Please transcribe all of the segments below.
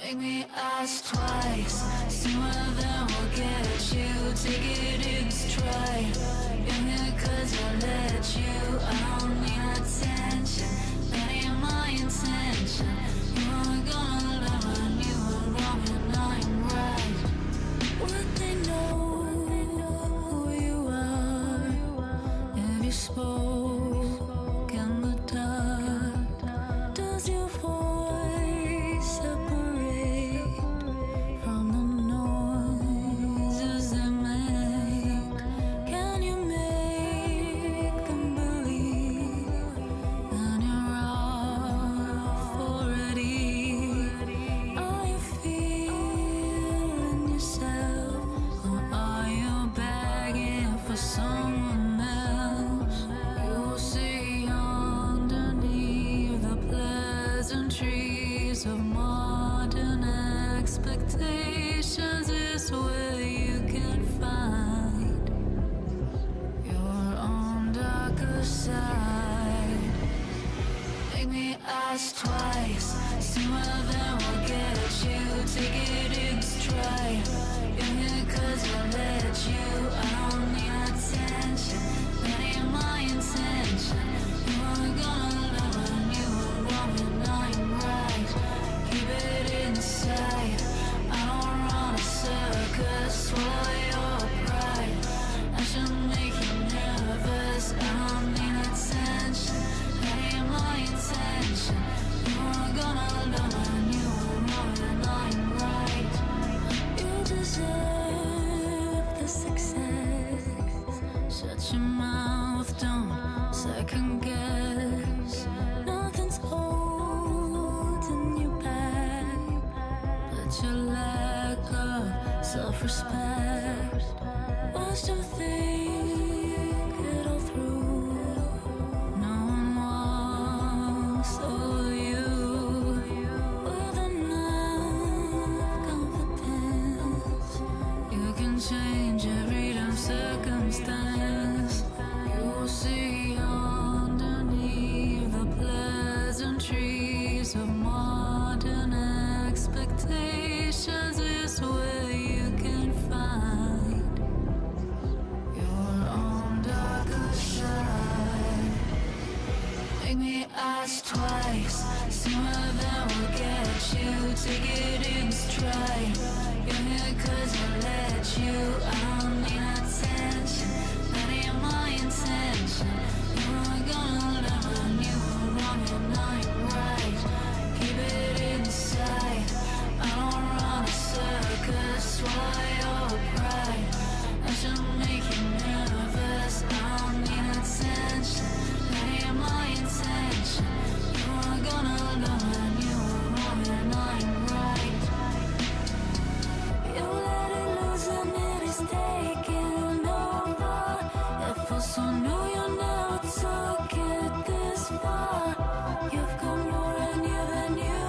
Make me ask twice. Sooner than we'll get you. Take it in stride. You're here 'cause I let you. I don't need attention. That ain't my intention. You aren't gonna love when you were wrong and I'm right. Would they know who you are if you spoke in the dark? Does your voice separate from the noises they make? Can you make them believe that you're off already? Are you feeling yourself, or are you begging for someone else? You'll see underneath the pleasantries of modern expectations is where you can find your own darker side. Make me ask twice. Sooner than we'll get you. Take it in stride. You're here 'cause I let you. I don't need attention. That ain't my intention. You aren't gonna love when you were wrong and I'm right. Keep it inside. I don't run a circus. Swallow your pride. I should make you nervous. I don't need attention. That ain't my intention. You aren't gonna love when you were wrong and I'm right. You deserve the success. Shut your mouth, don't second guess. Nothing's holding you back but your lack of self-respect. Once you think it all through, no one walks over you with enough confidence. You can change every damn circumstance. You'll see underneath the pleasantries of modern expectations is where you can find your own darker side. Make me ask twice. Sooner than we'll get you. Take it in stride. You're here 'cause I let you. I don't need attention. That ain't my intention. You aren't gonna love when you were wrong and I'm right. Keep it inside. I don't run a circus. Swallow your pride. I should make you nervous. I don't need attention. That ain't my intention. You aren't gonna love when you were wrong and I'm right. You let it loose and it is taking over. It feels so new, you never took it this far. You've got more in you than you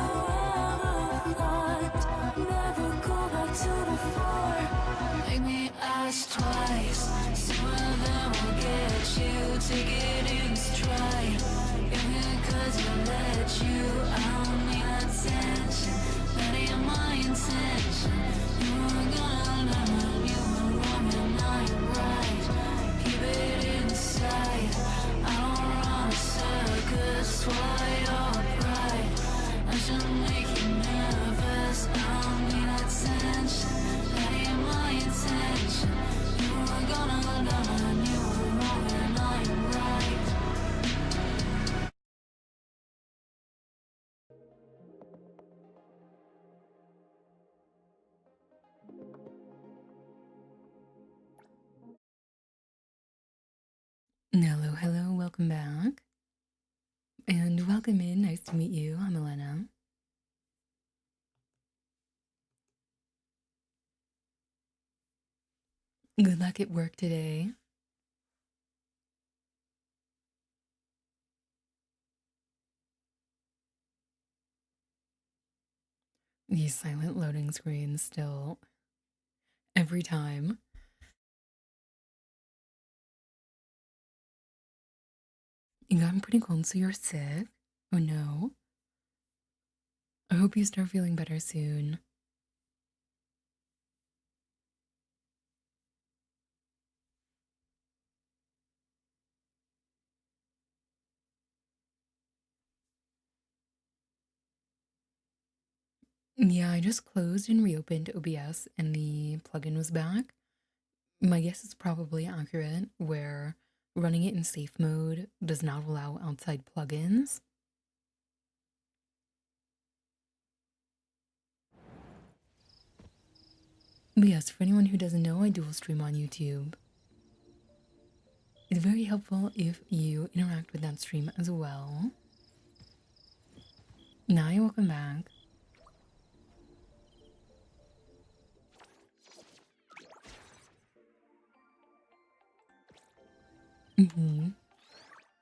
ever thought. Never go back to before. Make me ask twice. Sooner than we'll get you. Take it in stride. You're here 'cause I let you. I don't need attention. That ain't my intention. You aren't gonna love when you were wrong and I'm right. Keep it inside. I don't run a circus. Swallow your pride. I should make you nervous. I don't need attention. That ain't my intention. You aren't gonna love when you were wrong and I'm right. Hello, hello, welcome back. And welcome in. Nice to meet you. I'm Elena. Good luck at work today. These silent loading screens still every time. You got pretty cold, so you're sick? Oh no. I hope you start feeling better soon. Yeah, I just closed and reopened OBS and the plugin was back. My guess is probably accurate, where running it in safe mode does not allow outside plugins. But yes, for anyone who doesn't know, I dual stream on YouTube. It's very helpful if you interact with that stream as well. Now, welcome back.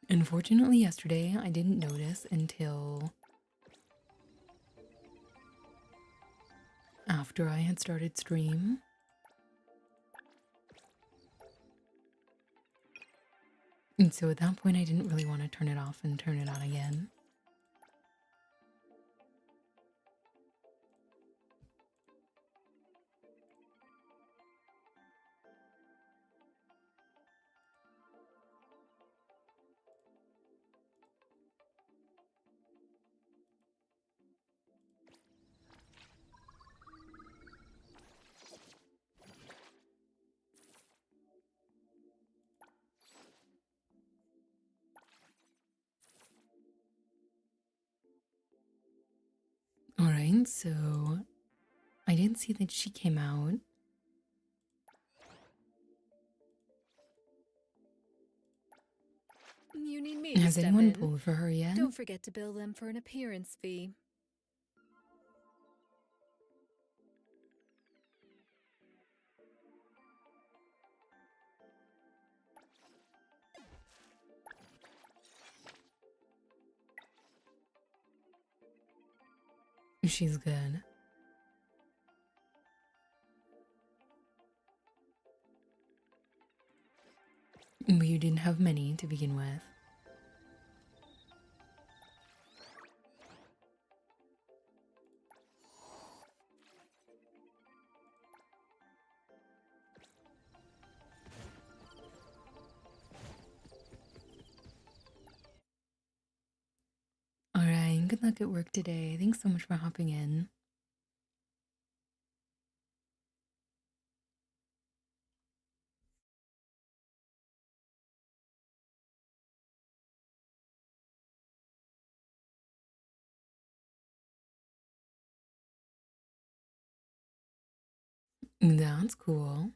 Unfortunately, yesterday I didn't notice until after I had started stream. And so at that point, I didn't really want to turn it off and turn it on again. Alright, so I didn't see that she came out. You need me to Has step anyone in. pulled for her yet? Don't forget to bill them for an appearance fee. She's good. But you didn't have many to begin with. Alright, good luck at work today. Thanks so much for hopping in. That's cool.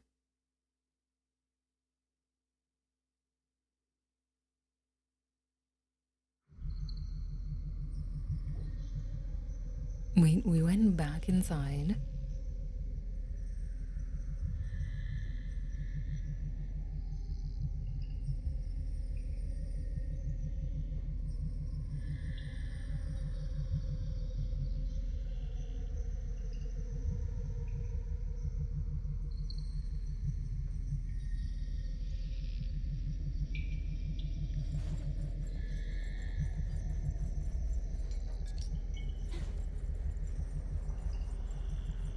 We went back inside.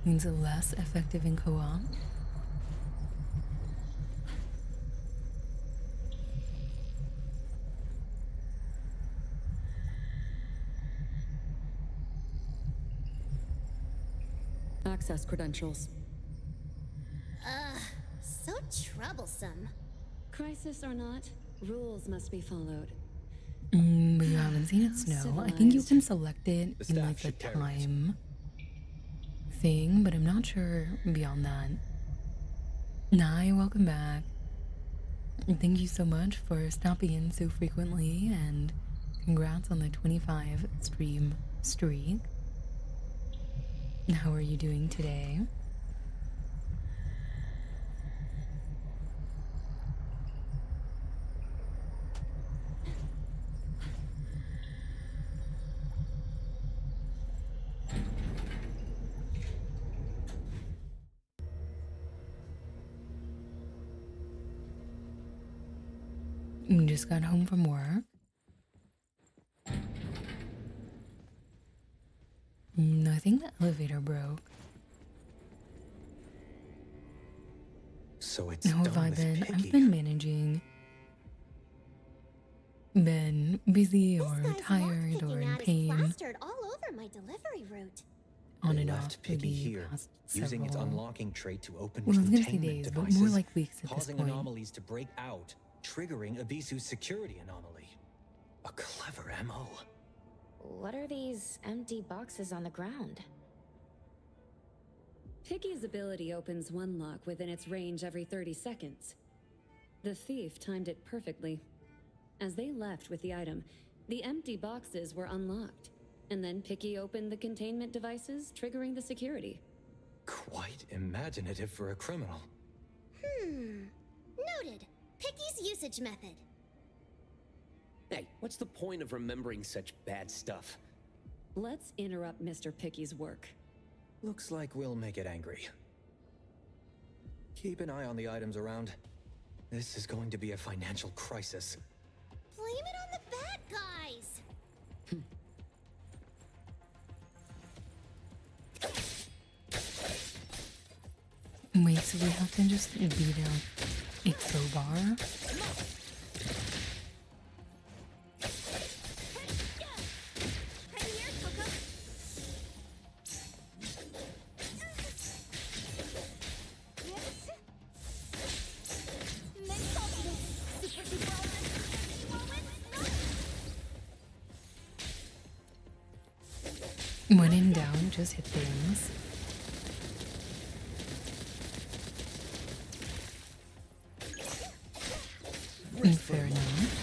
Means less effective in co-op. Access credentials. Ugh, so troublesome. Crisis or not, rules must be followed. But you haven't seen it snow. I think you can select it in like the time thing, but I'm not sure beyond that. Nai, welcome back. Thank you so much for stopping in so frequently, and congrats on the 25 stream streak. How are you doing today? You just got home from work. elevator broke. So it's How have done I with been? I've Piggy. been managing. Been busy or This guy's tired lockpicking or in ad is pain. plastered all over my delivery route. On They and left off for Piggy the here, past using its several. unlocking trait to open Well, I was gonna say containment days, but devices, more like weeks at this causing point. anomalies to break out, triggering Abisu's security anomaly. A clever MO. What are these empty boxes on the ground? Piggy's ability opens one lock within its range every 30 seconds. The thief timed it perfectly. As they left with the item, the empty boxes were unlocked, and then Piggy opened the containment devices, triggering the security. Quite imaginative for a criminal. Noted. Picky's usage method. Hey, what's the point of remembering such bad stuff? Let's interrupt Mr. Piggy's work. Looks like we'll make it angry. Keep an eye on the items around. This is going to be a financial crisis. Blame it on the bad guys. Wait, so we have to just beat out a crowbar? Ready here, Coco? Yes. Next up, super duper ultra moment. When in doubt, just hit things. Fair enough.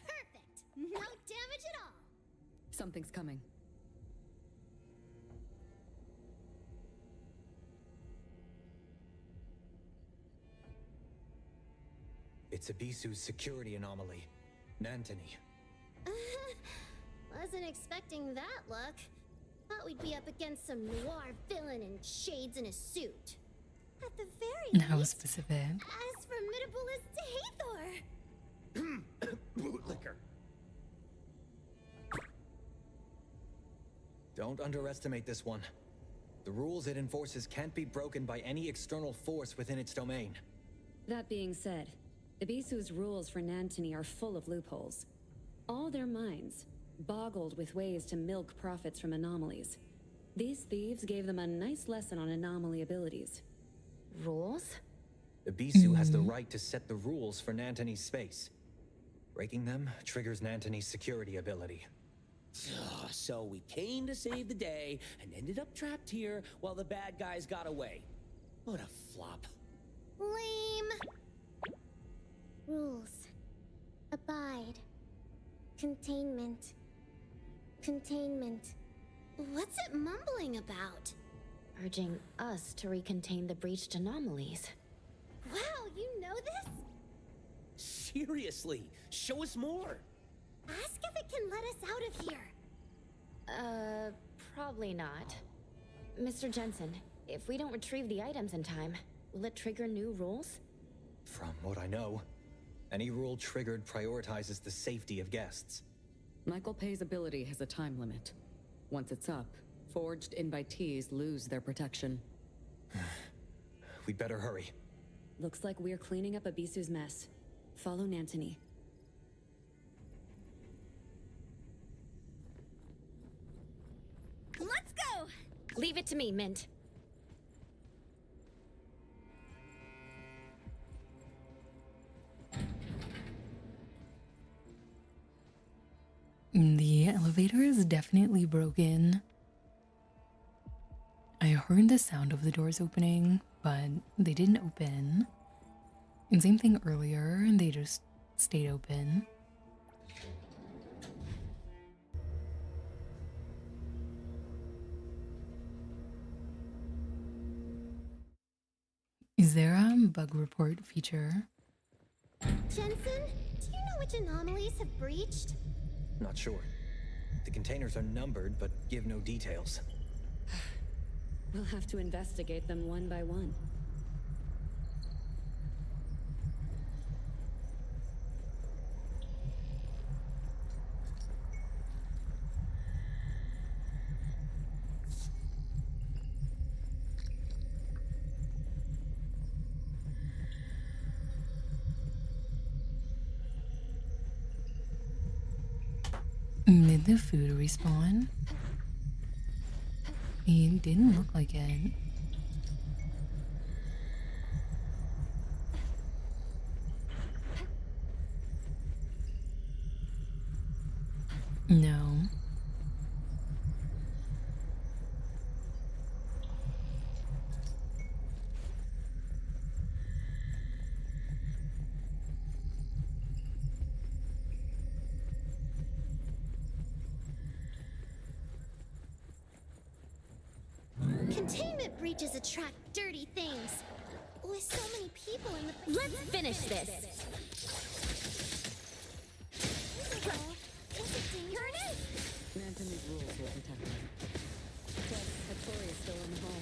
Perfect. No damage at all. Something's coming. It's Abisu's security anomaly. Nantony. Wasn't expecting that look. Thought we'd be up against some noir villain in shades in a suit. At the very How least, specific. as formidable as Hathor. Bootlicker. Don't underestimate this one. The rules it enforces can't be broken by any external force within its domain. That being said, Abisu's rules for Nantony are full of loopholes. All their minds, boggled with ways to milk profits from anomalies. These thieves gave them a nice lesson on anomaly abilities. Rules? Abisu has the right to set the rules for Nantony's space. Breaking them triggers Nantony's security ability. So we came to save the day and ended up trapped here while the bad guys got away. What a flop. Lame. Rules. Abide. Containment. Containment. What's it mumbling about? Urging us to recontain the breached anomalies. Wow, you know this? Seriously, show us more. Ask if it can let us out of here. Probably not. Mr. Jensen, if we don't retrieve the items in time, will it trigger new rules? From what I know, any rule triggered prioritizes the safety of guests. Michael Pay's ability has a time limit. Once it's up, forged invitees lose their protection. We'd better hurry. Looks like we're cleaning up Abisu's mess. Follow Nantony. Let's go! Leave it to me, Mint. The elevator is definitely broken. I heard the sound of the doors opening, but they didn't open. And same thing earlier, they just stayed open. Is there a bug report feature? Jensen, do you know which anomalies have breached? Not sure. The containers are numbered, but give no details. We'll have to investigate them one by one. Did the food respawn? It didn't look like it. No. Containment breaches attract dirty things. With so many people in the... Let's finish this. Anthony's rules will protect them. Plus, Hattori is still in the hall.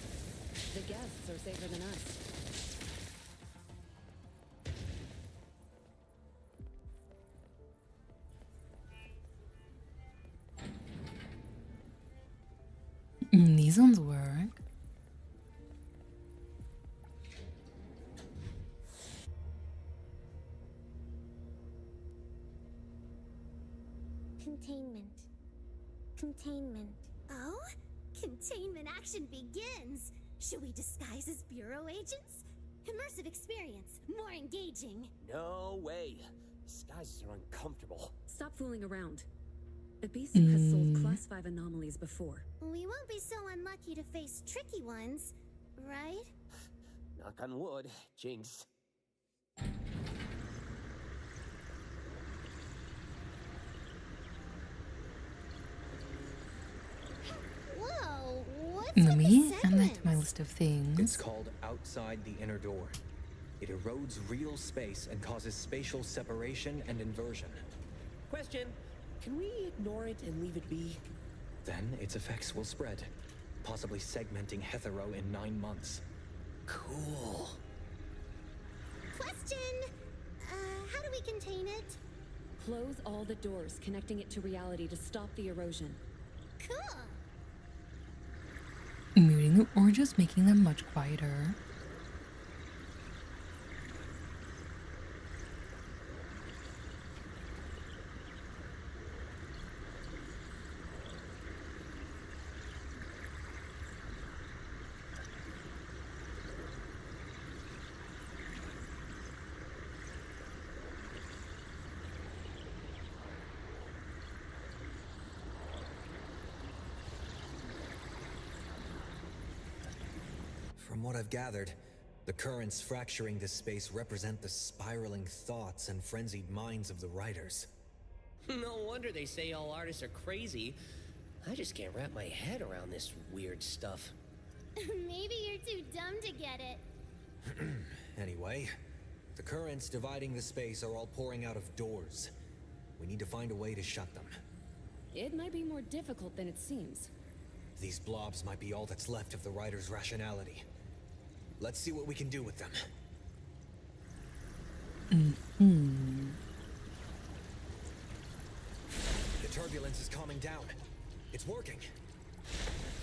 The guests are safer than us. These ones work. Containment. Containment. Oh? Containment action begins! Should we disguise as bureau agents? Immersive experience. More engaging. No way. Disguises are uncomfortable. Stop fooling around. Ibisu has solved Class 5 anomalies before. We won't be so unlucky to face tricky ones, right? Knock on wood, Jinx. Whoa, what's Let with me the add that to my segments? list of things. It's called Outside the Inner Door. It erodes real space and causes spatial separation and inversion. Question. Can we ignore it and leave it be? Then its effects will spread, possibly segmenting Hetero in 9 months. Cool. Question! How do we contain it? Close all the doors connecting it to reality to stop the erosion. Cool! Muting them or just making them much quieter. From what I've gathered, the currents fracturing this space represent the spiraling thoughts and frenzied minds of the writers. No wonder they say all artists are crazy. I just can't wrap my head around this weird stuff. Maybe you're too dumb to get it. Anyway, the currents dividing the space are all pouring out of doors. We need to find a way to shut them. It might be more difficult than it seems. These blobs might be all that's left of the writer's rationality. Let's see what we can do with them. The turbulence is calming down. It's working.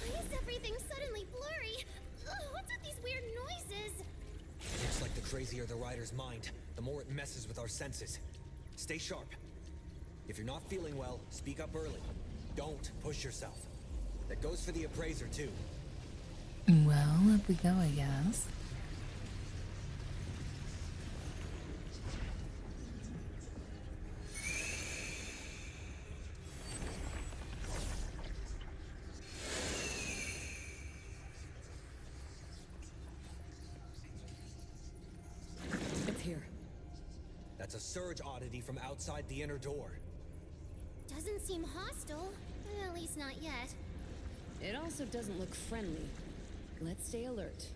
Why is everything suddenly blurry? Ugh, what's with these weird noises? Looks like the crazier the writer's mind, the more it messes with our senses. Stay sharp. If you're not feeling well, speak up early. Don't push yourself. That goes for the appraiser, too. Well, up we go, I guess. It's here. That's a surge oddity from outside the inner door. Doesn't seem hostile. At least not yet. It also doesn't look friendly. Let's stay alert.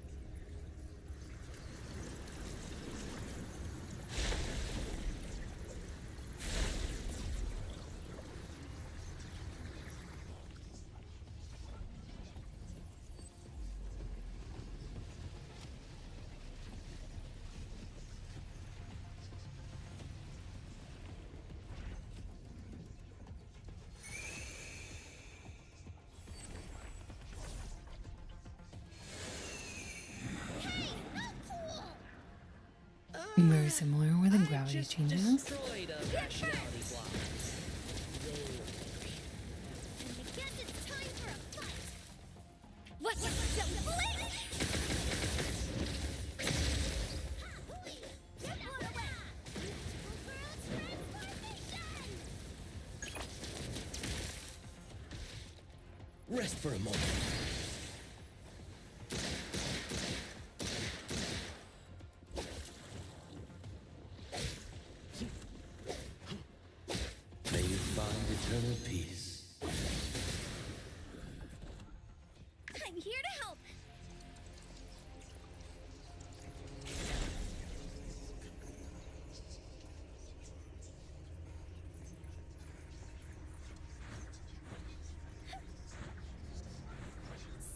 Very similar where the gravity changes. Destroyed a rationality block. Rest for a moment. May you find eternal peace. I'm here to help.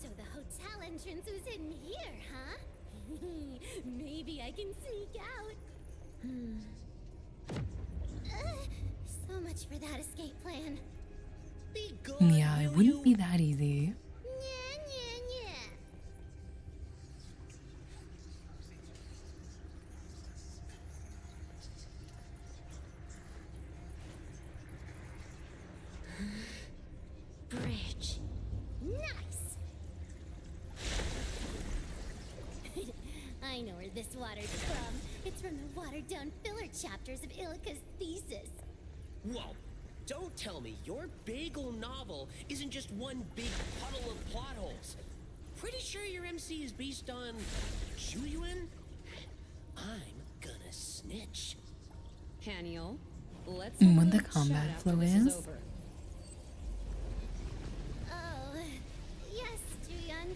So the hotel entrance was in here, huh? Maybe I can sneak out. So much for that escape plan. Be good, Yeah, it will wouldn't you? be that easy. Yeah, yeah, yeah. Bridge. Nice! I know where this water's from. It's from the watered-down filler chapters of Ilika's thesis. Whoa! Don't tell me your bagel novel isn't just one big puddle of plot holes. Pretty sure your MC is based on Chuyuan? I'm gonna snitch. Haniel, let's And have a what the little combat chat after flow this is? over. Oh, yes, Juyeon.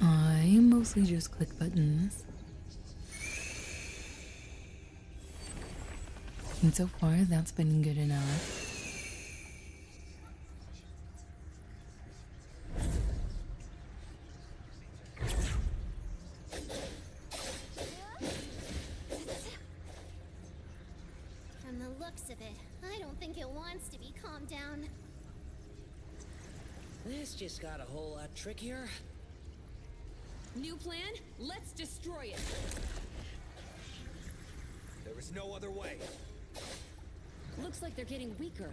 I mostly just click buttons. And so far, that's been good enough. From the looks of it, I don't think it wants to be calmed down. This just got a whole lot trickier. New plan? Let's destroy it. There is no other way. Looks like they're getting weaker.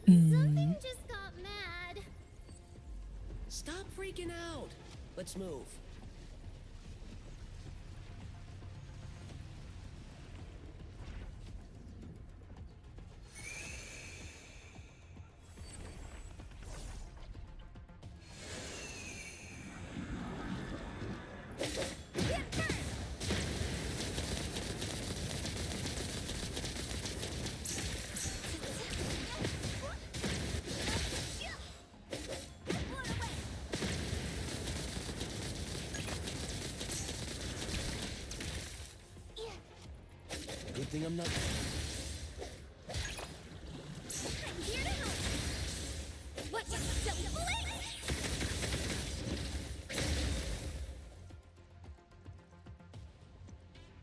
Something just got mad. Stop freaking out. Let's move. Good thing I'm not. I'm here to help. What? Don't blink!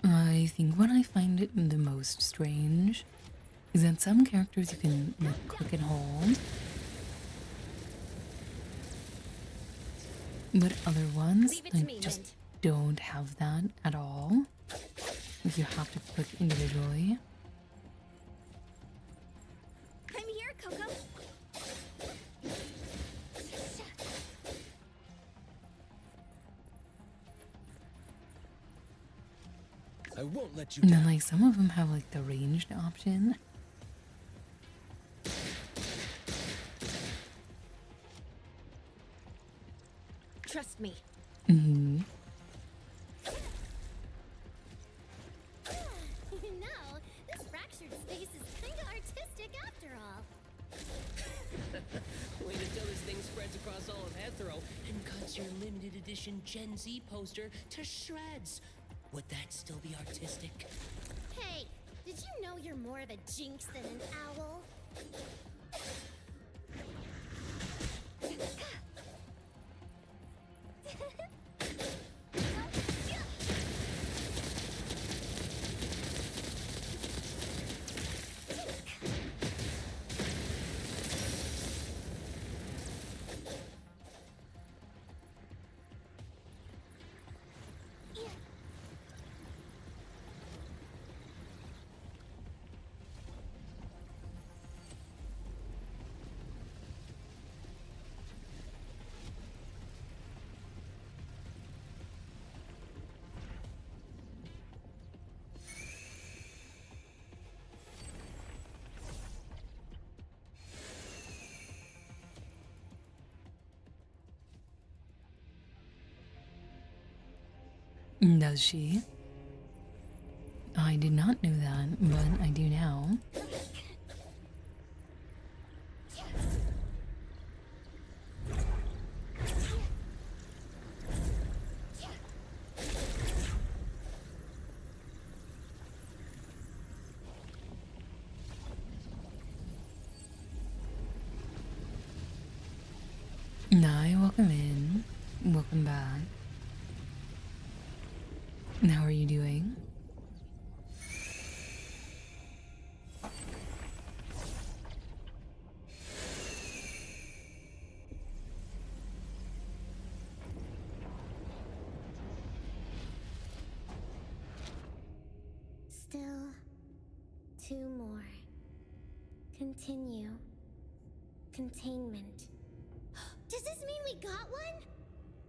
I think what I find it the most strange is that some characters you can like click and hold, but other ones Leave it to like me, just Mint. don't have that at all. Like you have to click individually. I'm here, Coco. I won't let you And down. then like some of them have like the ranged option. Trust me. Mm-hmm. No, this fractured space is kinda artistic after all. Wait until this thing spreads across all of Hetero and cuts your limited edition Gen Z poster to shreds. Would that still be artistic? Hey, did you know you're more of a jinx than an owl? Does she? I did not know that, but I do now. Nye, welcome in. Welcome back. How are you doing? Still 2 more. Continue. Containment. Does this mean we got one?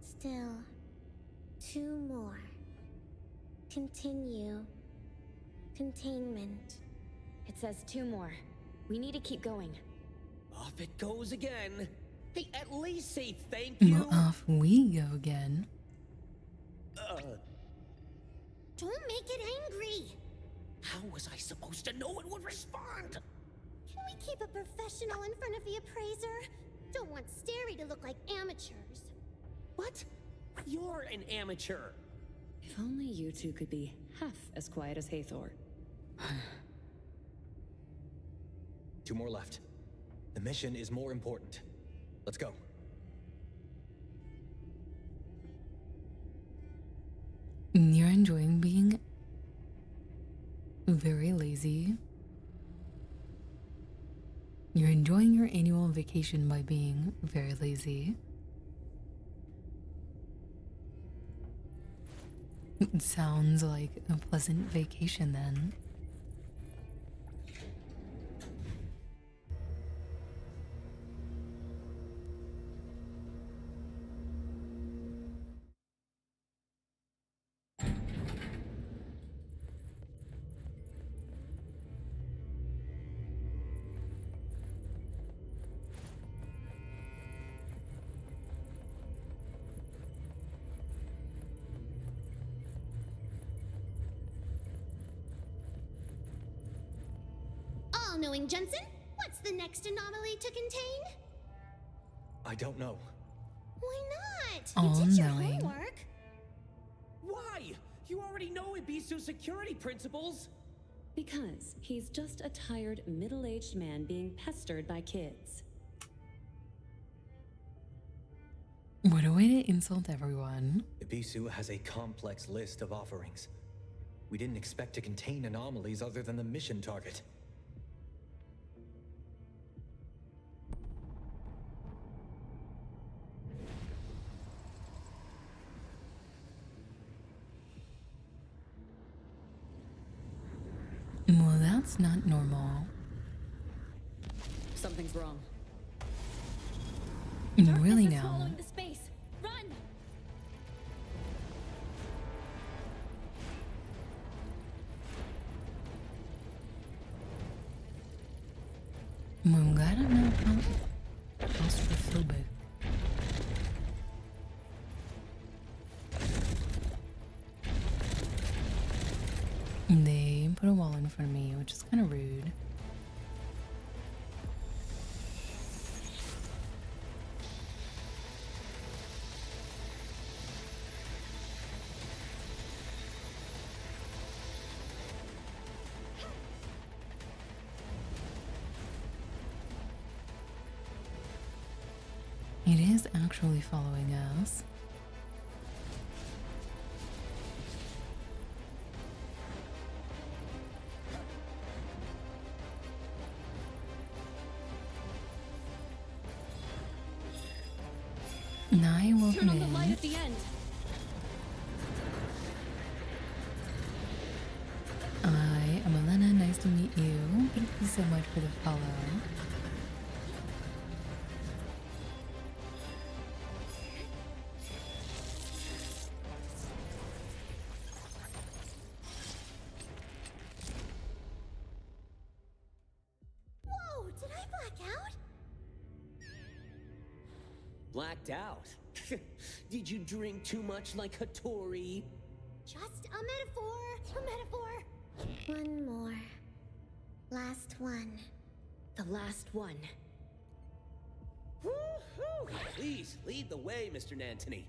Still 2 more. Continue. Containment. It says 2 more. We need to keep going. Off it goes again. Hey, at least say thank you. Well, off we go again. Don't make it angry. How was I supposed to know it would respond? Can we keep it professional in front of the appraiser? Don't want Stary to look like amateurs. What? You're an amateur. If only you two could be half as quiet as Hathor. 2 more left. The mission is more important. Let's go. You're enjoying being very lazy. You're enjoying your annual vacation by being very lazy. It sounds like a pleasant vacation then. All-knowing Jensen, what's the next anomaly to contain? I don't know. Why not? You did your All-knowing. homework. Why? You already know Ibisu's security principles. Because he's just a tired, middle-aged man being pestered by kids. What a way to insult everyone. Ibisu has a complex list of offerings. We didn't expect to contain anomalies other than the mission target. Well, that's not normal. Something's wrong. Really Darkness is now. swallowing the space. Run! Well, I'm glad I'm not claustrophobic. They put a wall in front of me, which is kind of rude. It is actually following us. Nye, welcome Turn on the light in. at the end. I am Elena, nice to meet you. Thank you so much for the follow. Whoa, did I black out? Blacked out? Did you drink too much like Hattori? Just a metaphor. A metaphor. One more. Last one. The last one. Woo-hoo! Please, lead the way, Mr. Nantony.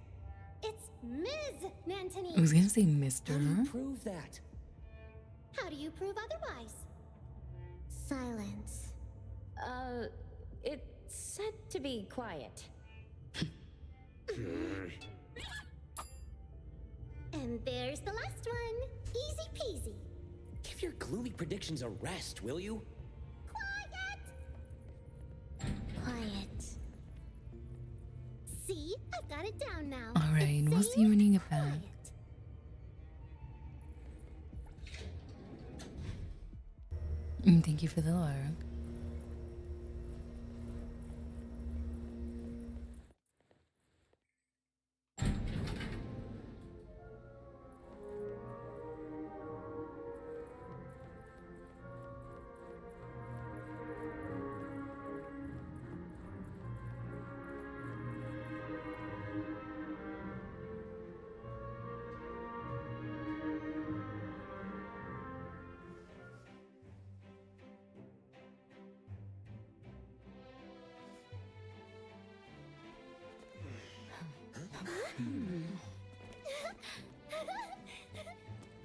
It's Ms. Nantony. I was gonna say Mr. How do you prove that? How do you prove otherwise? Silence. It's said to be quiet. And there's the last one. Easy peasy. Give your gloomy predictions a rest, will you? Quiet. See? I've got it down now. Alright, It's we'll see you when you get back. quiet. Thank you for the lark.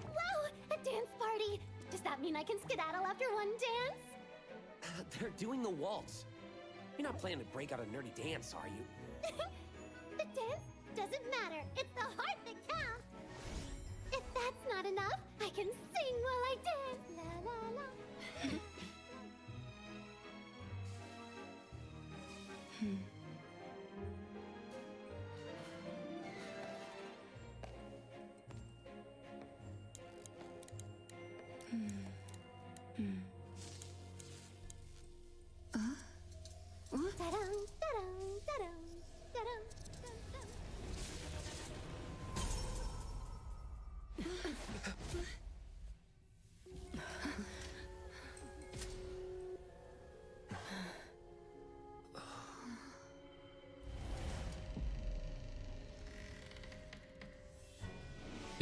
Wow, a dance party. Does that mean I can skedaddle after one dance? They're doing the waltz. You're not planning to break out a nerdy dance, are you? The dance doesn't matter. It's the heart that counts. If that's not enough, I can sing while I dance. La la la. Da-dum, da-dum, da-dum, da-dum, dum-dum.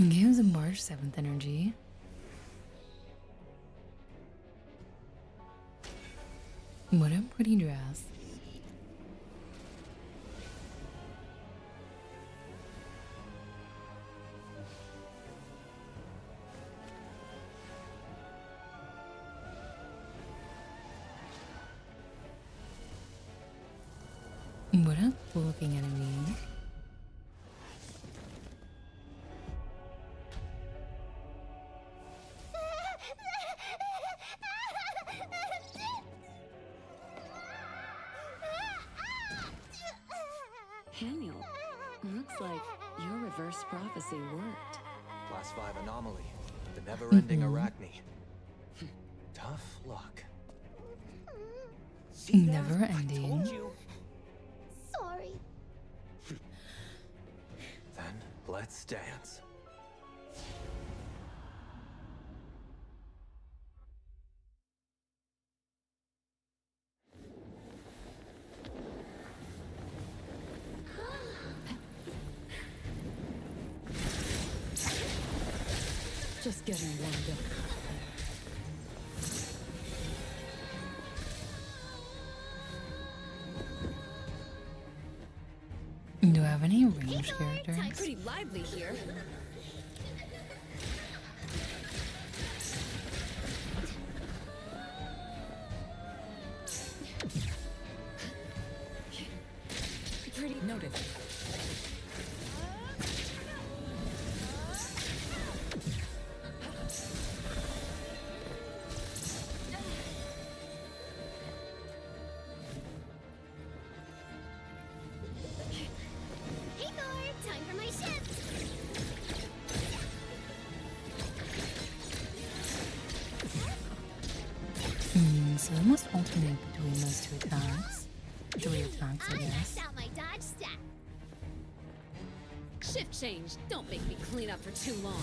Gives a March 7th energy. What a pretty dress. What a cool looking enemy. Daniel, looks like your reverse prophecy worked. Class 5 anomaly. The never-ending arachne. Tough luck. See that? Never I ending. told you. Sorry. Then let's dance. Just getting warmed up. Do I have any ranged characters? Pretty lively here. Pretty noted. Hey Thor, time for my shift. So I must alternate between those two attacks. 3 attacks, I I guess. maxed out my dodge stat. Shift change. Don't make me clean up for too long.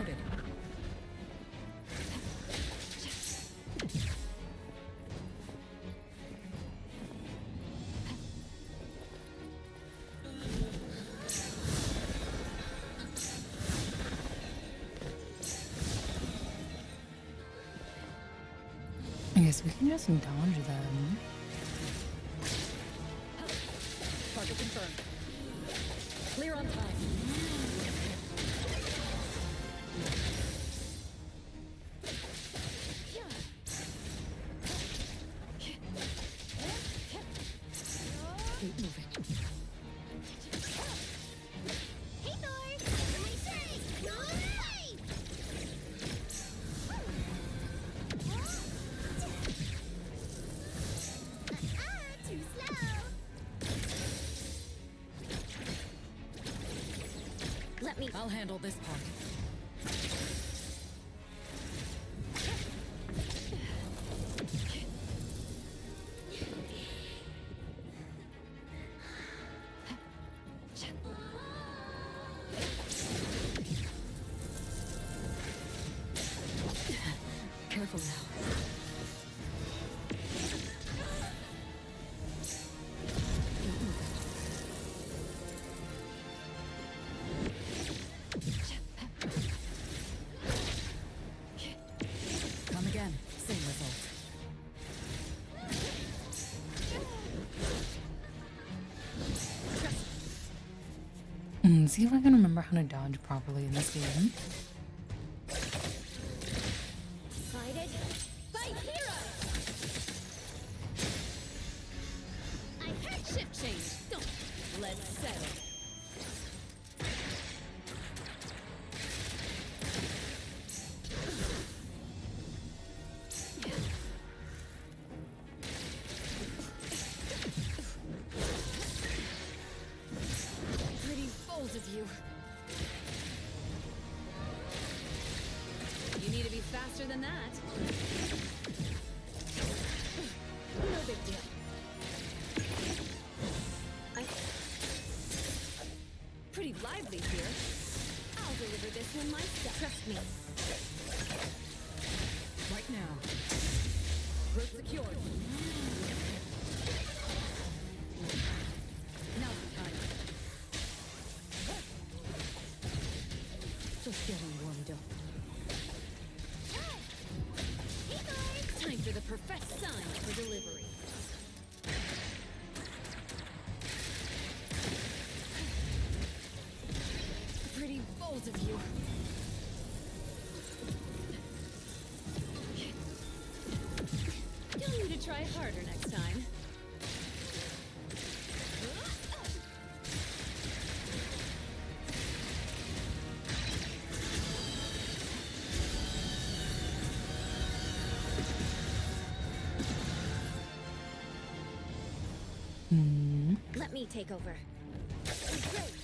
Noted. I guess we can just dodge them. Target confirmed. Clear on time. Keep moving. Hey, Thor! You're my shade! No way! Too slow! Let me. I'll handle this part. Careful now. Come again. Same result. See if I can remember how to dodge properly in this game. Excited? Fight hero! I heard shift change. Don't. Let's settle. Pretty bold of you. You need to be faster than that. No big deal. Pretty lively here. I'll deliver this one myself. Trust me. Right now. Route secured. Now's the time. Just getting warmed up. Hey, Thor! Time for the perfect sign for delivery. Pretty bold of you. You'll need to try harder next time. Let me take over. Great!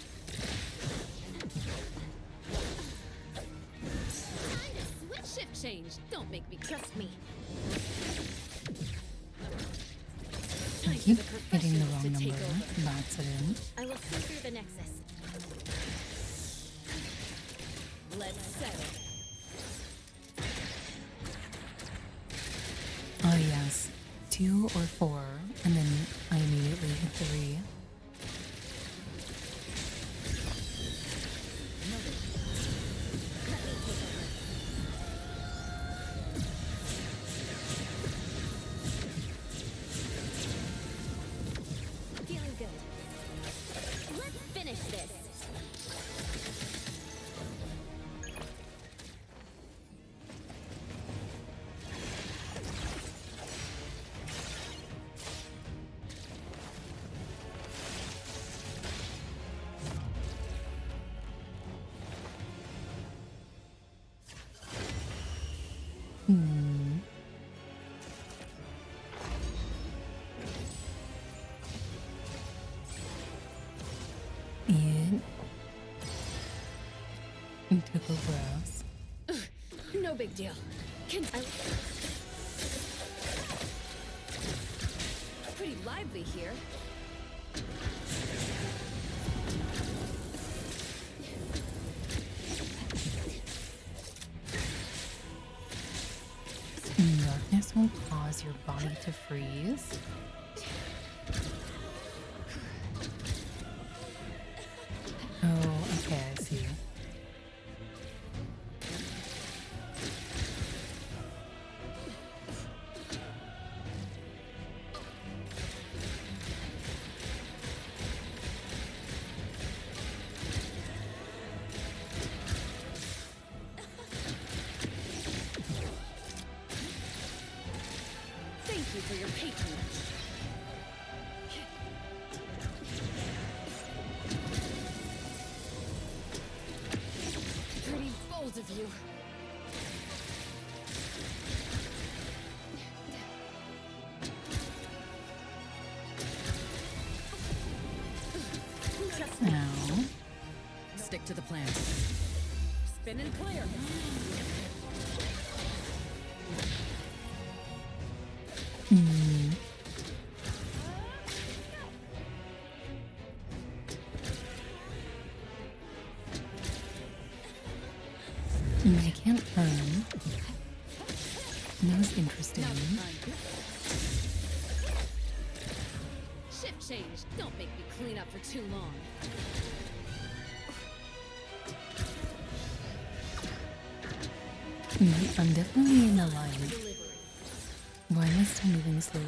Time to switch! Shift change. Don't make me Trust me. I Time for keep the hitting the professionals wrong to number take over. by accident. I will see through the nexus. Let's settle. Oh yes, 2 or 4, and then I immediately hit 3. Feeling good. Let's finish this. And took over us. No big deal. Can I... Pretty lively here. will cause your body to freeze. Oh, okay, I see. Thank you for your patronage. Pretty bold of you. Ow. Stick to the plan. Spin and clear. I can't turn. That was interesting. Shift change. Don't make me clean up for too long. I'm definitely in alignment. Why am I still moving slowly?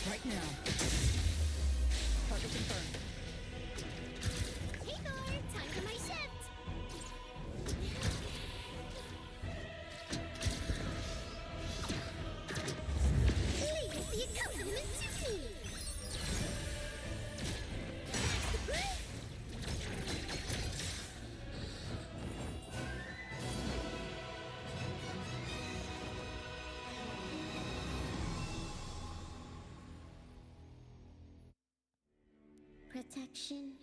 Right now. Target confirmed. Hey Thor, time for my shift! Leave the accompaniment to me! Protection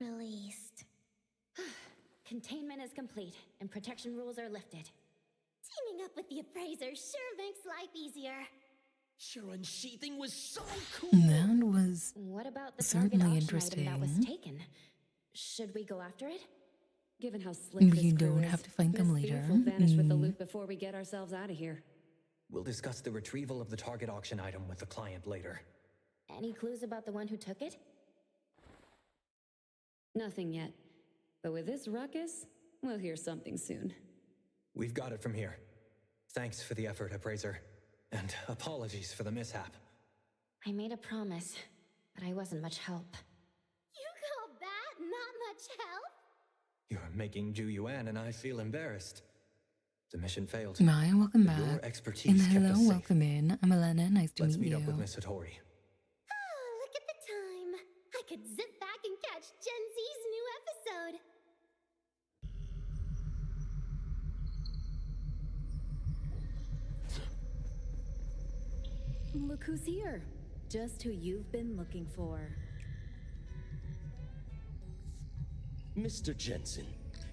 released. Containment is complete, and protection rules are lifted. Teaming up with the appraiser sure makes life easier. Your unsheathing was so cool. That was What about the certainly target auction item that was interesting. taken? Should we go after it? Given how slick But this you crew don't is, have to find them this thief later. will vanish with the loot before we get ourselves out of here. We'll discuss the retrieval of the target auction item with the client later. Any clues about the one who took it? Nothing yet. But with this ruckus, we'll hear something soon. We've got it from here. Thanks for the effort, Appraiser. And apologies for the mishap. I made a promise, but I wasn't much help. You call that not much help? You're making Ju Yuan and I feel embarrassed. The mission failed. Maya, welcome But your back. expertise And kept hello, us safe. welcome in. I'm Elena, nice to Let's meet meet you. up with Miss Hattori. Oh, look at the time. I could zip back and catch Gen Z's new episode. Look who's here. Just who you've been looking for. Mr. Jensen,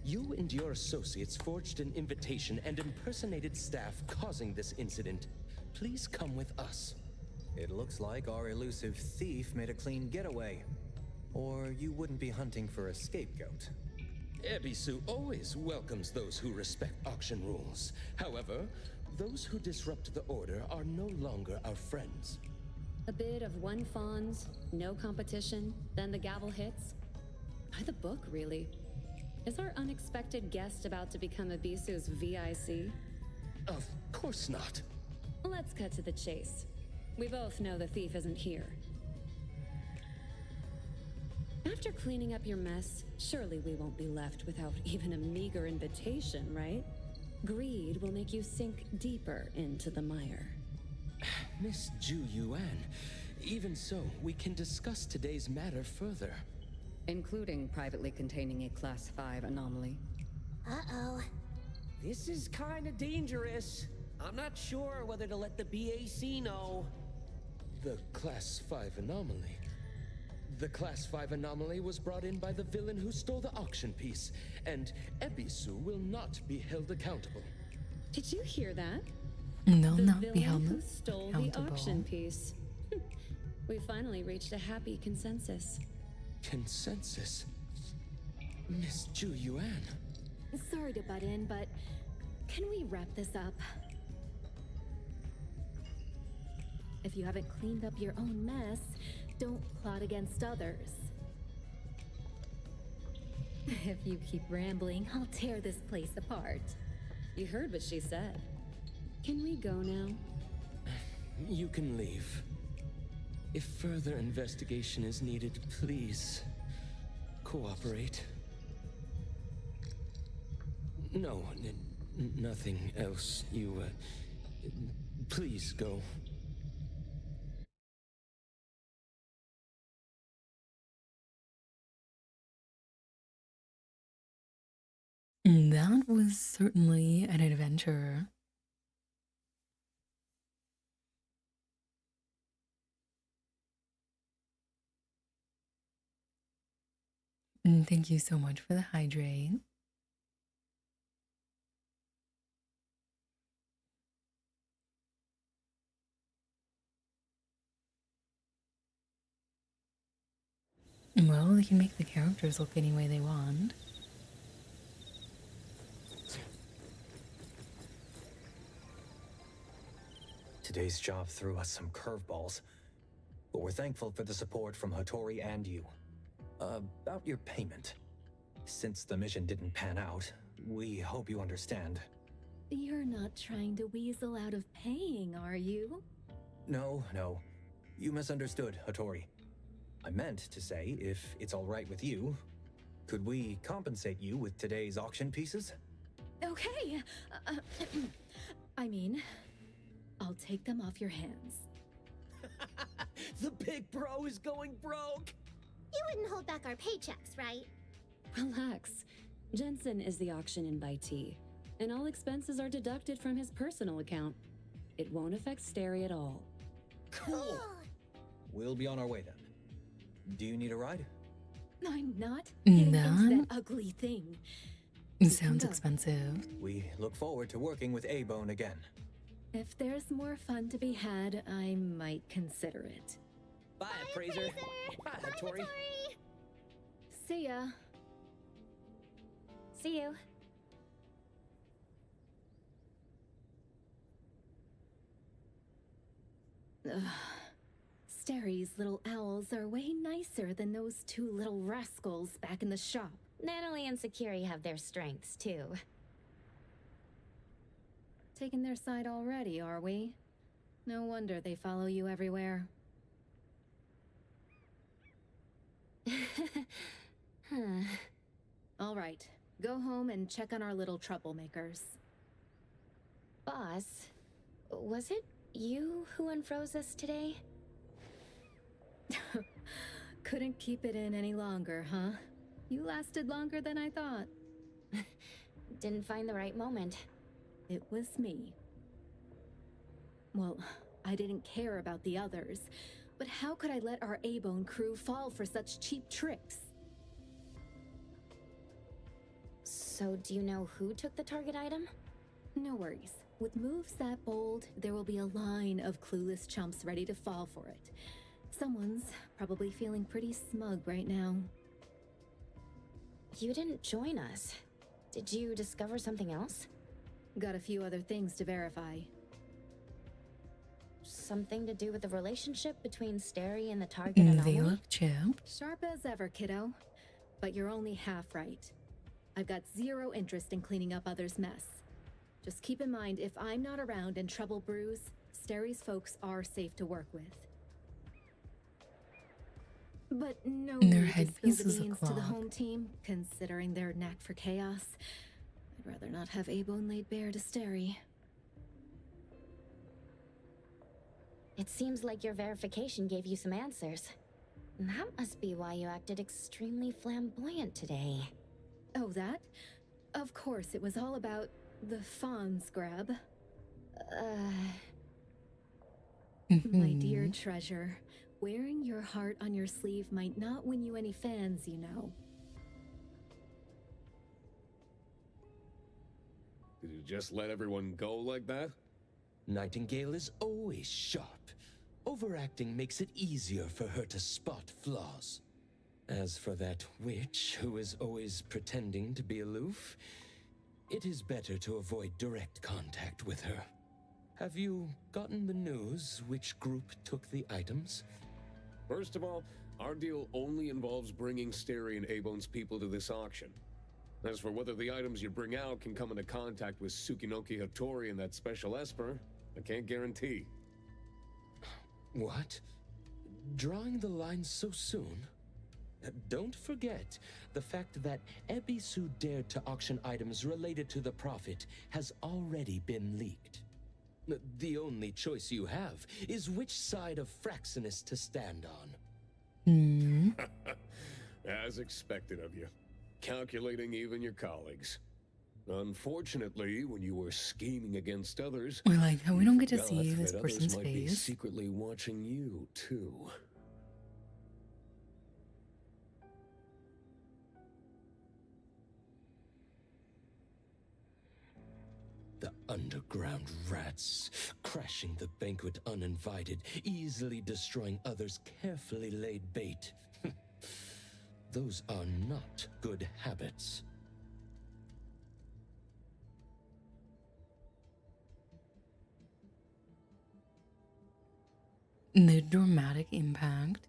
you and your associates forged an invitation and impersonated staff causing this incident. Please come with us. It looks like our elusive thief made a clean getaway. Or you wouldn't be hunting for a scapegoat. Ebisu always welcomes those who respect auction rules. However, those who disrupt the order are no longer our friends. A bit of one fawns, no competition, then the gavel hits. By the book, really. Is our unexpected guest about to become Abisu's VIC? Of course not. Let's cut to the chase. We both know the thief isn't here. After cleaning up your mess, surely we won't be left without even a meager invitation, right? Greed will make you sink deeper into the mire. Miss Ju Yuan, even so, we can discuss today's matter further. Including privately containing a Class 5 anomaly. Uh-oh. This is kinda dangerous. I'm not sure whether to let the BAC know. The Class 5 anomaly. The Class 5 anomaly was brought in by the villain who stole the auction piece, and Ebisu will not be held accountable. Did you hear that? They'll The not be villain held who stole the accountable. auction piece. We finally reached a happy consensus. Consensus? Miss Ju Yuan. Sorry to butt in, but can we wrap this up? If you haven't cleaned up your own mess, don't plot against others. If you keep rambling, I'll tear this place apart. You heard what she said. Can we go now? You can leave. If further investigation is needed, please cooperate. No, nothing else. Please go. That was certainly an adventure. And thank you so much for the hydrate. Well, they can make the characters look any way they want. Today's job threw us some curveballs, but we're thankful for the support from Hattori and you. About your payment. Since the mission didn't pan out, we hope you understand. You're not trying to weasel out of paying, are you? No. You misunderstood, Hattori. I meant to say, if it's all right with you, could we compensate you with today's auction pieces? Okay. I mean, I'll take them off your hands. The big bro is going broke! You wouldn't hold back our paychecks, right? Relax. Jensen is the auction invitee, and all expenses are deducted from his personal account. It won't affect Stary at all. Cool! We'll be on our way then. Do you need a ride? I'm not getting into That that ugly thing. sounds expensive. We look forward to working with A-Bone again. If there's more fun to be had, I might consider it. Bye, Appraiser! Bye, Hattori! See ya. See you. Ugh. Stary's little owls are way nicer than those two little rascals back in the shop. Natalie and Sakiri have their strengths, too. Taking their side already, are we? No wonder they follow you everywhere. All right, go home and check on our little troublemakers. Boss, was it you who unfroze us today? Couldn't keep it in any longer, huh? You lasted longer than I thought. Didn't find the right moment. It was me. Well, I didn't care about the others, but how could I let our A-Bone crew fall for such cheap tricks? So do you know who took the target item? No worries. With moves that bold, there will be a line of clueless chumps ready to fall for it. Someone's probably feeling pretty smug right now. You didn't join us. Did you discover something else? Got a few other things to verify. Something to do with the relationship between Stary and the target anomaly? They look chipped. Sharp as ever, kiddo. But you're only half right. I've got zero interest in cleaning up others' mess. Just keep in mind, if I'm not around and trouble brews, Stary's folks are safe to work with. But no Their need to spill headpieces the are beans to the clogged. home team, considering their knack for chaos. I'd rather not have A-Bone laid bare to Stary. It seems like your verification gave you some answers. That must be why you acted extremely flamboyant today. Oh, that? Of course, it was all about the Fawn's grab. My dear treasure, wearing your heart on your sleeve might not win you any fans, you know. Did you just let everyone go like that? Nightingale is always sharp. Overacting makes it easier for her to spot flaws. As for that witch who is always pretending to be aloof, it is better to avoid direct contact with her. Have you gotten the news which group took the items? First of all, our deal only involves bringing Steri and A-Bone's people to this auction. As for whether the items you bring out can come into contact with Tsukinoki Hattori and that special Esper, I can't guarantee. What? Drawing the line so soon? Don't forget, the fact that Ebisu dared to auction items related to the Prophet has already been leaked. The only choice you have is which side of Fraxinus to stand on. As expected of you. Calculating even your colleagues. Unfortunately, when you were scheming against others, I like how we don't get to forgot see this that person's others might be face. secretly watching you, too. The underground rats, crashing the banquet uninvited, easily destroying others' carefully laid bait. Those are not good habits. The dramatic impact.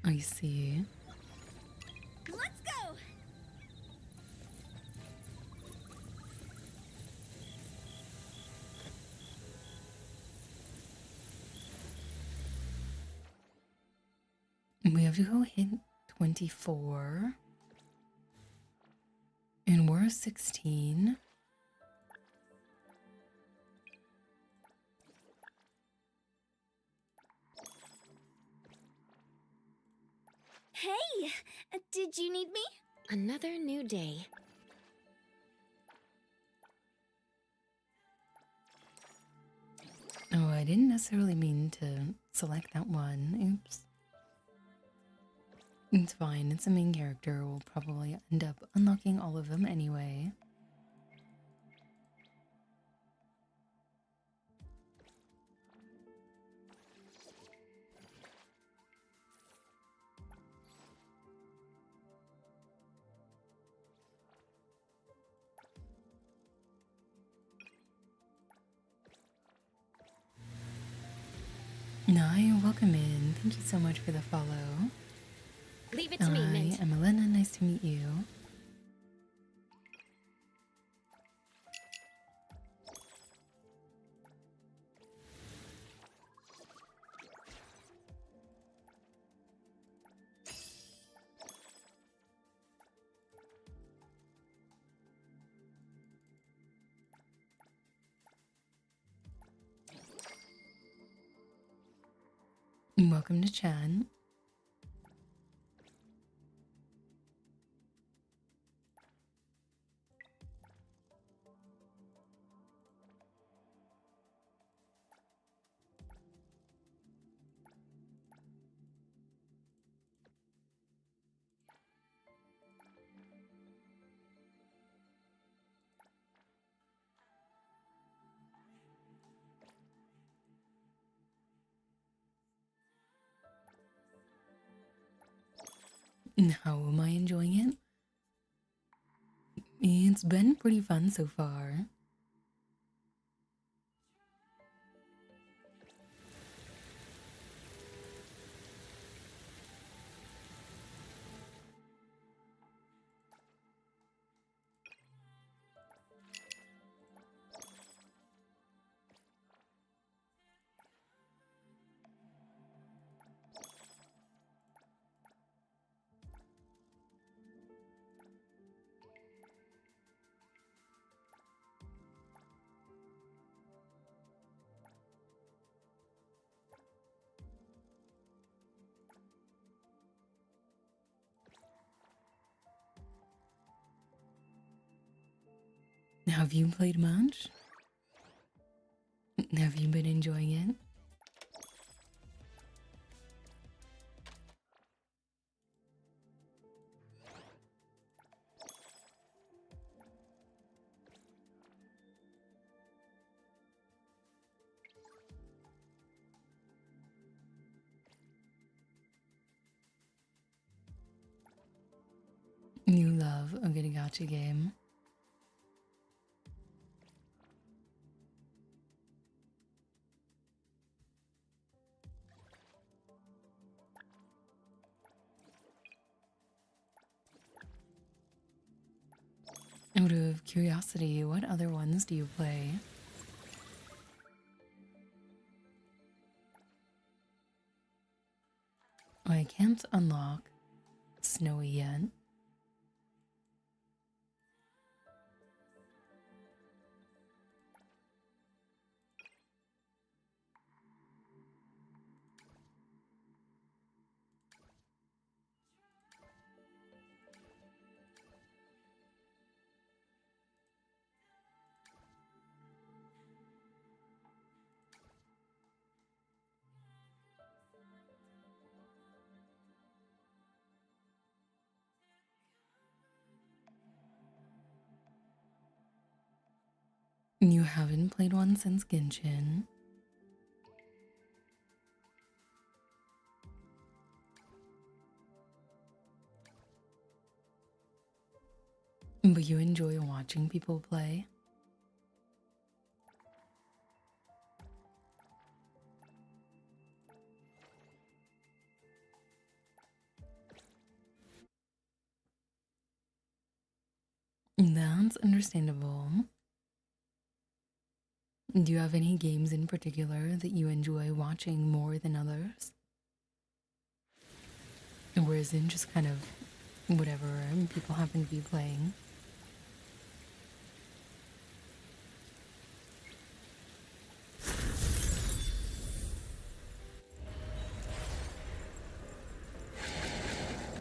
I see. Let's go! We have to go hit 24. And we're 16. Hey! Did you need me? Another new day. Oh, I didn't necessarily mean to select that one. Oops. It's fine. It's a main character. We'll probably end up unlocking all of them anyway. Nai, welcome in. Thank you so much for the follow. Leave it to me, I Mint. am Elena. Nice to meet you. Welcome to Chan. How am I enjoying it? It's been pretty fun so far. Have you played much? Have you been enjoying it? You love a good gacha game. Out of curiosity, what other ones do you play? I can't unlock Snowy yet. You haven't played one since Genshin. But you enjoy watching people play? That's understandable. Do you have any games in particular that you enjoy watching more than others? Or is it just kind of whatever people happen to be playing?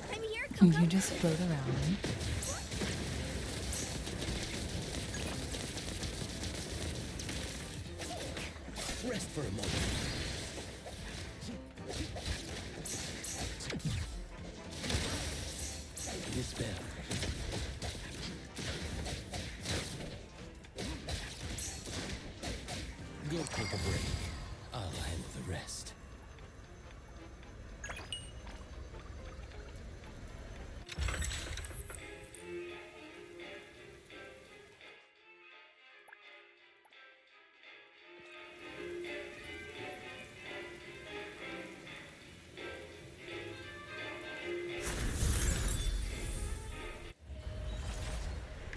I'm here, Coco. You just float around. Rest for a moment. Dispel. Go take a break. I'll handle the rest.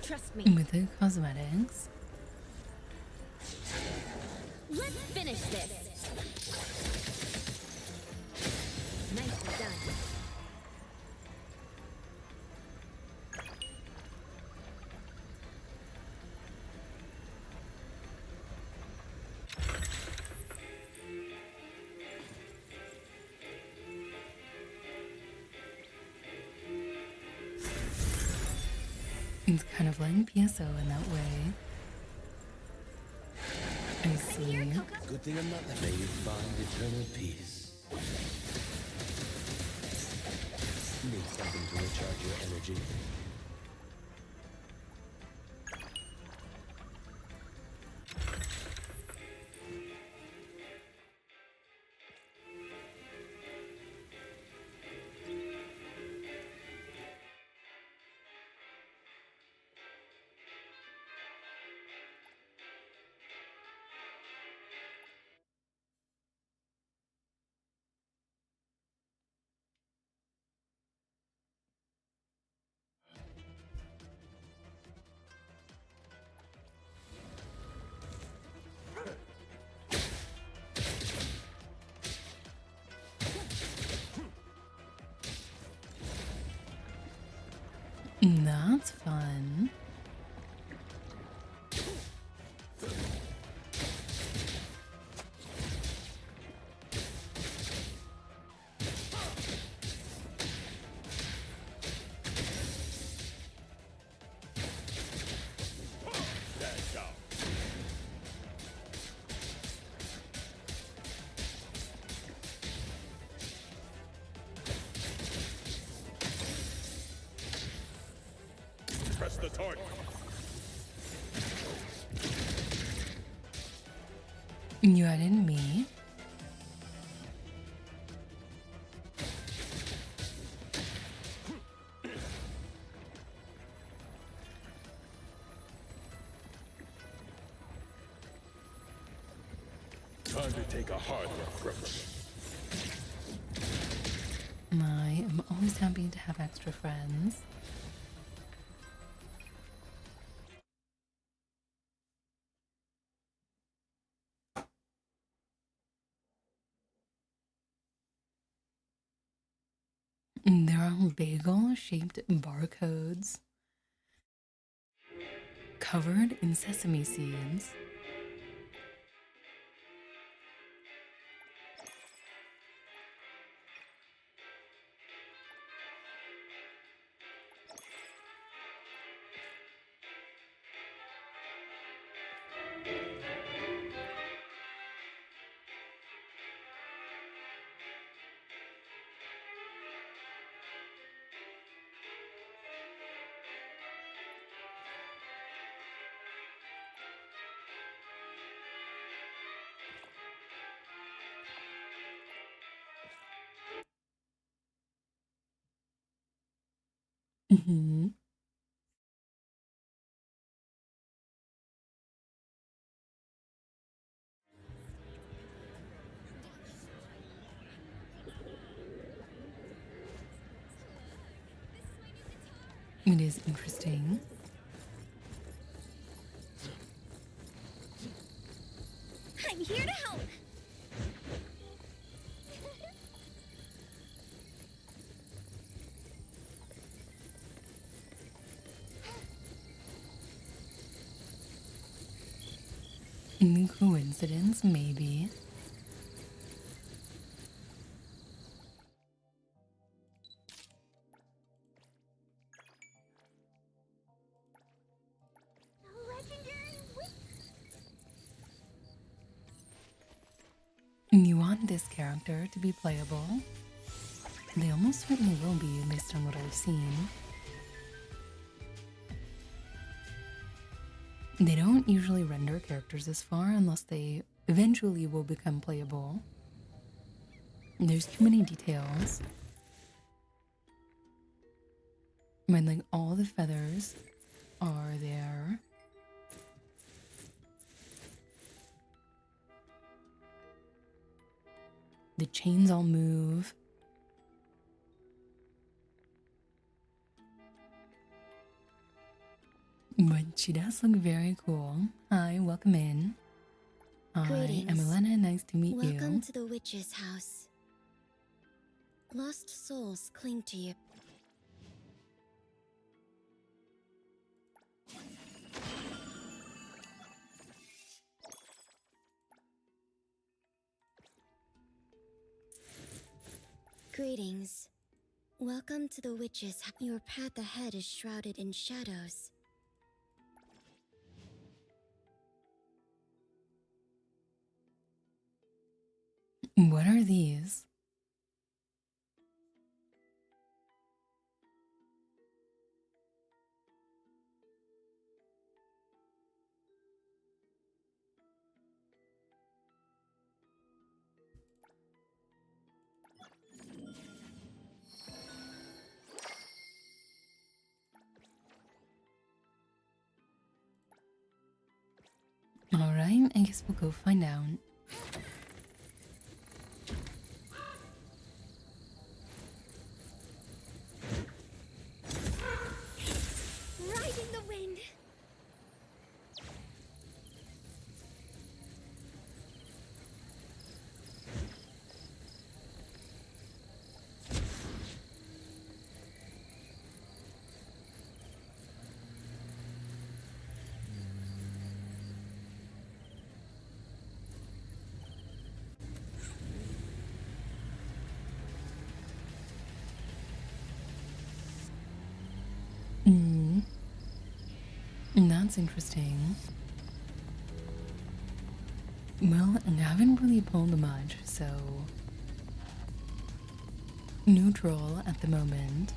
Trust me. With the cosmetics. Let's finish this. Nicely done. It's kind of like PSO in that way. I see. Good thing I'm not that. May you find eternal peace. Need something to recharge your energy. That's fun. You added me. Time to take a harder approach. I am always happy to have extra friends. There are bagel-shaped barcodes covered in sesame seeds. Mhm. It is interesting. I'm here to help. Coincidence, maybe. You want this character to be playable? They almost certainly will be based on what I've seen. They don't usually render characters this far unless they eventually will become playable. There's too many details. When like all the feathers are there. The chains all move. But she does look very cool. Hi, welcome in. Hi, Greetings. I'm Elena. Nice to meet you. Welcome to the witch's house. Lost souls cling to you. Greetings. Welcome to the witch's house. Your path ahead is shrouded in shadows. What are these? Alright, I guess we'll go find out. Riding the wind. That's interesting. Well, I haven't really pulled much, so neutral at the moment.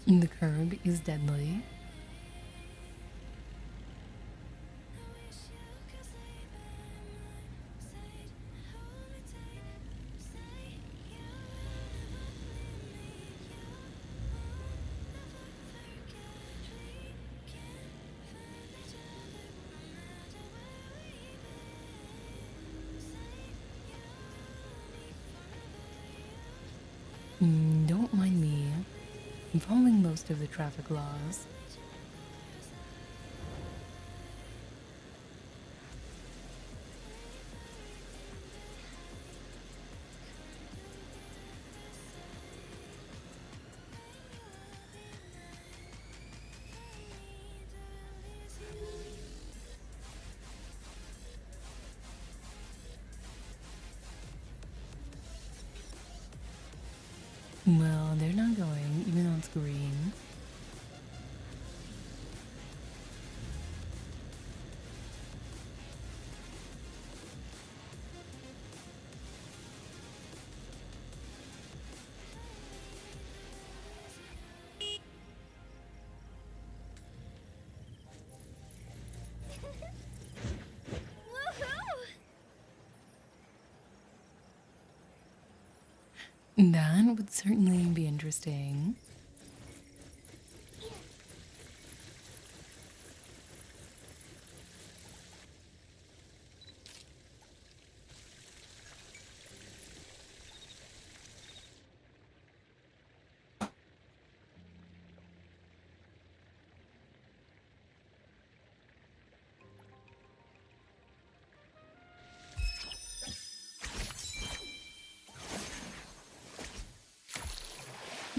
The curb is deadly. Don't mind me. I'm following most of the traffic laws. Well, they're not going, even though it's green. That would certainly be interesting.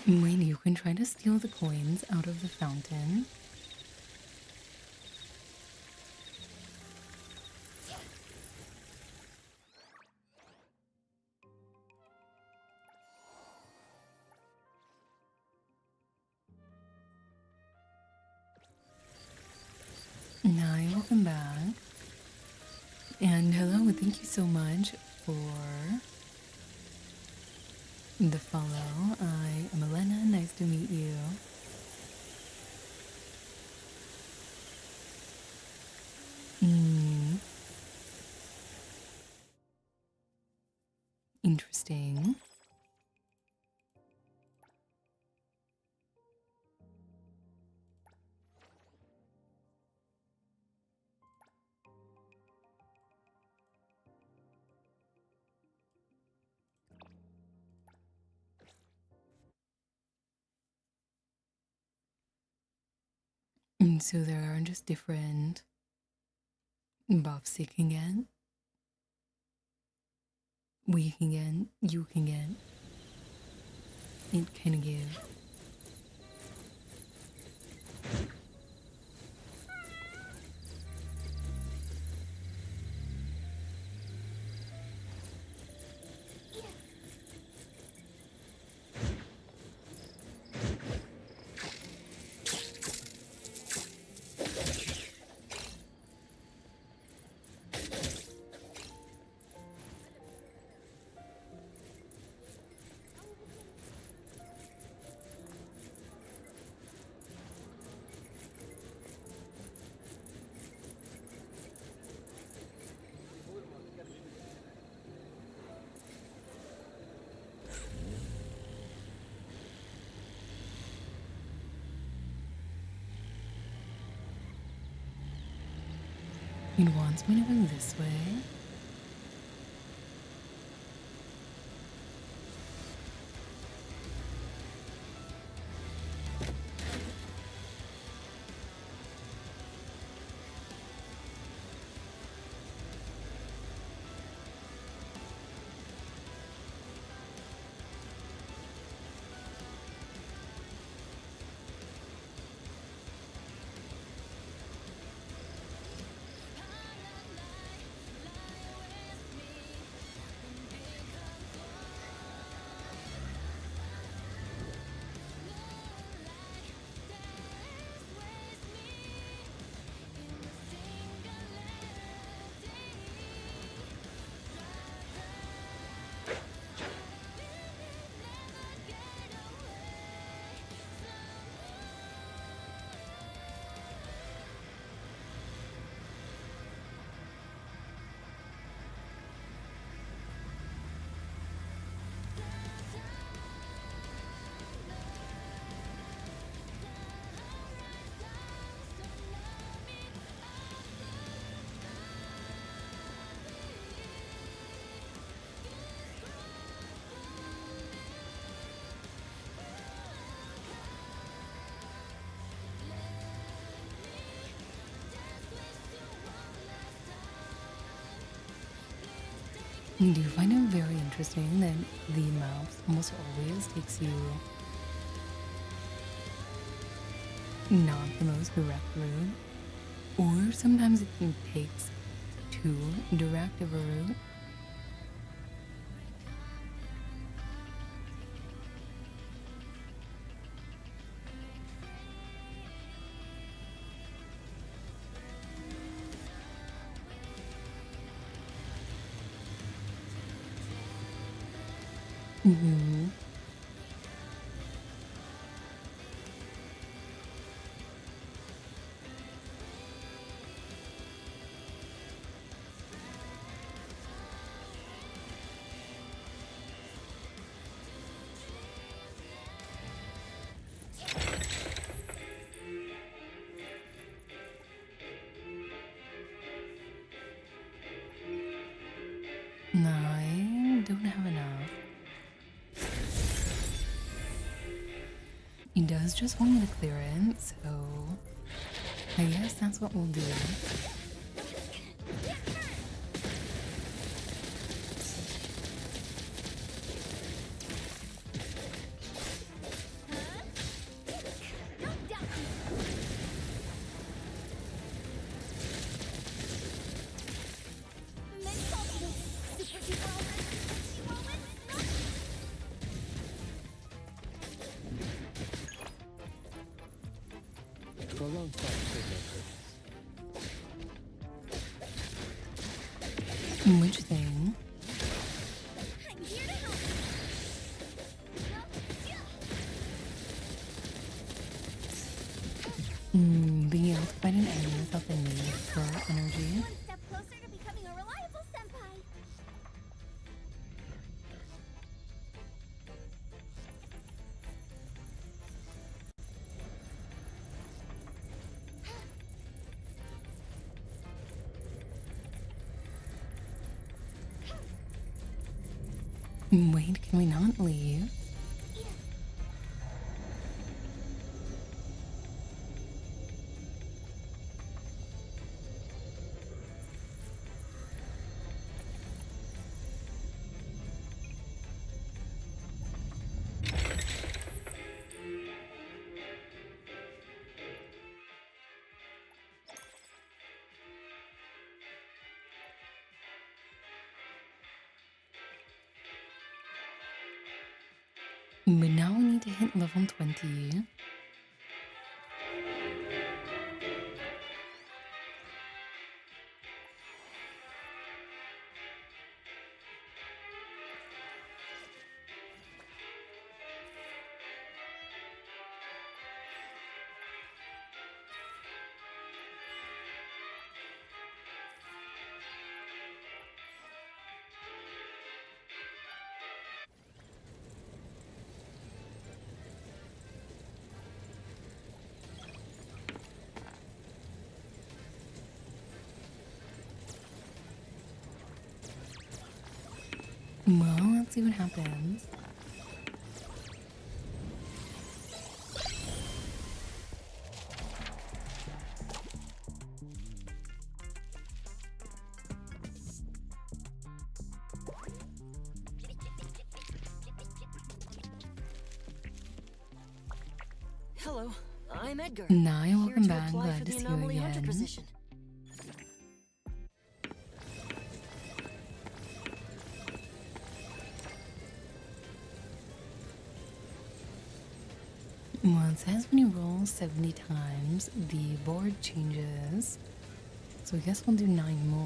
Wait, you can try to steal the coins out of the fountain. Hi, welcome back. And hello, thank you so much for the follow. I am Elena, nice to meet you. Interesting. And so there are just different buffs you can get. We can get, you can get. It can give. It wants me to go this way. I do find it very interesting that the maps almost always takes you not the most direct route, or sometimes it takes too direct of a route. Mm-hmm. No, I don't have enough. He does just want me to clear it, so I guess that's what we'll do. Prolonged fight signal. Which thing? I'm here to help. Being able to fight an enemy without the need for energy. One step closer to becoming a reliable senpai. Wait, can we not leave? But now we need to hit level 20. Well, let's see what happens. Hello, I'm Edgar. Nai, welcome Here to back. apply Glad for to the see you anomaly hunter again. position. Well, it says when you roll 70 times, the board changes. So I guess we'll do 9 more.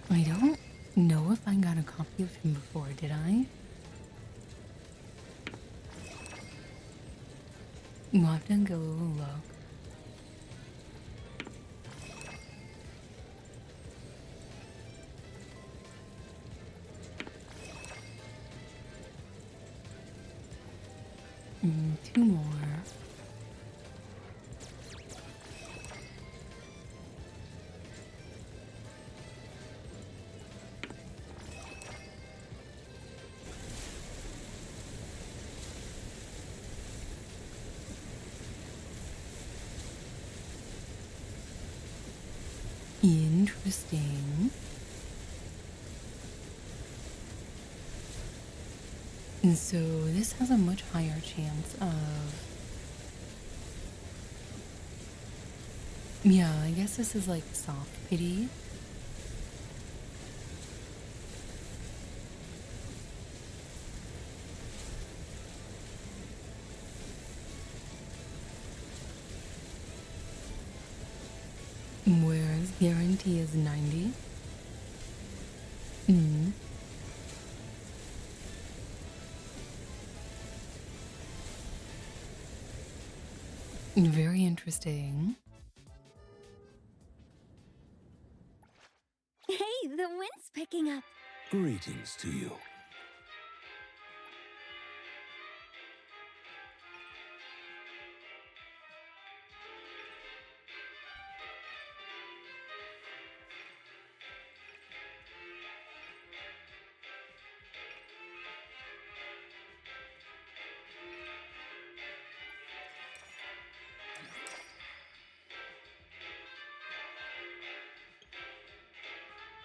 I don't know if I got a copy of him before, did I? We'll have to go look. Two more. interesting. And so this has a much higher chance of... Yeah, I guess this is like soft pity. Whereas guarantee is 90. Very interesting. Hey, the wind's picking up. Greetings to you.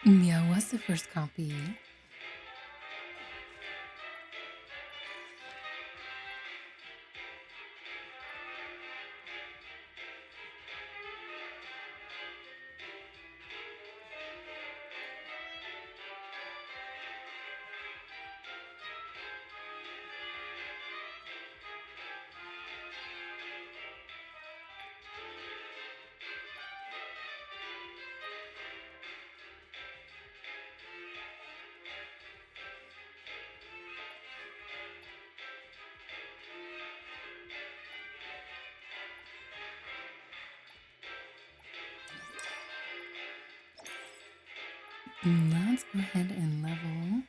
Yeah, what's the first copy? Let's go ahead and level.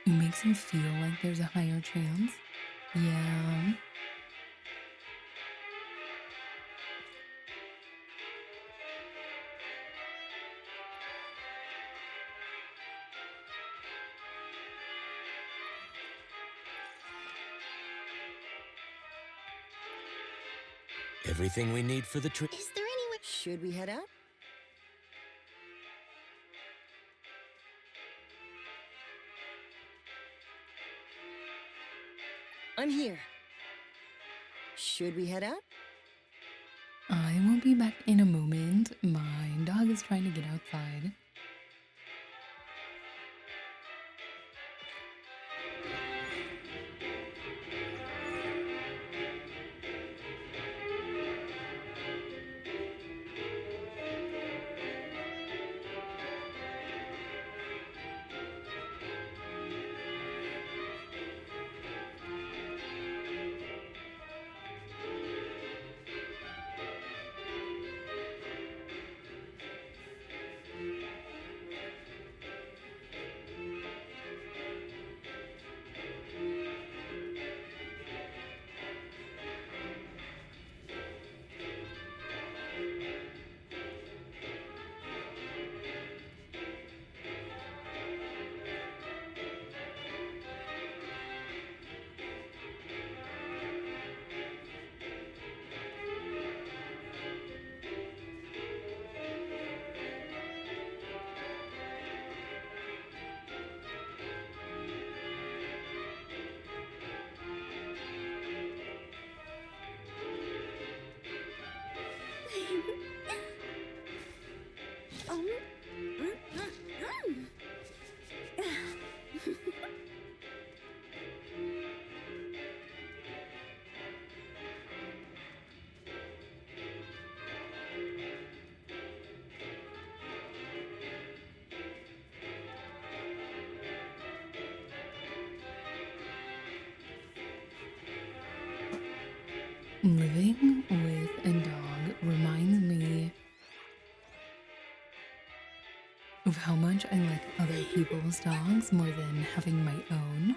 It makes him feel like there's a higher chance. Yeah. Everything we need for the trip. Is there any way? Should we head out? I'm here. Should we head out? I will be back in a moment. My dog is trying to get outside. living with a dog reminds me of how much I like other people's dogs more than having my own.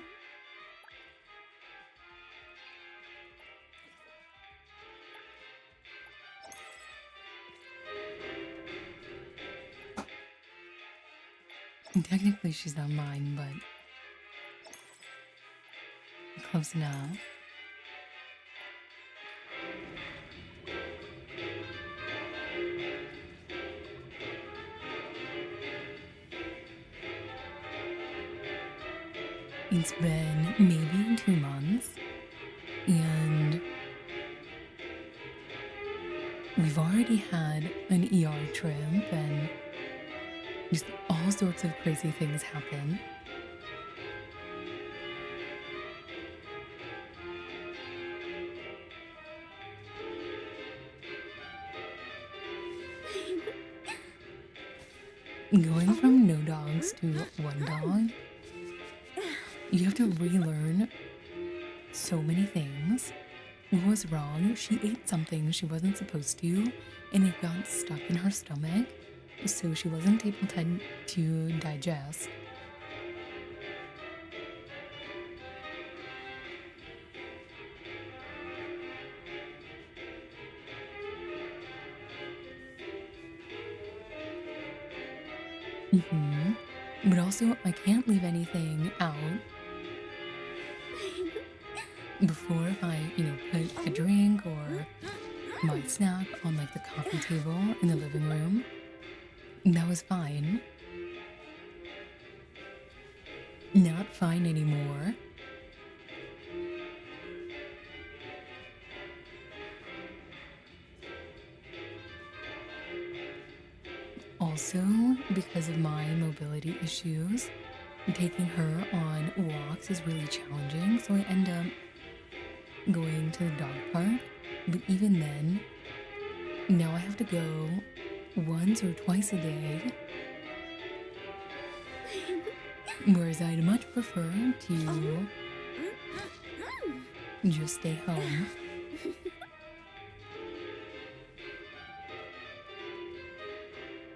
And technically she's not mine, but close enough. It's been maybe 2 months, and we've already had an ER trip, and just all sorts of crazy things happen. Going from no dogs to one dog, you have to relearn so many things. What was wrong? She ate something she wasn't supposed to, and it got stuck in her stomach, so she wasn't able to digest. But also, I can't leave anything out before if I, put a drink or my snack on like the coffee table in the living room. That was fine. Not fine anymore. Also, because of my mobility issues, taking her on walks is really challenging, so I end up going to the dog park. But even then, now I have to go once or twice a day. Whereas I'd much prefer to just stay home.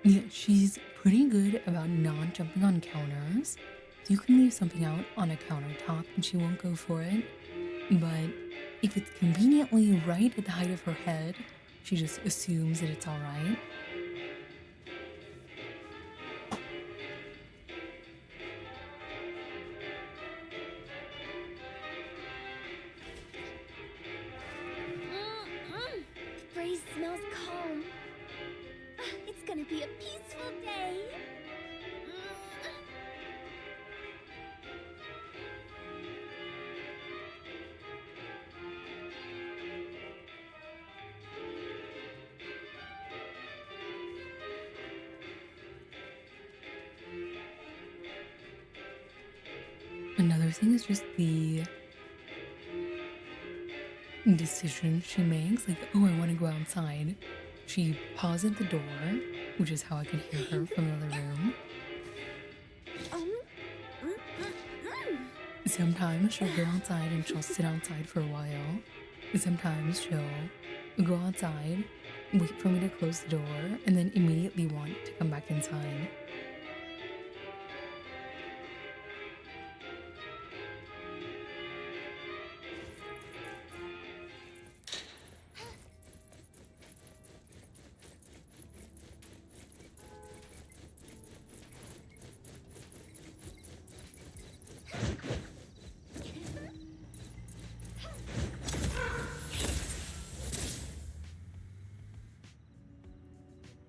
Yeah, she's pretty good about not jumping on counters. You can leave something out on a countertop and she won't go for it. But if it's conveniently right at the height of her head, she just assumes that it's alright. The breeze smells calm. It's gonna be a peaceful day. Another thing is just the decision she makes. Like, oh, I want to go outside. She paused at the door, which is how I could hear her from the other room. Sometimes she'll go outside and she'll sit outside for a while. Sometimes she'll go outside, wait for me to close the door, and then immediately want to come back inside.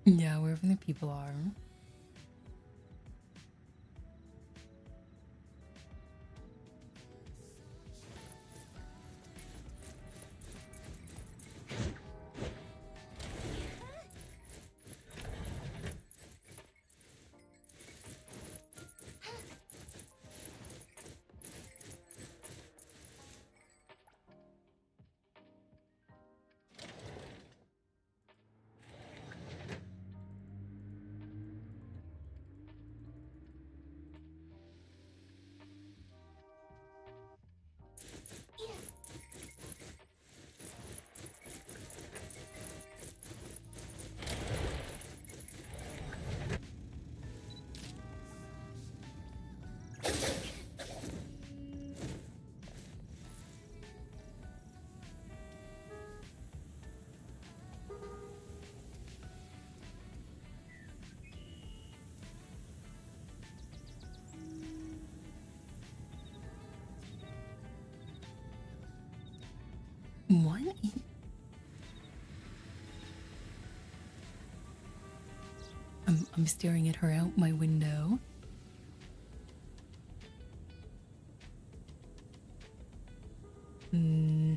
Yeah, wherever the people are. What? I'm staring at her out my window. Hmm.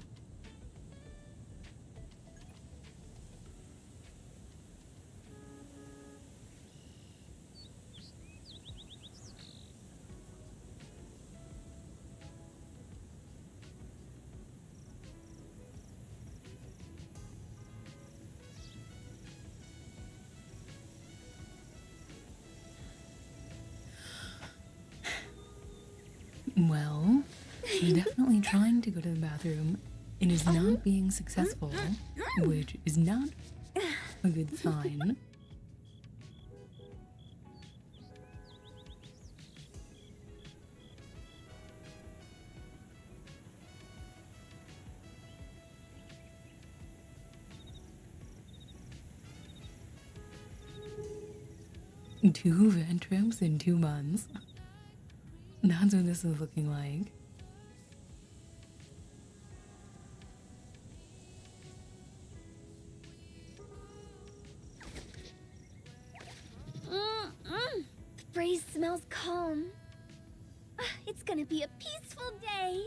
Well, she's definitely trying to go to the bathroom and is not being successful, which is not a good sign. Two vent trips in 2 months. That's what this is looking like. The breeze smells calm. It's gonna be a peaceful day.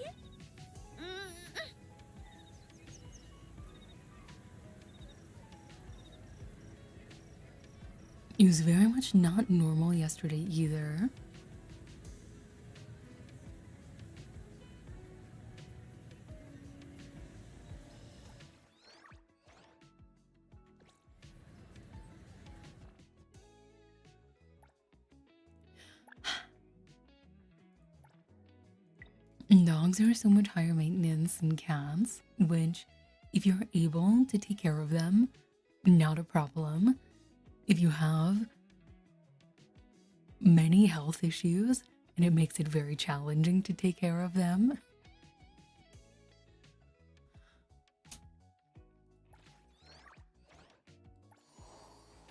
It was very much not normal yesterday either. Dogs are so much higher maintenance than cats, which, if you're able to take care of them, not a problem. If you have many health issues, and it makes it very challenging to take care of them.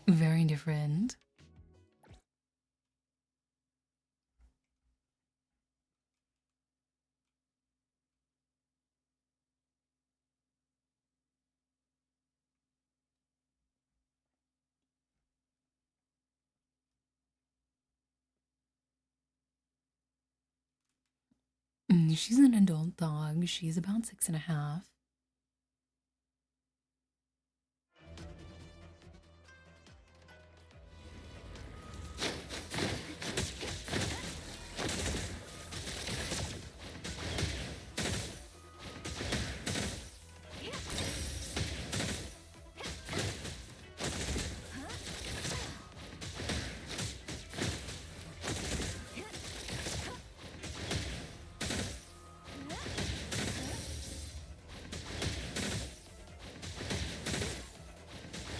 Very different. She's an adult dog. She's about 6.5.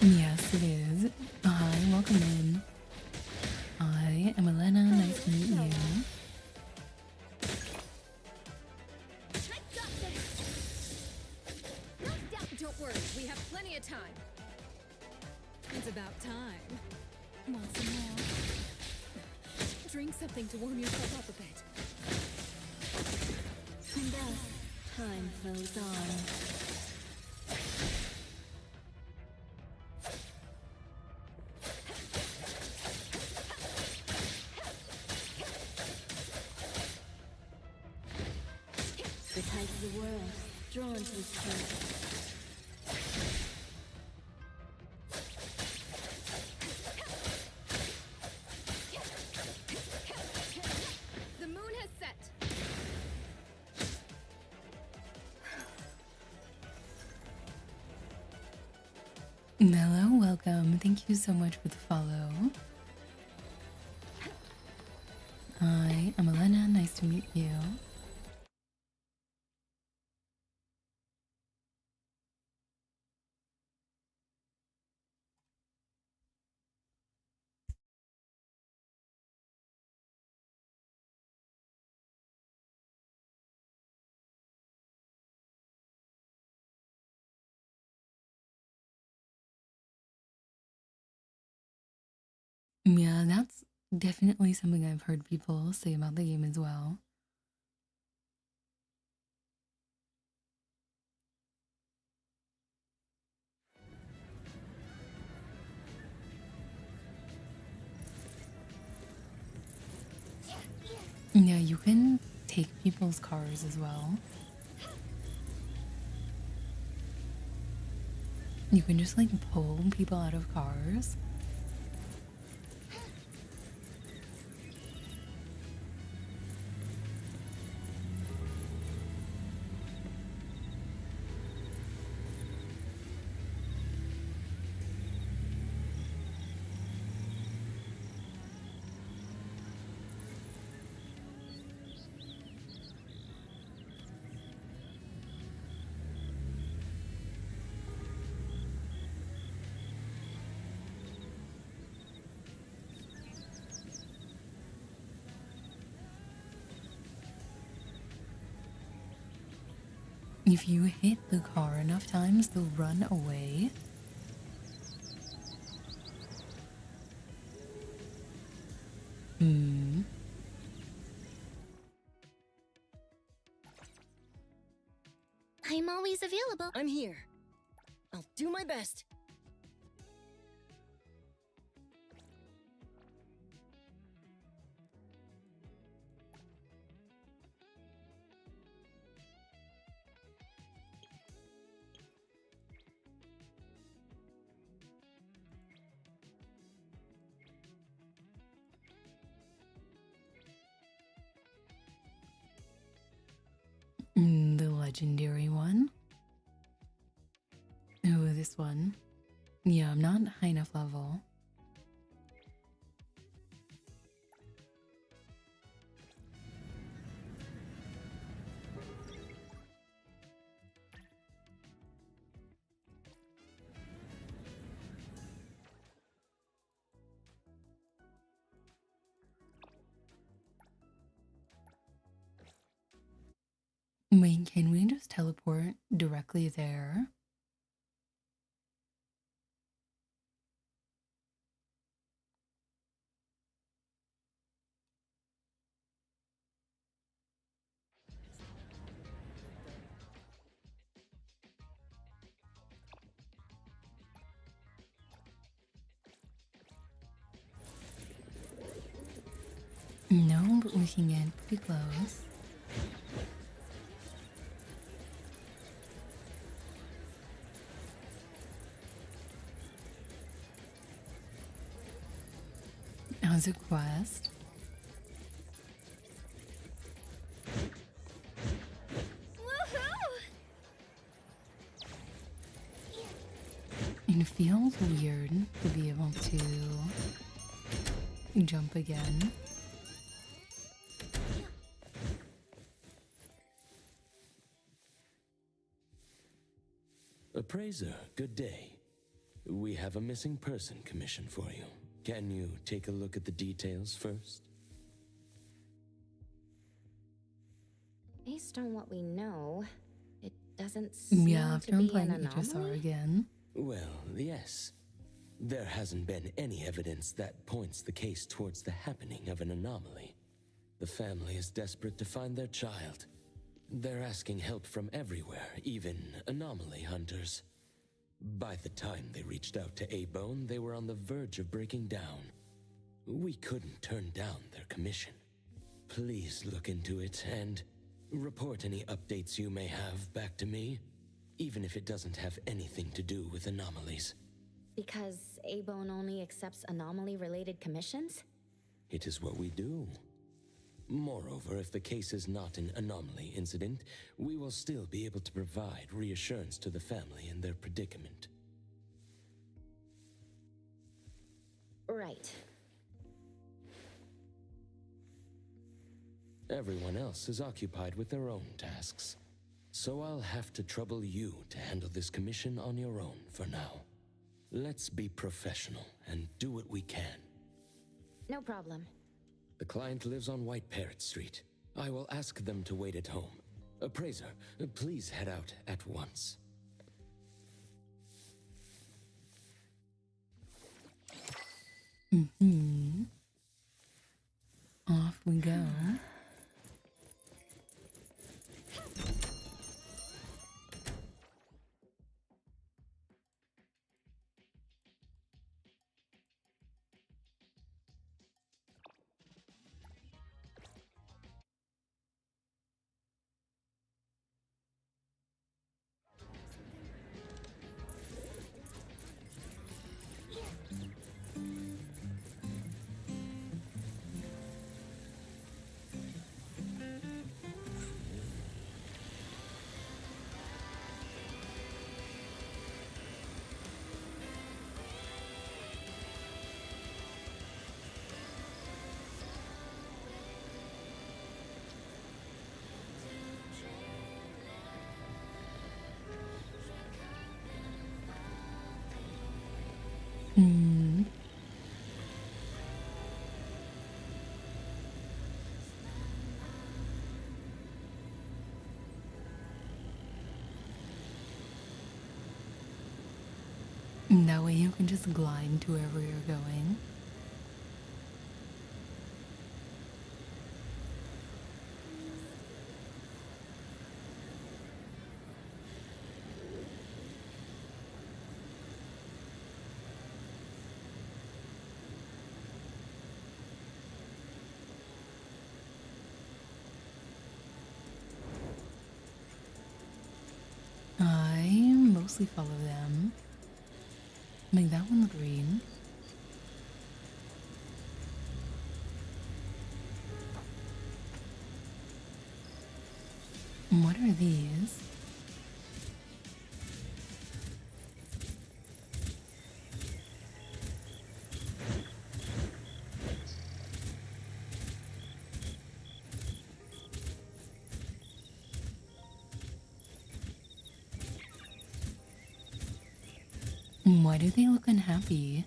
Yes, it is. Hi, welcome in. I am Elena. Nice to meet you. Don't worry, we have plenty of time. It's about time. Want some more? Drink something to warm yourself up a bit. And time flows on. The tide of the world, drawn to its place. The moon has set. Hello, welcome. Thank you so much for the follow. Hi, I'm Elena. Nice to meet you. Yeah, that's definitely something I've heard people say about the game as well. Yeah, you can take people's cars as well. You can just like pull people out of cars. If you hit the car enough times, they'll run away. Hmm. I'm always available. I'm here. I'll do my best. The legendary one. Oh, this one. Yeah, I'm not high enough level. Wait, can we just teleport directly there? No, but we can get pretty close. As a quest. It feels weird to be able to jump again. Appraiser, good day. We have a missing person commission for you. Can you take a look at the details first? Based on what we know, it doesn't seem Yeah, to after I'm be an playing HSR anomaly. again. Well, yes. There hasn't been any evidence that points the case towards the happening of an anomaly. The family is desperate to find their child. They're asking help from everywhere, even anomaly hunters. By the time they reached out to A-Bone, they were on the verge of breaking down. We couldn't turn down their commission. Please look into it and report any updates you may have back to me, even if it doesn't have anything to do with anomalies. Because A-Bone only accepts anomaly-related commissions? It is what we do. Moreover, if the case is not an anomaly incident, we will still be able to provide reassurance to the family in their predicament. Right. Everyone else is occupied with their own tasks. So I'll have to trouble you to handle this commission on your own for now. Let's be professional and do what we can. No problem. The client lives on White Parrot Street. I will ask them to wait at home. Appraiser, please head out at once. Off we go. That way you can just glide to wherever you're going. I mostly follow them. Like that one looked green. What are these? Why do they look unhappy?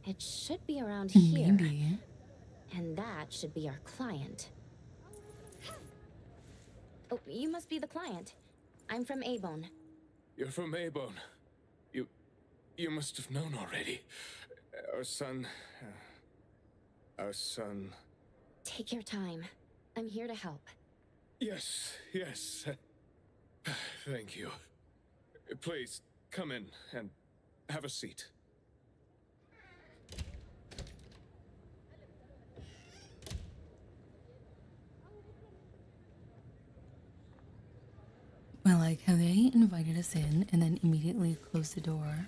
It should be around here. Maybe. And that should be our client. Oh, you must be the client. I'm from Abone. You're from Abone. You must have known already. Our son... Our son... Take your time. I'm here to help. Yes. Thank you. Please, come in and have a seat. I like how they invited us in and then immediately closed the door.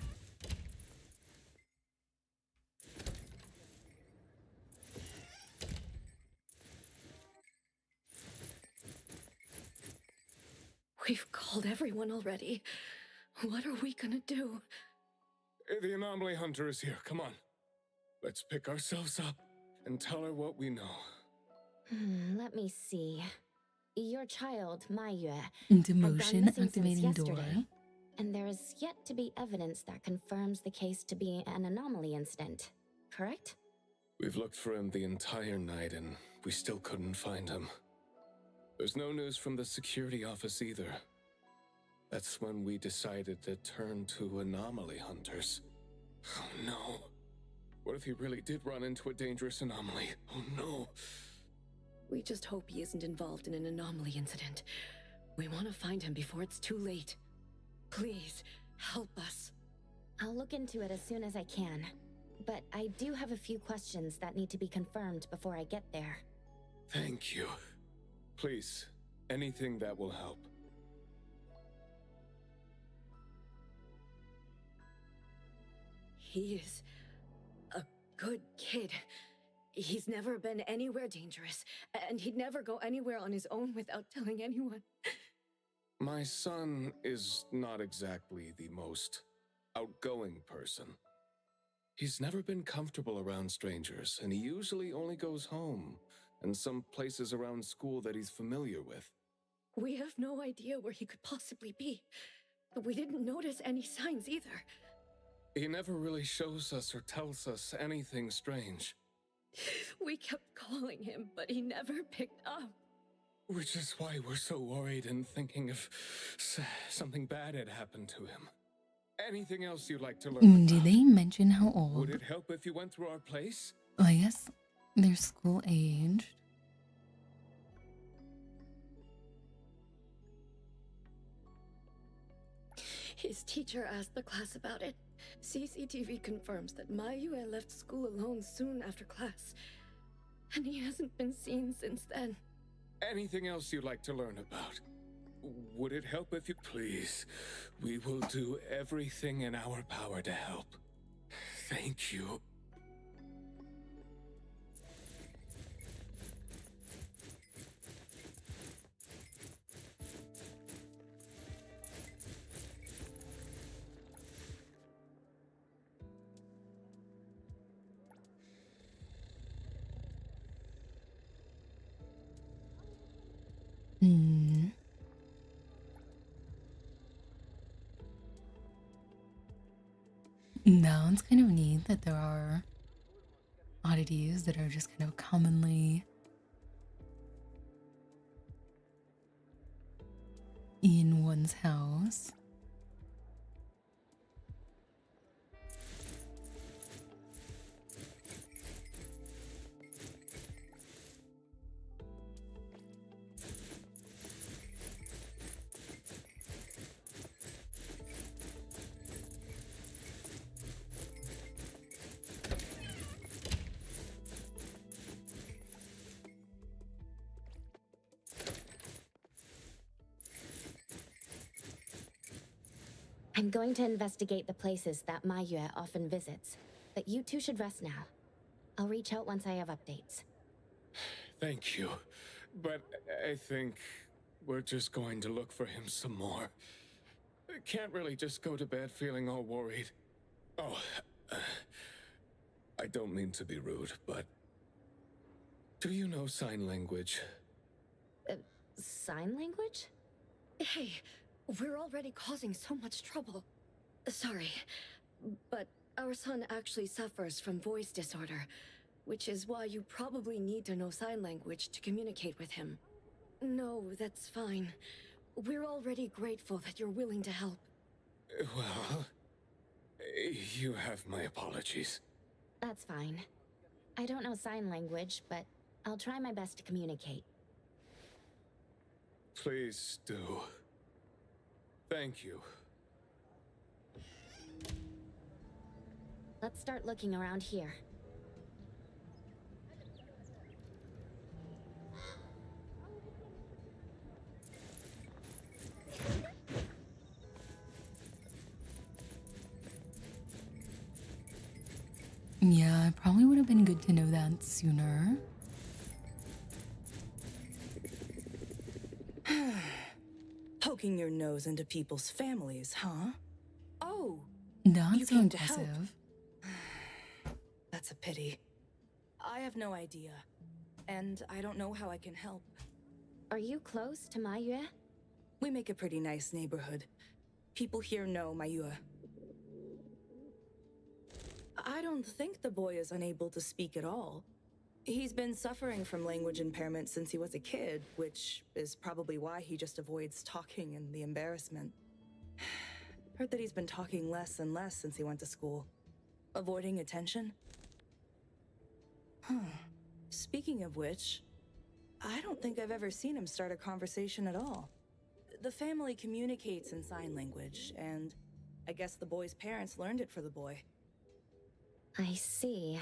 We've called everyone already. What are we gonna do? The anomaly hunter is here. Come on. Let's pick ourselves up and tell her what we know. Let me see. Your child, Maiyue, Demotion activating yesterday, door. and there is yet to be evidence that confirms the case to be an anomaly incident, correct? We've looked for him the entire night and we still couldn't find him. There's no news from the security office either. That's when we decided to turn to anomaly hunters. Oh no. What if he really did run into a dangerous anomaly? Oh no. We just hope he isn't involved in an anomaly incident. We want to find him before it's too late. Please, help us. I'll look into it as soon as I can. But I do have a few questions that need to be confirmed before I get there. Thank you. Please, anything that will help. He is a good kid. He's never been anywhere dangerous, and he'd never go anywhere on his own without telling anyone. My son is not exactly the most outgoing person. He's never been comfortable around strangers, and he usually only goes home and some places around school that he's familiar with. We have no idea where he could possibly be, but we didn't notice any signs either. He never really shows us or tells us anything strange. We kept calling him, but he never picked up. Which is why we're so worried and thinking if something bad had happened to him. Anything else you'd like to learn Did about? they mention how old? Would it help if you went through our place? I guess they're school aged. His teacher asked the class about it. CCTV confirms that Maiyue left school alone soon after class, and he hasn't been seen since then. Anything else you'd like to learn about? Would it help if you... Please, we will do everything in our power to help. Thank you. Now it's kind of neat that there are oddities that are just kind of commonly in one's house. I'm going to investigate the places that Mayue often visits, but you two should rest now. I'll reach out once I have updates. Thank you. But I think we're just going to look for him some more. I can't really just go to bed feeling all worried. Oh, I don't mean to be rude, but do you know sign language? Sign language? Hey, we're already causing so much trouble. Sorry, but our son actually suffers from voice disorder, which is why you probably need to know sign language to communicate with him. No, that's fine. We're already grateful that you're willing to help. Well, you have my apologies. That's fine. I don't know sign language, but I'll try my best to communicate. Please do. Thank you. Let's start looking around here. Yeah, it probably would have been good to know that sooner. Poking your nose into people's families, huh? Oh, That's you so came to help. impressive. That's a pity. I have no idea, and I don't know how I can help. Are you close to Mayue? We make a pretty nice neighborhood. People here know Mayue. I don't think the boy is unable to speak at all. He's been suffering from language impairment since he was a kid, which is probably why he just avoids talking and the embarrassment. Heard that he's been talking less and less since he went to school. Avoiding attention? Huh. Speaking of which, I don't think I've ever seen him start a conversation at all. The family communicates in sign language, and I guess the boy's parents learned it for the boy. I see.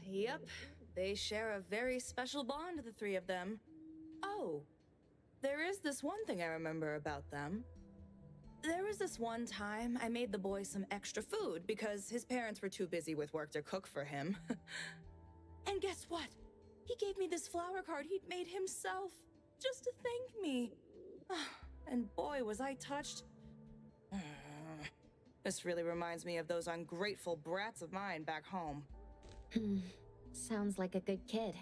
Yep, they share a very special bond, the three of them. Oh, there is this one thing I remember about them. There was this one time I made the boy some extra food because his parents were too busy with work to cook for him. And guess what? He gave me this flower card he'd made himself, just to thank me. And boy, was I touched. This really reminds me of those ungrateful brats of mine back home. Sounds like a good kid.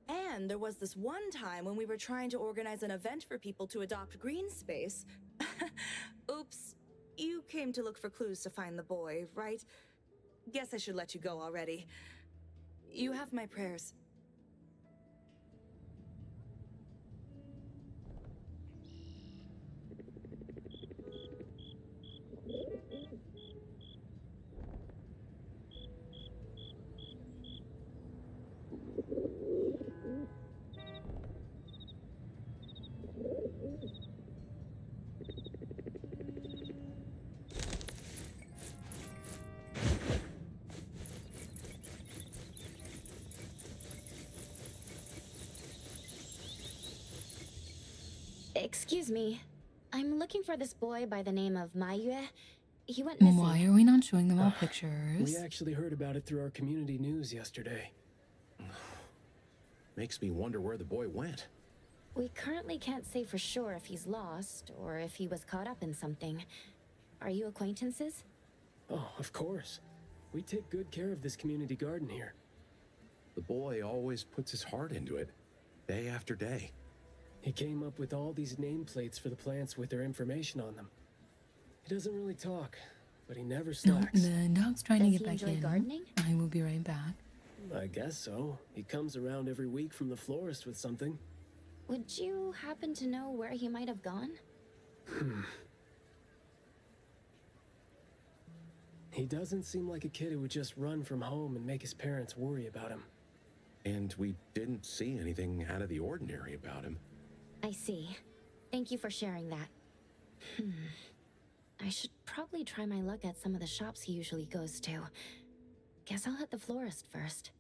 And there was this one time when we were trying to organize an event for people to adopt green space. Oops, you came to look for clues to find the boy, right? Guess I should let you go already. You have my prayers. Excuse me. I'm looking for this boy by the name of Mayue. He went missing. Why are we not showing them all pictures? We actually heard about it through our community news yesterday. Makes me wonder where the boy went. We currently can't say for sure if he's lost or if he was caught up in something. Are you acquaintances? Oh, of course. We take good care of this community garden here. The boy always puts his heart into it, day after day. He came up with all these nameplates for the plants with their information on them. He doesn't really talk, but he never No, slacks. the dog's trying to Does get he back enjoy in. gardening? I will be right back. I guess so. He comes around every week from the florist with something. Would you happen to know where he might have gone? He doesn't seem like a kid who would just run from home and make his parents worry about him. And we didn't see anything out of the ordinary about him. I see. Thank you for sharing that. I should probably try my luck at some of the shops he usually goes to. Guess I'll hit the florist first.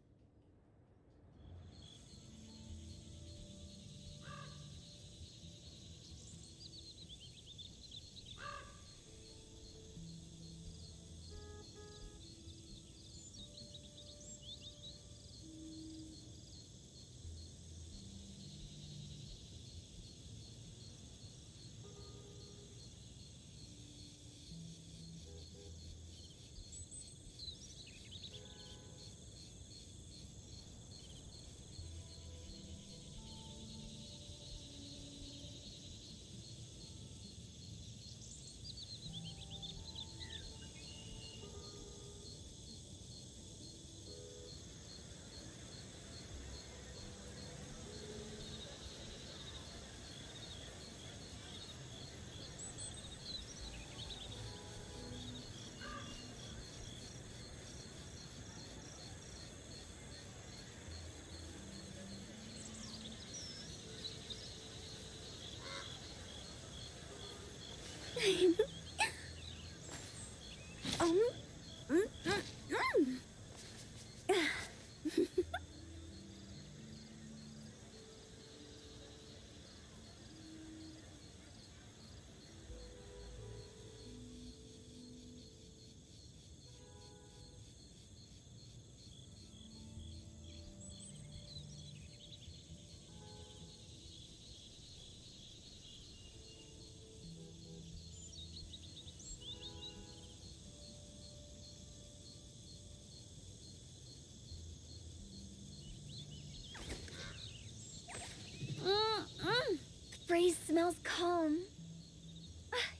The breeze smells calm.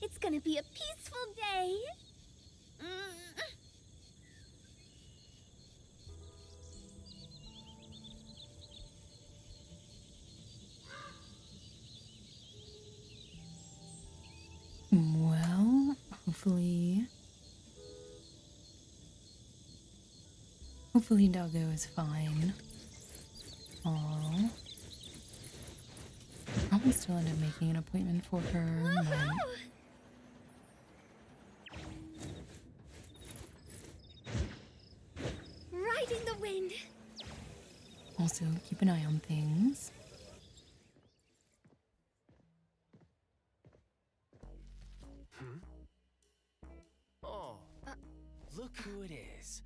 It's gonna be a peaceful day. Well, hopefully Doggo is fine. Aww. Probably still end up making an appointment for her, but... Riding the wind. Also, keep an eye on things. Oh, look who it is.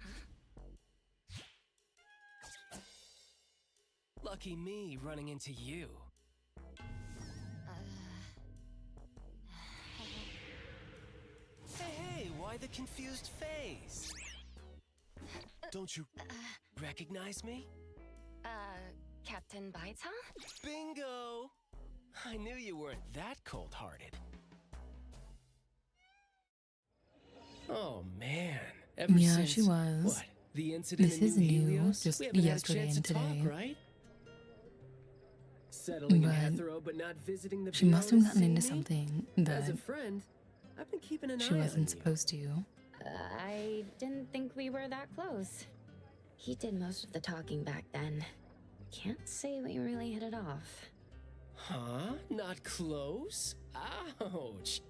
Lucky me running into you. Hey, why the confused face? Don't you recognize me? Captain Baita? Bingo! I knew you weren't that cold-hearted. Oh man. Ever Yeah, since, she was. What? The incident This in is New new, Helios? just We haven't had a yesterday chance and to talk, today. right? Settling in But Hetero, but not visiting the she must have Beyond gotten into see me? something As that a friend, I've been keeping an she eye on wasn't you. supposed to. I didn't think we were that close. He did most of the talking back then. Can't say we really hit it off. Huh? Not close? Ouch!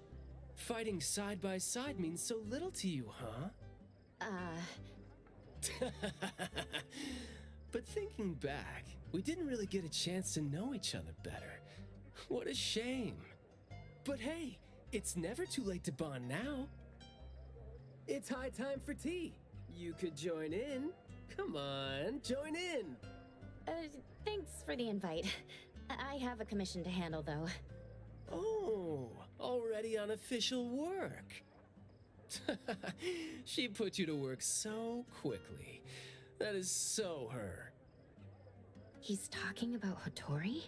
Fighting side by side means so little to you, huh? But thinking back, we didn't really get a chance to know each other better. What a shame. But hey, it's never too late to bond now. It's high time for tea. You could join in. Come on, join in. Thanks for the invite. I have a commission to handle, though. Oh, already on official work. She put you to work so quickly. That is so her. He's talking about Hotori?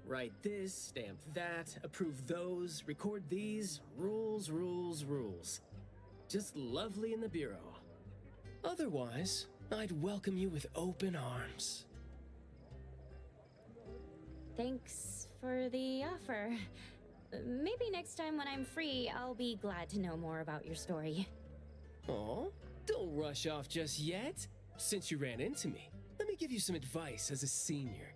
Write this, stamp that, approve those, record these, rules, rules, rules. just lovely in the bureau. Otherwise, I'd welcome you with open arms. Thanks for the offer. Maybe next time when I'm free, I'll be glad to know more about your story. Aw, don't rush off just yet. Since you ran into me, let me give you some advice as a senior.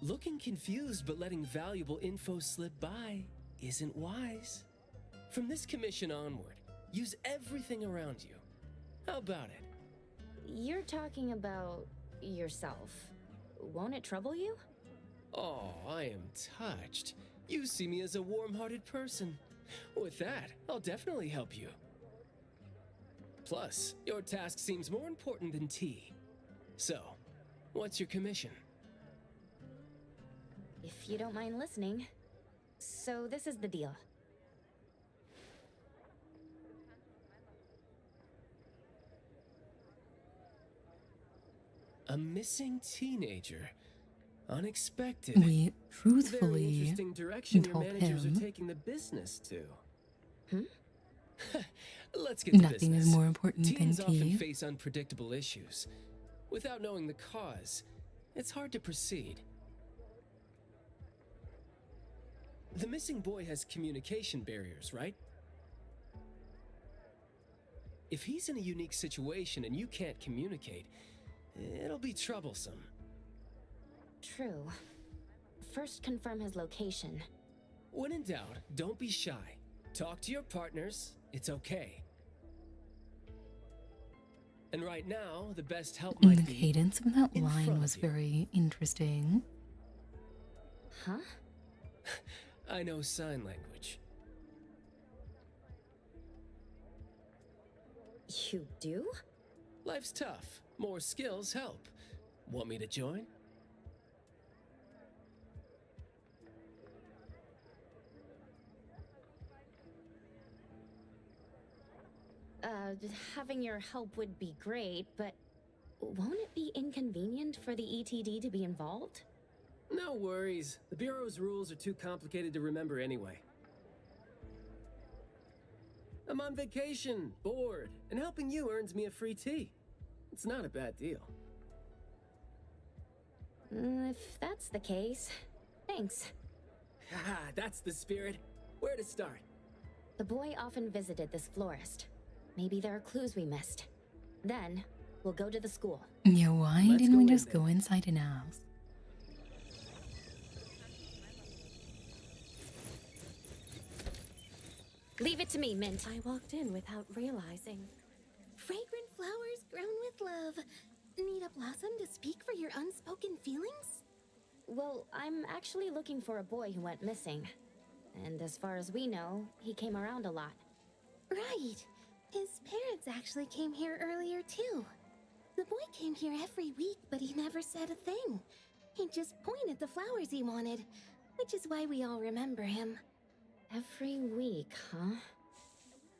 Looking confused but letting valuable info slip by isn't wise. From this commission onward, use everything around you. How about it? You're talking about yourself. Won't it trouble you? Oh, I am touched. You see me as a warm-hearted person. With that, I'll definitely help you. Plus, your task seems more important than tea. So, what's your commission? If you don't mind listening. So this is the deal. A missing teenager. Unexpected. We truthfully Very interesting direction your told managers him are taking the business to. Hmm? Let's get to nothing business. is more important than Teens often tea. face unpredictable issues. Without knowing the cause, it's hard to proceed. The missing boy has communication barriers, right? If he's in a unique situation and you can't communicate, it'll be troublesome. True. First confirm his location. When in doubt, don't be shy. Talk to your partners, it's okay. And right now, the best help might The be cadence of that in front line of was you. very interesting. Huh? I know sign language. You do? Life's tough. More skills help. Want me to join? Having your help would be great, but won't it be inconvenient for the ETD to be involved? No worries. The Bureau's rules are too complicated to remember anyway. I'm on vacation, bored, and helping you earns me a free tea. It's not a bad deal. If that's the case, thanks. Haha, that's the spirit. Where to start? The boy often visited this florist. Maybe there are clues we missed. Then, we'll go to the school. Yeah, why Let's didn't we go in just then. go inside and ask? Leave it to me, Mint. I walked in without realizing. Fragrant flowers grown with love. Need a blossom to speak for your unspoken feelings? Well, I'm actually looking for a boy who went missing. And as far as we know, he came around a lot. Right. His parents actually came here earlier, too. The boy came here every week, but he never said a thing. He just pointed the flowers he wanted, which is why we all remember him. Every week, huh?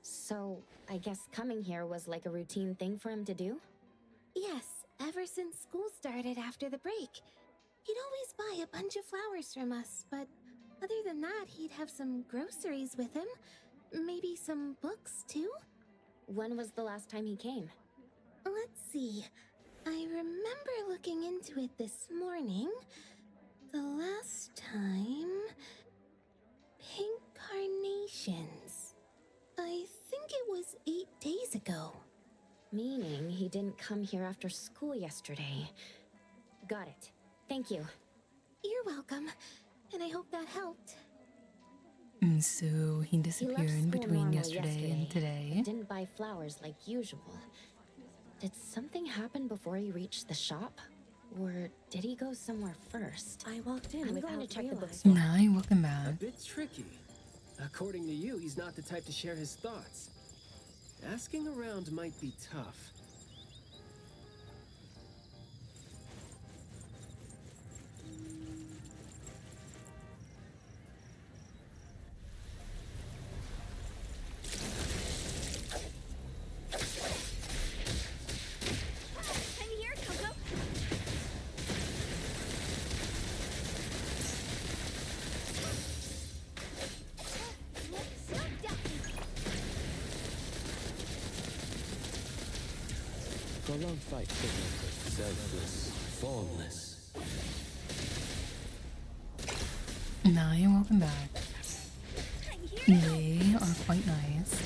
So, I guess coming here was like a routine thing for him to do? Yes, ever since school started after the break. He'd always buy a bunch of flowers from us, but other than that, he'd have some groceries with him. Maybe some books, too? When was the last time he came? Let's see. I remember looking into it this morning. The last time... Pink carnations. I think it was 8 days ago. Meaning he didn't come here after school yesterday. Got it. Thank you. You're welcome. And I hope that helped. And so he He left disappeared school between normal yesterday and today. but didn't buy flowers like usual. Did something happen before he reached the shop? Or did he go somewhere first? I walked in I'm without going to check the realizing. bookstore. Hi, welcome A back. bit tricky. According to you, he's not the type to share his thoughts. Asking around might be tough. I'm here, Coco. Prolonged fight signal for selfless, formless. Naya, welcome back. They are quite nice.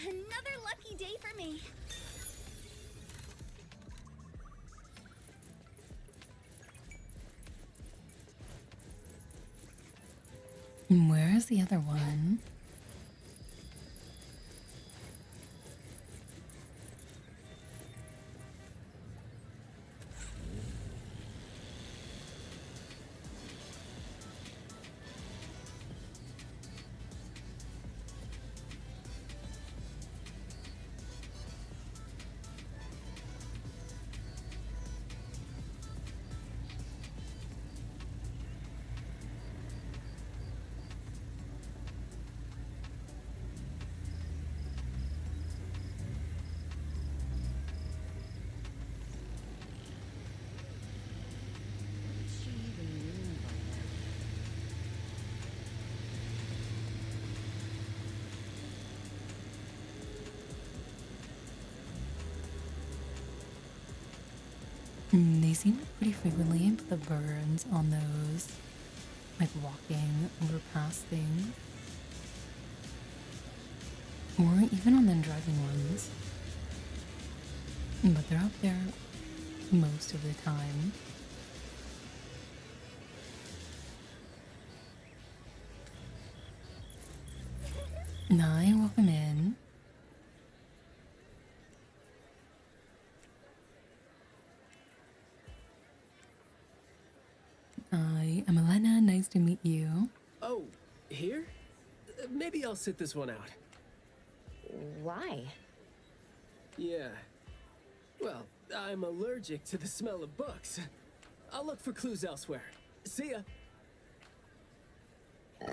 Another lucky day for me. Where is the other one? They seem to pretty frequently put the burns on those, like walking over past things, or even on the driving ones. But they're up there most of the time. Naya, welcome in. I am Elena, nice to meet you. Oh, here? Maybe I'll sit this one out. Why? Yeah. Well, I'm allergic to the smell of books. I'll look for clues elsewhere. See ya.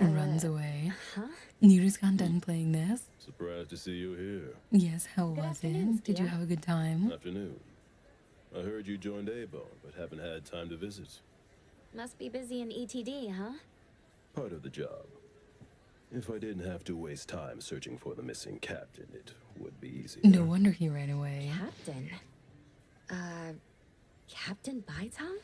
Runs away. You just got done playing this? Surprised to see you here. Yes, how was it? Did you have a good time? Afternoon. I heard you joined A-Bone, but haven't had time to visit. Must be busy in ETD, huh? Part of the job. If I didn't have to waste time searching for the missing captain, it would be easier. No wonder he ran away. Captain? Captain Baitam?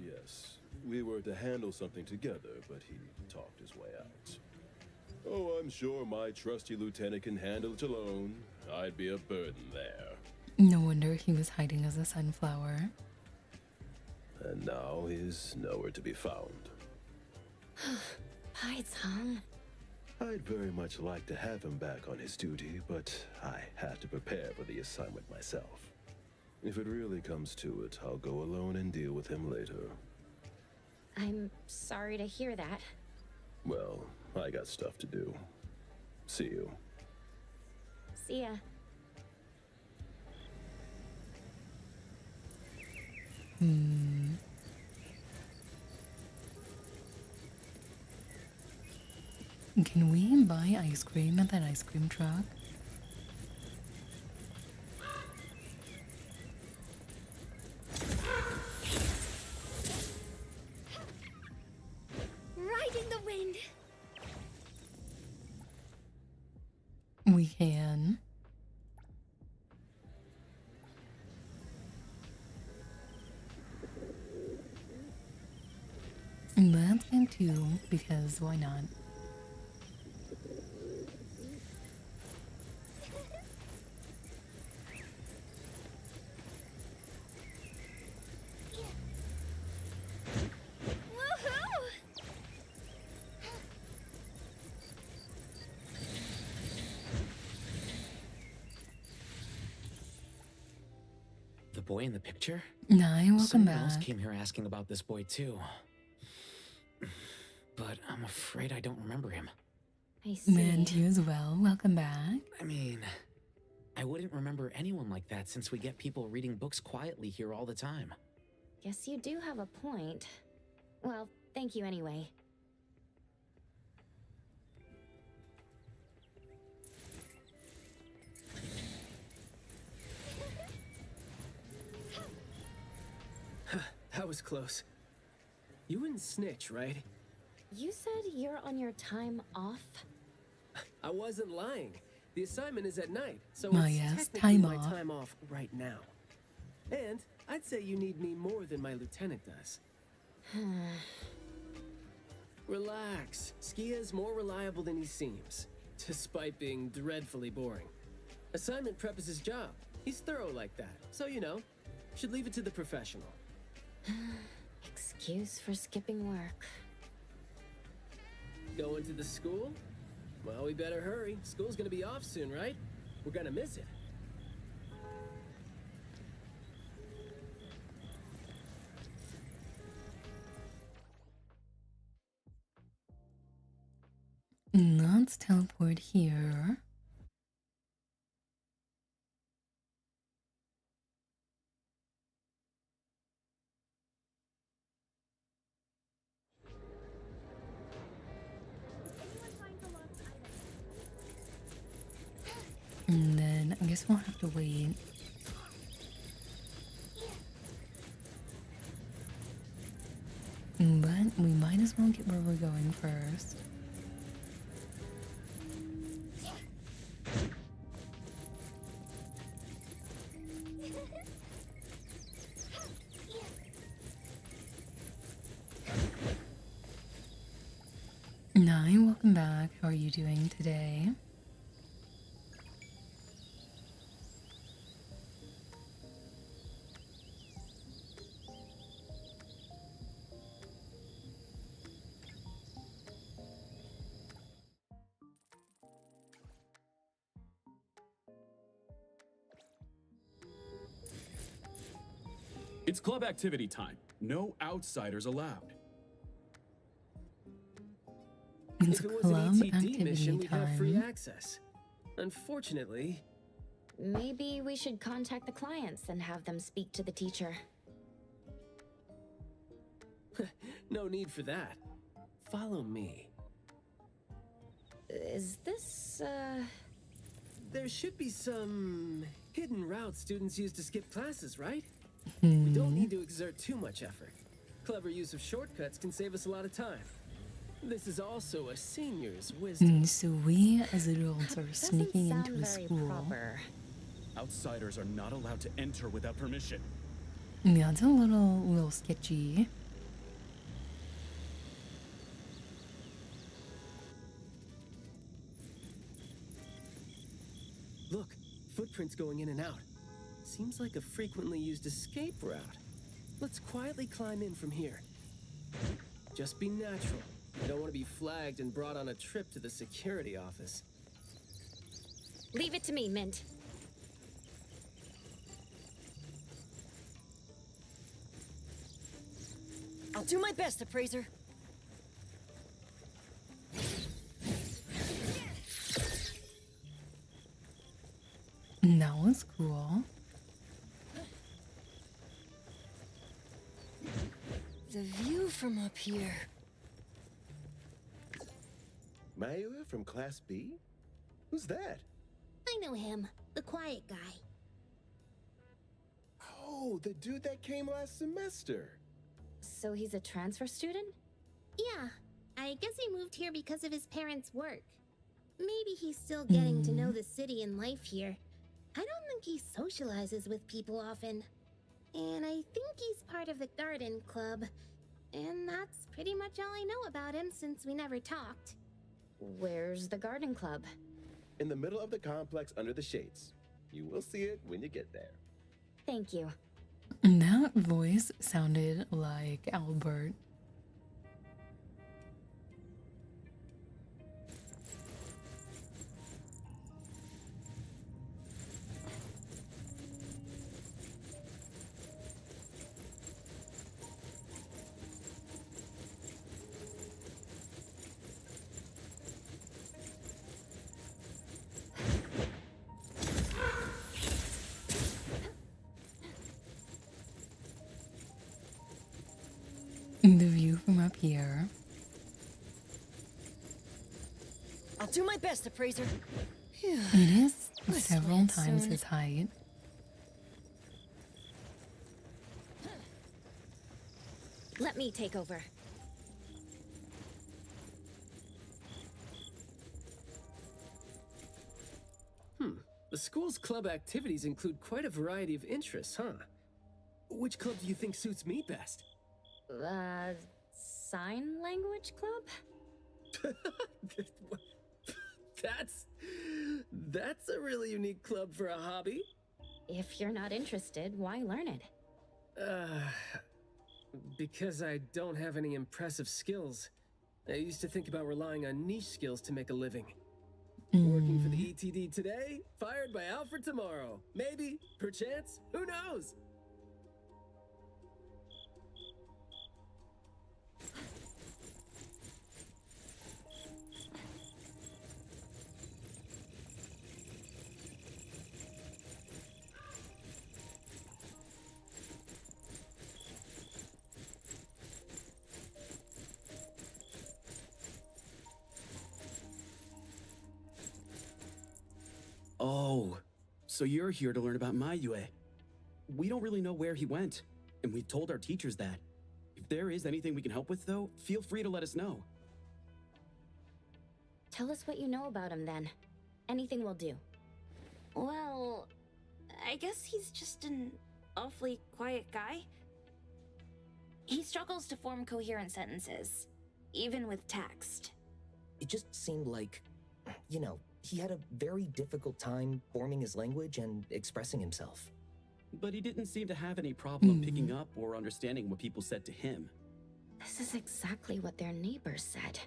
Yes. We were to handle something together, but he talked his way out. Oh, I'm sure my trusty lieutenant can handle it alone. I'd be a burden there. No wonder he was hiding as a sunflower. And now he's nowhere to be found. Baitam. I'd very much like to have him back on his duty, but I had to prepare for the assignment myself. If it really comes to it, I'll go alone and deal with him later. I'm sorry to hear that. Well, I got stuff to do. See you. See ya. Can we buy ice cream at that ice cream truck? Riding the wind. We can. Let's game 2, because why not? The boy in the picture? Naya, welcome Someone else back. came here asking about this boy too. But I'm afraid I don't remember him. I see. And you as well, welcome back. I mean, I wouldn't remember anyone like that since we get people reading books quietly here all the time. Guess you do have a point. Well, thank you anyway. That was close. You wouldn't snitch, right? You said you're on your time off? I wasn't lying. The assignment is at night, so Ah, it's yes, technically time my off. time off right now. And I'd say you need me more than my lieutenant does. Relax. Skia is more reliable than he seems, despite being dreadfully boring. Assignment prep is his job. He's thorough like that, so you know, should leave it to the professional. Excuse for skipping work. Going to the school? Well, we better hurry. School's gonna be off soon, right? We're gonna miss it. Let's teleport here. And then I guess we'll have to wait. But we might as well get where we're going first. Nine, welcome back. How are you doing today? It's club activity time. No outsiders allowed. It's If it was club an ETD activity mission, we'd have free time. access. Unfortunately, Maybe we should contact the clients and have them speak to the teacher. no need for that. Follow me. Is this, There should be some hidden routes students use to skip classes, right? We don't need to exert too much effort. Clever use of shortcuts can save us a lot of time. This is also a senior's wisdom. So we as adults are sneaking sound into a very school. proper. Outsiders are not allowed to enter without permission. Yeah, it's a little sketchy. Look, footprints going in and out. Seems like a frequently used escape route. Let's quietly climb in from here. Just be natural. You don't want to be flagged and brought on a trip to the security office. Leave it to me, Mint. I'll do my best, Appraiser. That was cool. The view from up here. Mayua from Class B? Who's that? I know him, the quiet guy. Oh, the dude that came last semester. So he's a transfer student? Yeah, I guess he moved here because of his parents' work. Maybe he's still getting to know the city and life here. I don't think he socializes with people often. And I think he's part of the garden club. And that's pretty much all I know about him since we never talked. Where's the garden club? In the middle of the complex under the shades. You will see it when you get there. Thank you. That voice sounded like Albert. The view from up here. I'll do my best, Appraiser. It is Let's several land times soon. his height. Let me take over. The school's club activities include quite a variety of interests, huh? Which club do you think suits me best? Sign language club? That's a really unique club for a hobby. If you're not interested, why learn it? Because I don't have any impressive skills. I used to think about relying on niche skills to make a living. Working for the ETD today, fired by Alfred tomorrow. Maybe, perchance, who knows? Oh, so you're here to learn about Mayue. We don't really know where he went, and we've told our teachers that. If there is anything we can help with, though, feel free to let us know. Tell us what you know about him then. Anything will do. Well, I guess he's just an awfully quiet guy. He struggles to form coherent sentences, even with text. It just seemed like, you know, he had a very difficult time forming his language and expressing himself. But he didn't seem to have any problem picking up or understanding what people said to him. This is exactly what their neighbors said.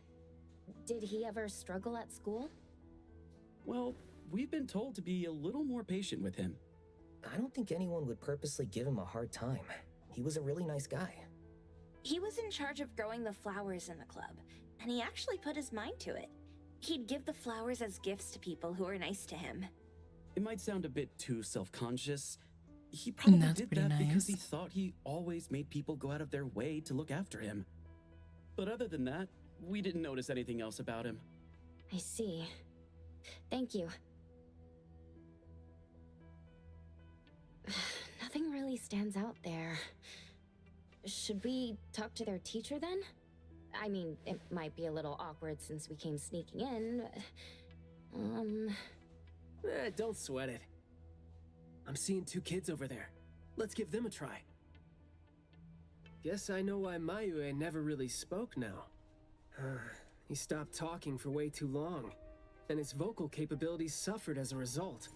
Did he ever struggle at school? Well, we've been told to be a little more patient with him. I don't think anyone would purposely give him a hard time. He was a really nice guy. He was in charge of growing the flowers in the club, and he actually put his mind to it. He'd give the flowers as gifts to people who were nice to him. It might sound a bit too self-conscious. He probably That's did pretty that because he nice. thought he always made people go out of their way to look after him. But other than that, we didn't notice anything else about him. I see. Thank you. Nothing really stands out there. Should we talk to their teacher then? I mean, it might be a little awkward since we came sneaking in. Don't sweat it. I'm seeing 2 kids over there. Let's give them a try. Guess I know why Mayue never really spoke now. He stopped talking for way too long, and his vocal capabilities suffered as a result.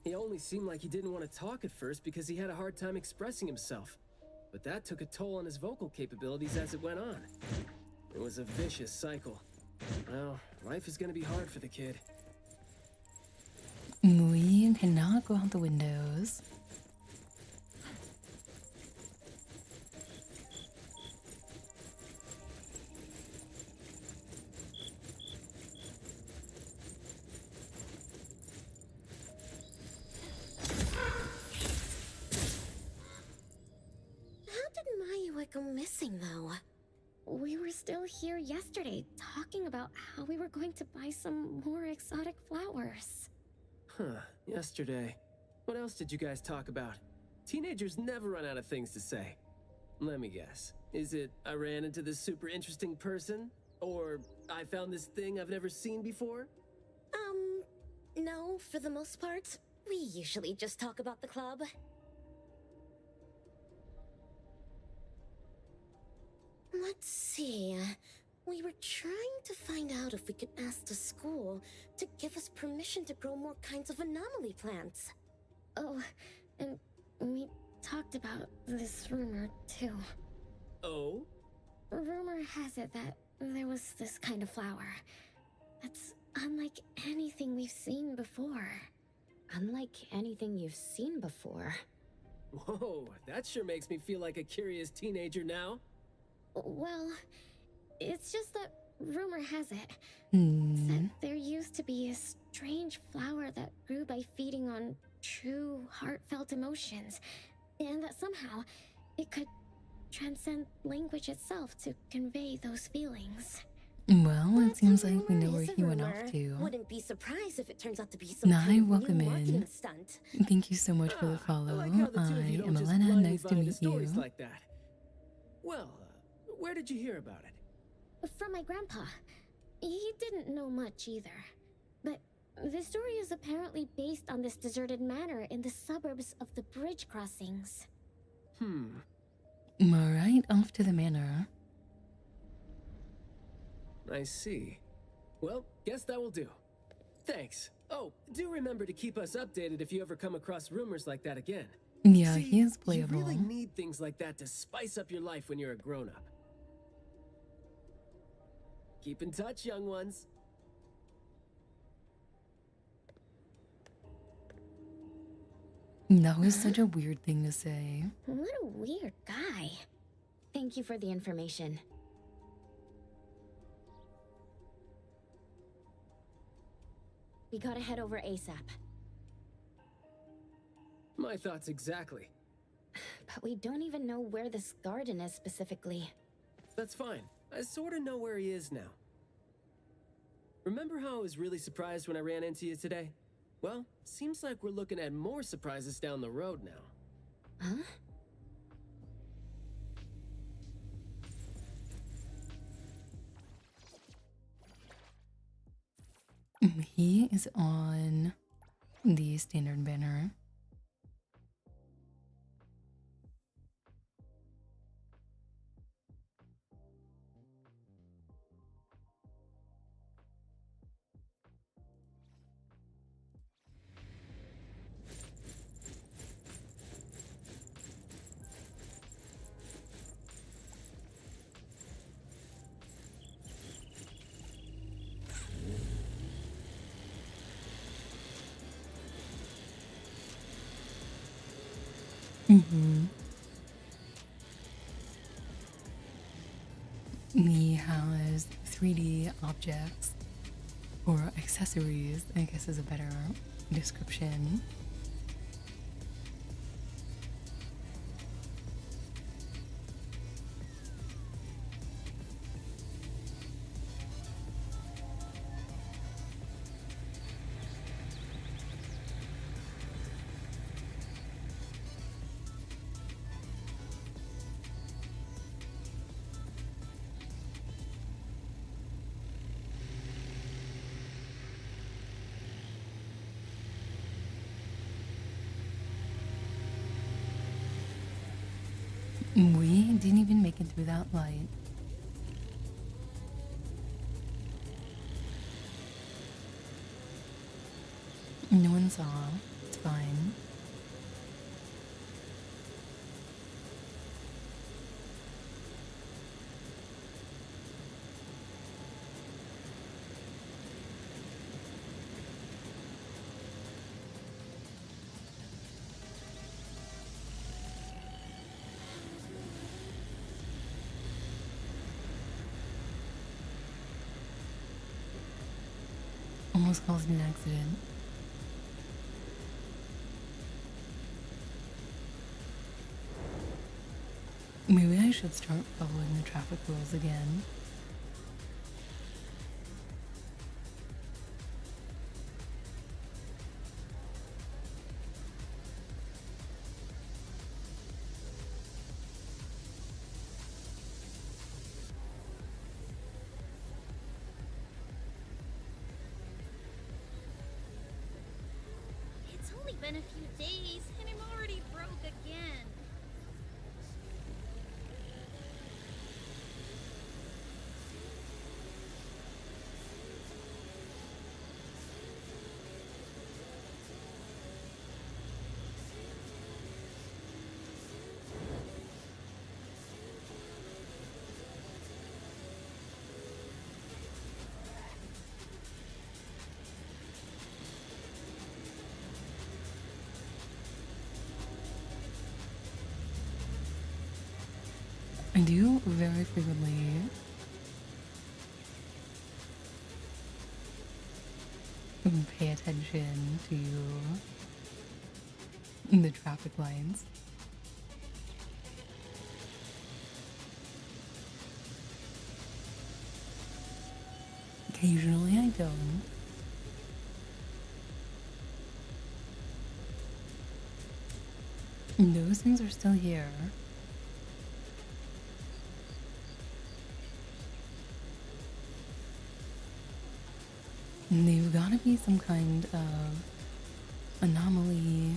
He only seemed like he didn't want to talk at first because he had a hard time expressing himself. But that took a toll on his vocal capabilities as it went on. It was a vicious cycle. Well, life is gonna be hard for the kid. We cannot go out the windows. How did Mayue go missing, though? We were still here yesterday, talking about how we were going to buy some more exotic flowers. Yesterday. What else did you guys talk about? Teenagers never run out of things to say. Let me guess. Is it, I ran into this super interesting person? Or, I found this thing I've never seen before? No, for the most part. We usually just talk about the club. Let's see. We were trying to find out if we could ask the school to give us permission to grow more kinds of anomaly plants. Oh, and we talked about this rumor, too. Oh? Rumor has it that there was this kind of flower that's unlike anything we've seen before. Unlike anything you've seen before. Whoa, that sure makes me feel like a curious teenager now. Well, it's just that rumor has it Hmm. that there used to be a strange flower that grew by feeding on true, heartfelt emotions, and that somehow it could transcend language itself to convey those feelings. Well, it seems like we know where he went off to. Wouldn't be surprised if it turns out to be some Nai, kind of welcome new in. marketing stunt. Thank you so much for the follow. I am Elena. Nice to meet you. Like that. Well, where did you hear about it? From my grandpa. He didn't know much either. But the story is apparently based on this deserted manor in the suburbs of the bridge crossings. Alright, off to the manor. I see. Well, guess that will do. Thanks. Oh, do remember to keep us updated if you ever come across rumors like that again. Yeah, See, he is playable. You really need things like that to spice up your life when you're a grown-up. Keep in touch, young ones. That was such a weird thing to say. What a weird guy. Thank you for the information. We gotta head over ASAP. My thoughts exactly. But we don't even know where this garden is specifically. That's fine. I sort of know where he is now. Remember how I was really surprised when I ran into you today? Well, seems like we're looking at more surprises down the road now. Huh? He is on the standard banner. He has 3D objects, or accessories, I guess is a better description. We didn't even make it through that light. No one saw. It's fine. Almost caused an accident. Maybe I should start following the traffic rules again. It's only been a few days, and I'm already broke again. I do very frequently pay attention to the traffic lights. Occasionally I don't. Those things are still here. They've got to be some kind of anomaly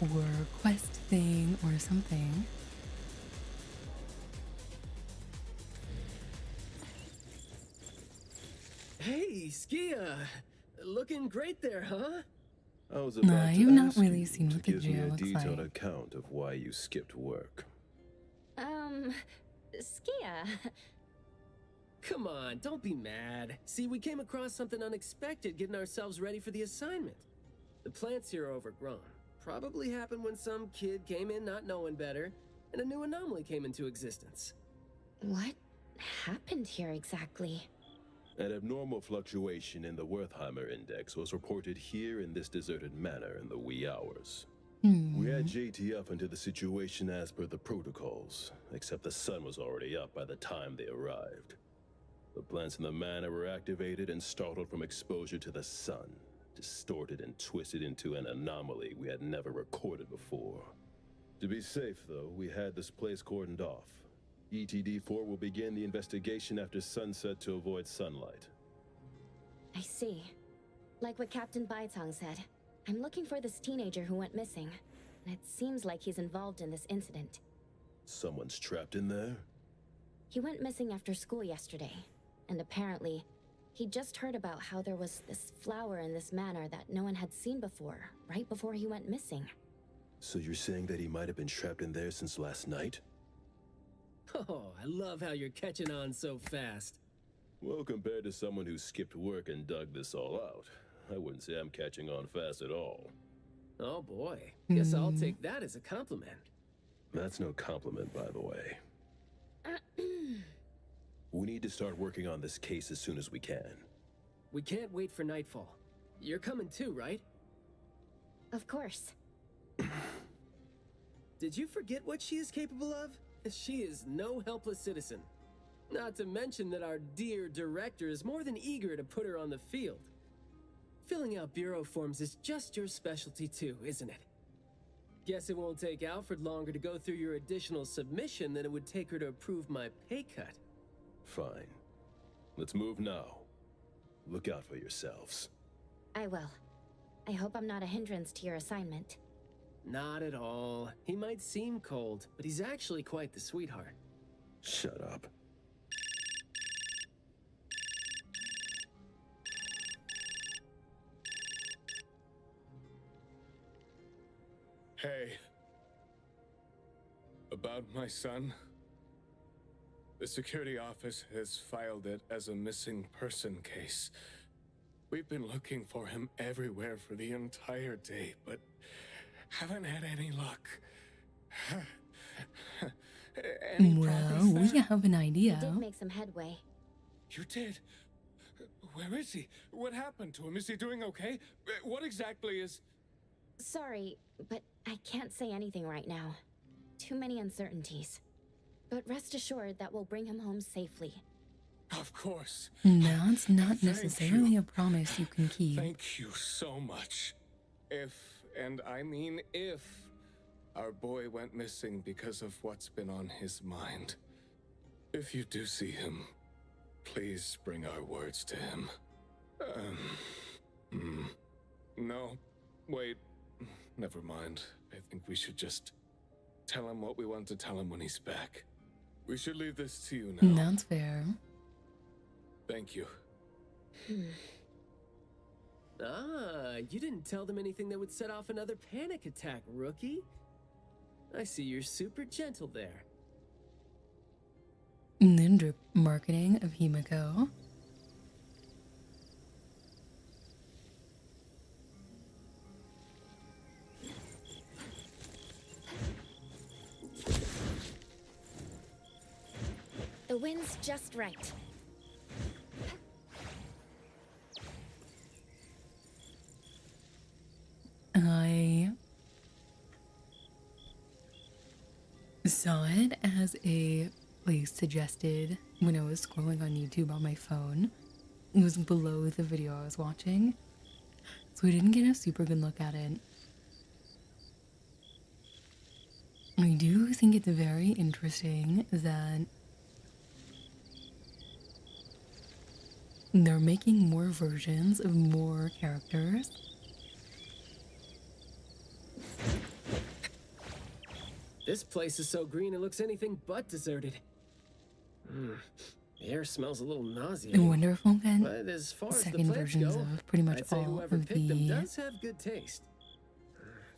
or quest thing or something. Hey, Skia! Looking great there, huh? I was Nah, about you've to not ask really you seen to what the give me jail a looks detailed like. account of why you skipped work. Skia. Come on, don't be mad. See, we came across something unexpected getting ourselves ready for the assignment. The plants here are overgrown. Probably happened when some kid came in not knowing better, and a new anomaly came into existence. What happened here exactly? An abnormal fluctuation in the Wertheimer index was reported here in this deserted manor in the wee hours. We had JTF into the situation as per the protocols, except the sun was already up by the time they arrived. The plants in the manor were activated and startled from exposure to the sun, distorted and twisted into an anomaly we had never recorded before. To be safe, though, we had this place cordoned off. ETD-4 will begin the investigation after sunset to avoid sunlight. I see. Like what Captain Baitang said, I'm looking for this teenager who went missing, and it seems like he's involved in this incident. Someone's trapped in there? He went missing after school yesterday, and apparently, he just heard about how there was this flower in this manor that no one had seen before, right before he went missing. So you're saying that he might have been trapped in there since last night? Oh, I love how you're catching on so fast. Well, compared to someone who skipped work and dug this all out, I wouldn't say I'm catching on fast at all. Oh boy, guess I'll take that as a compliment. That's no compliment, by the way. We need to start working on this case as soon as we can. We can't wait for nightfall. You're coming too, right? Of course. Did you forget what she is capable of? She is no helpless citizen. Not to mention that our dear director is more than eager to put her on the field. Filling out bureau forms is just your specialty too, isn't it? Guess it won't take Alfred longer to go through your additional submission than it would take her to approve my pay cut. Fine. Let's move now. Look out for yourselves. I will. I hope I'm not a hindrance to your assignment. Not at all. He might seem cold, but he's actually quite the sweetheart. Shut up. Hey. About my son? The security office has filed it as a missing person case. We've been looking for him everywhere for the entire day, but haven't had any luck. Well, we have an idea. We did make some headway. You did? Where is he? What happened to him? Is he doing okay? What exactly is... Sorry, but I can't say anything right now. Too many uncertainties. But rest assured that we'll bring him home safely. Of course. That's not necessarily a promise you can keep. Thank you so much. If, and I mean if, our boy went missing because of what's been on his mind. If you do see him, please bring our words to him. No, wait, never mind. I think we should just tell him what we want to tell him when he's back. We should leave this to you now. That's fair. Thank you. You didn't tell them anything that would set off another panic attack, rookie. I see you're super gentle there. Drip marketing of Himiko. The wind's just right. I saw it as a place suggested when I was scrolling on YouTube on my phone. It was below the video I was watching, so I didn't get a super good look at it. I do think it's very interesting that They're making more versions of more characters. This place is so green it looks anything but deserted. The air smells a little I nauseating. wonder if we'll get But as far as the second plants versions go, of pretty much I'd say all whoever of picked them the does have good taste.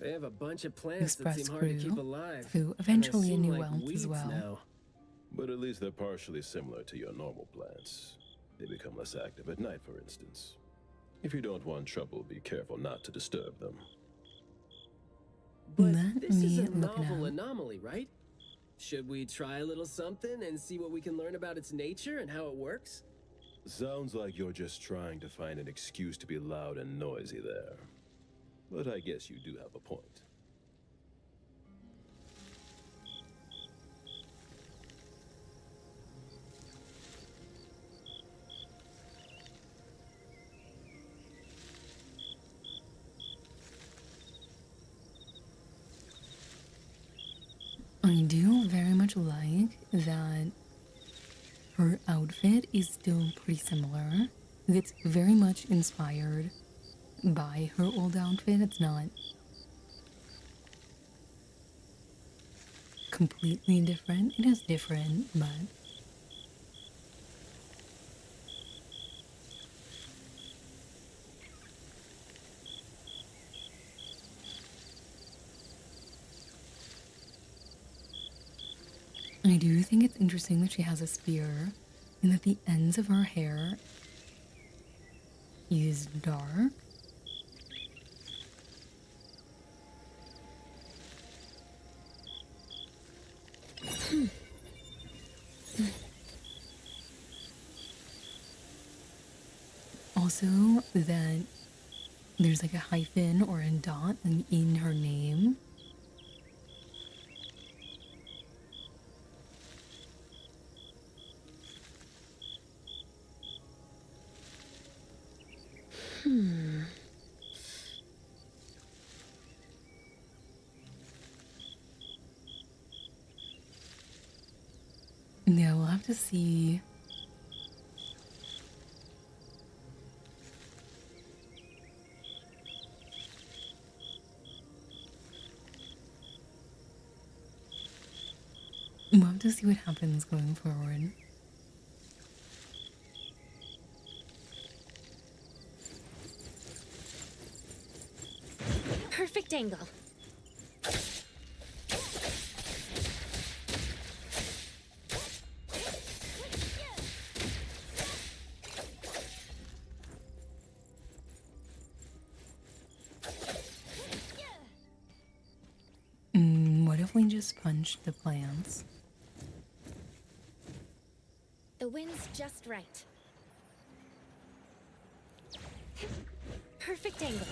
They have a bunch of plants that Express seem hard to keep crew, alive. who and they eventually seem knew like Wealth as weeds well. now. But at least they're partially similar to your normal plants. They become less active at night, for instance. If you don't want trouble, be careful not to disturb them. But Let this is me a look it novel up. anomaly, right? Should we try a little something and see what we can learn about its nature and how it works? Sounds like you're just trying to find an excuse to be loud and noisy there. But I guess you do have a point. I do very much like that her outfit is still pretty similar. It's very much inspired by her old outfit. It's not completely different. It is different, but I do think it's interesting that she has a spear and that the ends of her hair is dark. Also, that there's like a hyphen or a dot in her name. Yeah, we'll have to see. We'll have to see what happens going forward. Perfect angle. What if we just punched the plants? The wind's just right. Perfect angle.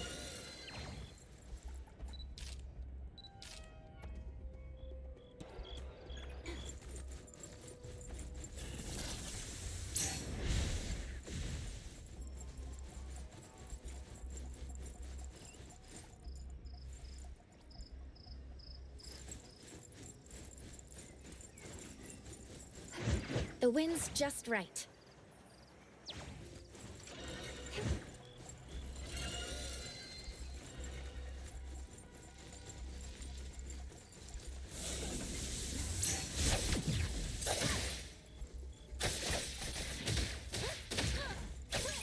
The wind's just right.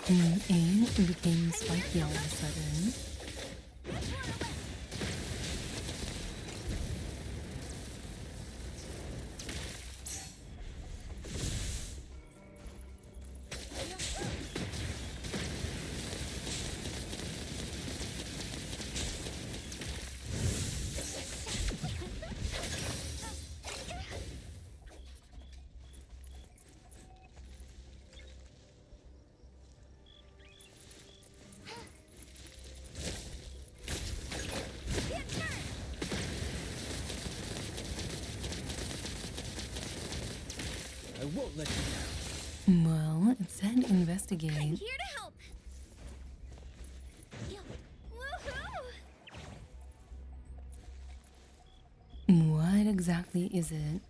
And it became spiky all of a sudden. I won't let you down. Well, it said investigate. I'm here to help. Woohoo! What exactly is it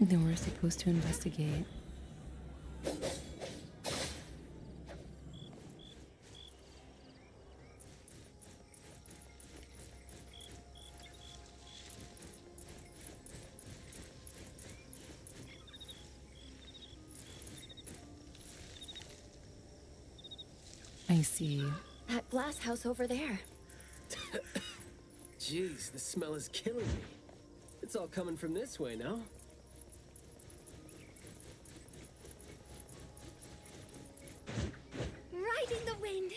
that we're supposed to investigate? I see. That glass house over there. Jeez, the smell is killing me. It's all coming from this way, no? Riding the wind.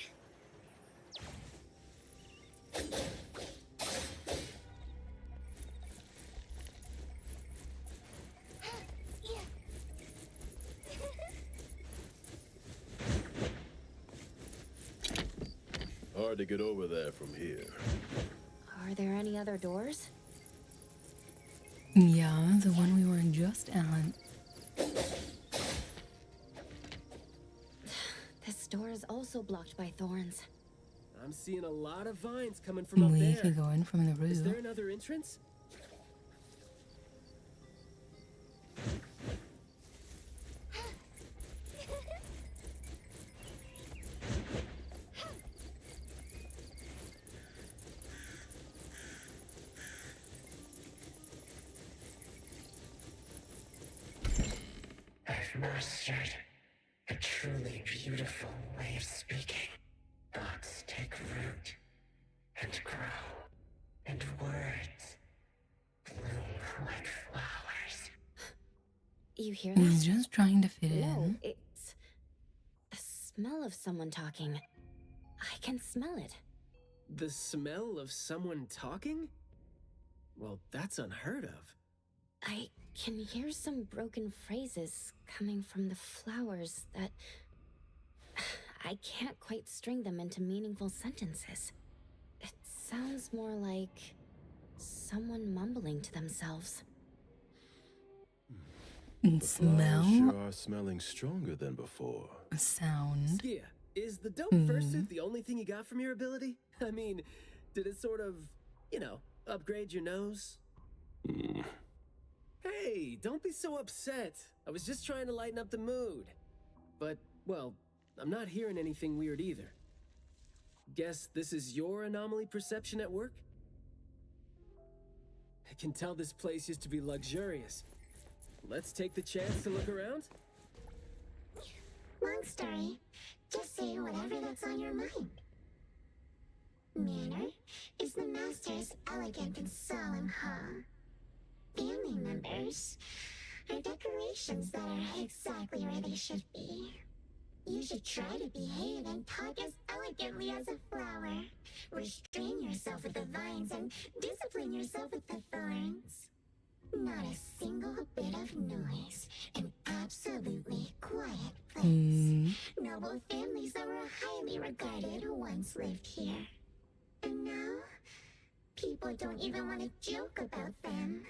Hard to get over there from here. Are there any other doors? Yeah, the one we were just at. This door is also blocked by thorns. I'm seeing a lot of vines coming from up there. We could go in from the roof. Is there another entrance? I've mastered a truly beautiful way of speaking. Thoughts take root and grow, and words bloom like flowers. You hear that? He's just trying to fit No, in. it's the smell of someone talking. I can smell it. The smell of someone talking? Well, that's unheard of. I can hear some broken phrases coming from the flowers that I can't quite string them into meaningful sentences. It sounds more like someone mumbling to themselves. And The smell? flowers sure are smelling stronger than before. A sound. Skia, is the dope fursuit the only thing you got from your ability? I mean, did it sort of, upgrade your nose? Hey, don't be so upset. I was just trying to lighten up the mood. But, well, I'm not hearing anything weird either. Guess this is your anomaly perception at work? I can tell this place used to be luxurious. Let's take the chance to look around? Long story. Just say whatever that's on your mind. Manner is the master's elegant and solemn hall. Family members are decorations that are exactly where they should be. You should try to behave and talk as elegantly as a flower. Restrain yourself with the vines and discipline yourself with the thorns. Not a single bit of noise. An absolutely quiet place. Noble families that were highly regarded once lived here. And now, people don't even want to joke about them.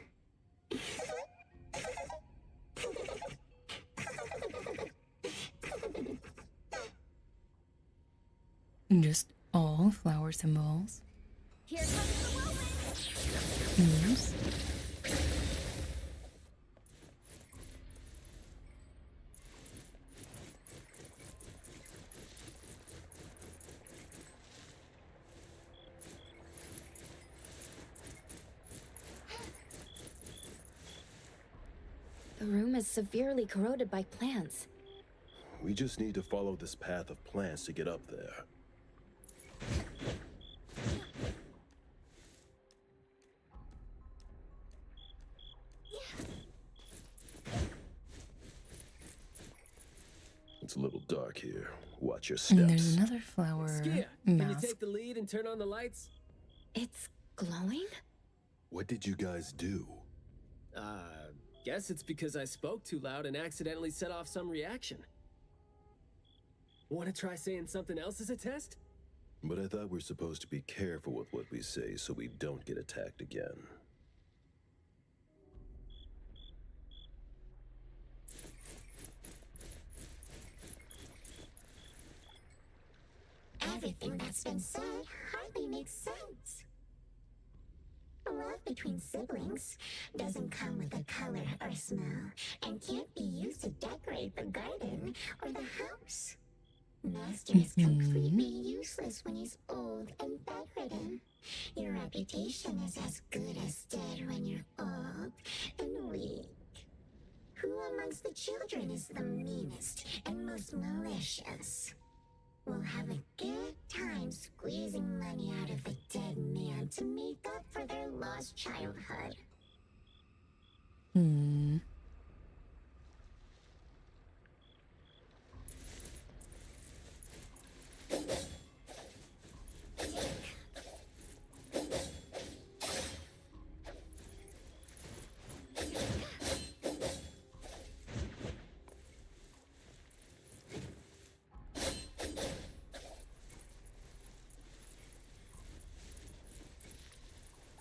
Just all flower symbols. Here comes the whirlwind. Oops. The room is severely corroded by plants. We just need to follow this path of plants to get up there. It's a little dark here. Watch your steps. And there's another flower Skia, can you mask. take the lead and turn on the lights? It's glowing? What did you guys do? Guess it's because I spoke too loud and accidentally set off some reaction. Want to try saying something else as a test? But I thought we're supposed to be careful with what we say so we don't get attacked again. Everything that's been said hardly makes sense. Love between siblings doesn't come with a color or smell and can't be used to decorate the garden or the house. Master is completely useless when he's old and bedridden. Your reputation is as good as dead when you're old and weak. Who amongst the children is the meanest and most malicious? We'll have a good time squeezing money out of the dead man to make up for their lost childhood. Hmm.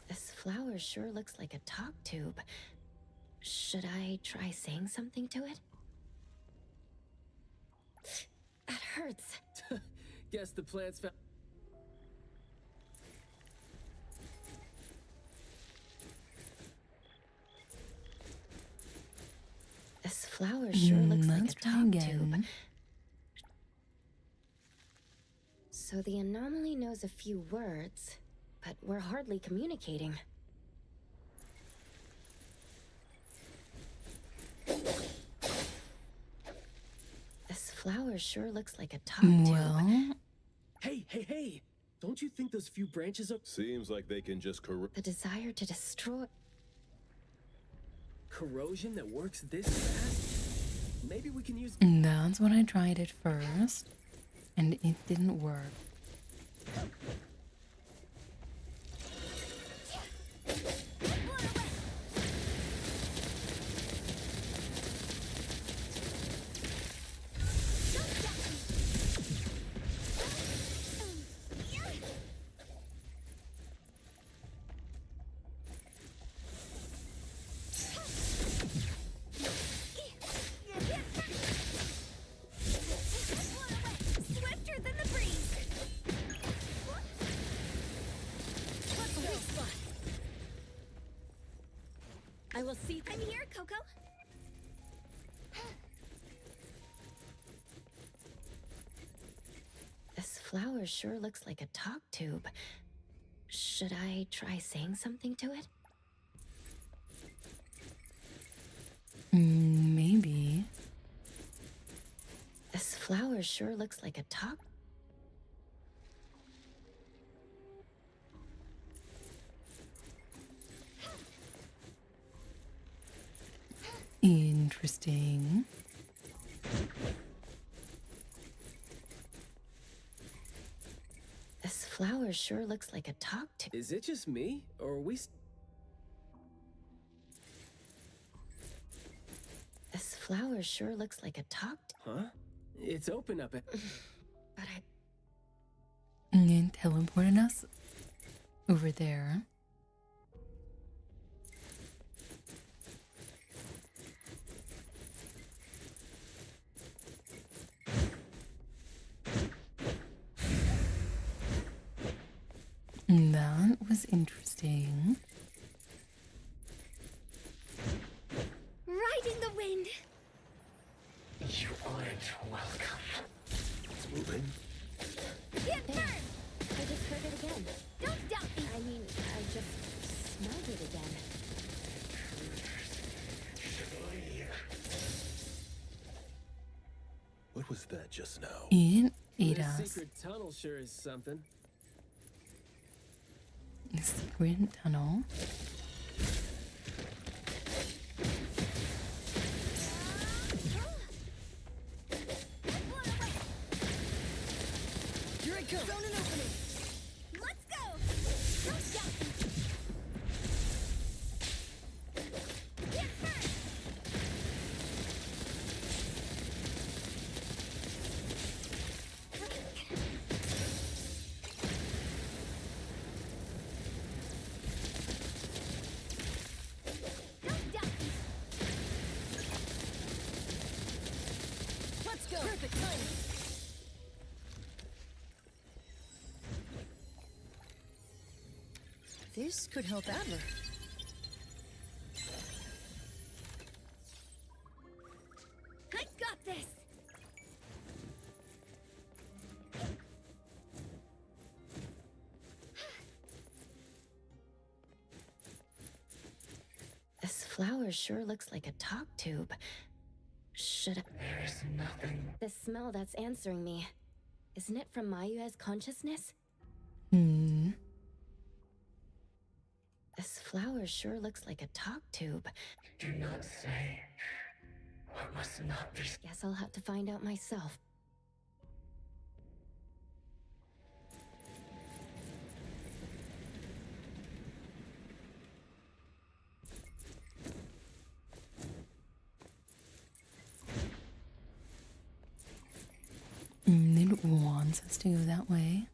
This flower sure looks like a talk tube. Should I try saying something to it? That hurts. Guess the plants found. This flower sure looks like a Let's try talk tube. again. So the anomaly knows a few words, but we're hardly communicating. This flower sure looks like a talk tube. Well, Hey! Don't you think those few branches are Seems like they can just The desire to destroy. corrosion that works this fast? Maybe we can use. that's what I tried at first, and it didn't work. Swifter than the breeze. I will see. I'm here, Coco. This flower sure looks like a talk tube. Should I try saying something to it? Maybe. This flower sure looks like a talk. Interesting. This flower sure looks like a talk tube. Is it just me, or are we? This flower sure looks like a talk. Huh? It's open up. But I. And it teleported us over there. That was interesting. Riding the wind. You aren't welcome. It's moving. Get burned. I just heard it again. Don't doubt me. I mean, I just smelled it again. What was that just now? It ate This us. secret tunnel sure is something. Secret tunnel. Here I come. Zone an opening. Let's go. Don't doubt me. Get burned. Don't doubt me. Let's go. Perfect timing. This could help Adler. I got this. This flower sure looks like a talk tube. Should I? There is nothing. The smell that's answering me. Isn't it from Mayue's consciousness? Hmm. This flower sure looks like a talk tube. Do not say what must not be. Guess I'll have to find out myself. It wants us to go that way.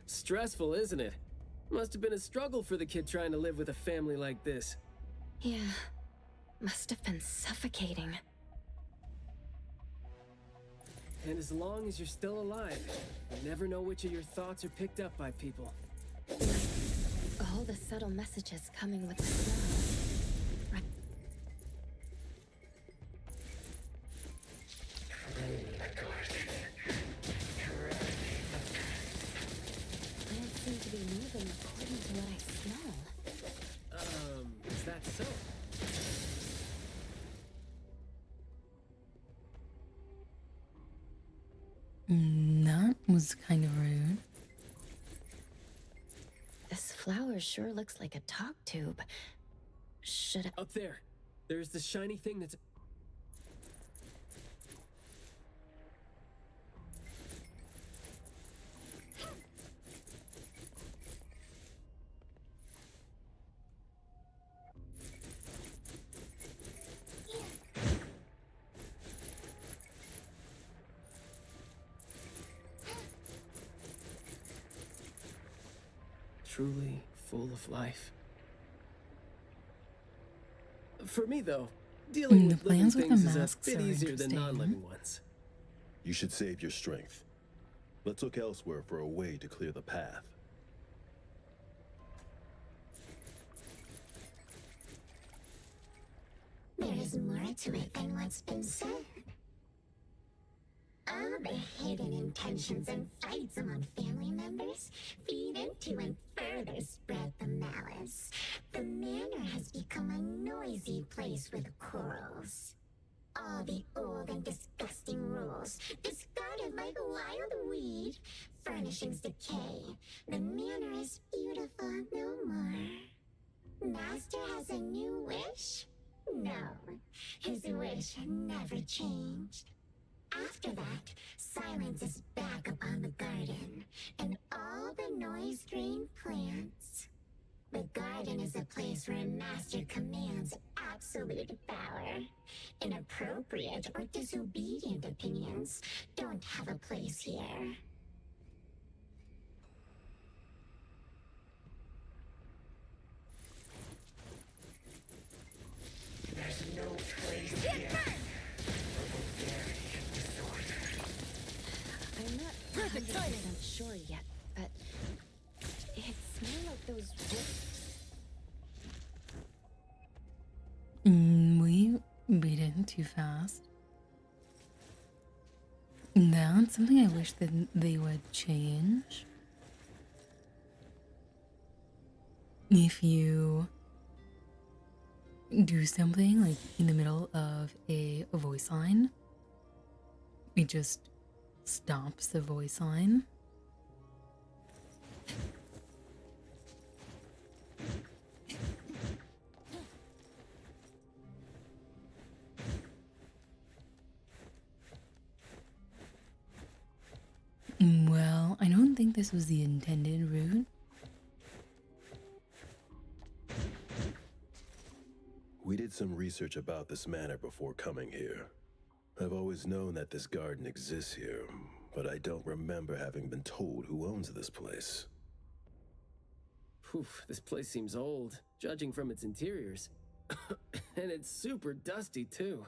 Stressful, isn't it? Must have been a struggle for the kid trying to live with a family like this. Yeah, must have been suffocating. And as long as you're still alive, you never know which of your thoughts are picked up by people. All the subtle messages coming with the smell. Right. I don't seem to be moving according to what I smell. Is that so? That was kind of rude. This flower sure looks like a talk tube. Should I... Up there. There's this shiny thing that's... Truly full of life. For me, though, dealing with living things is a bit easier than non-living ones. You should save your strength. Let's look elsewhere for a way to clear the path. There is more to it than what's been said. All the hidden intentions and fights among family members feed into and further spread the malice. The manor has become a noisy place with quarrels. All the old and disgusting rules, discarded like wild weed. Furnishings decay. The manor is beautiful no more. Master has a new wish? No, his wish never changed. After that, silence is back upon the garden, and all the noise-drained plants. The garden is a place where Master commands absolute power. Inappropriate or disobedient opinions don't have a place here. There's no place here. I'm not 100% sure yet, but it smells like those We beat it too fast. That's something I wish that they would change. If you do something like in the middle of a voice line, it just stops the voice line. Well, I don't think this was the intended route. We did some research about this manor before coming here. I've always known that this garden exists here, but I don't remember having been told who owns this place. Whew, this place seems old, judging from its interiors. And it's super dusty, too.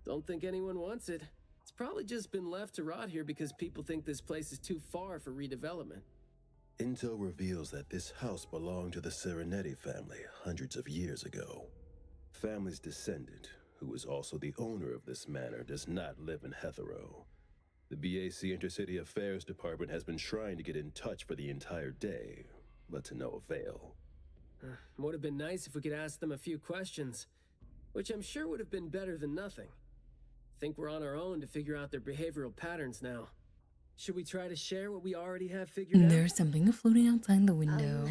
Don't think anyone wants it. It's probably just been left to rot here because people think this place is too far for redevelopment. Intel reveals that this house belonged to the Serenetti family hundreds of years ago. Family's descendant, who is also the owner of this manor, does not live in Heathrow. The BAC Intercity Affairs Department has been trying to get in touch for the entire day, but to no avail. Would have been nice if we could ask them a few questions, which I'm sure would have been better than nothing. Think we're on our own to figure out their behavioral patterns now. Should we try to share what we already have figured out? There's something floating outside the window.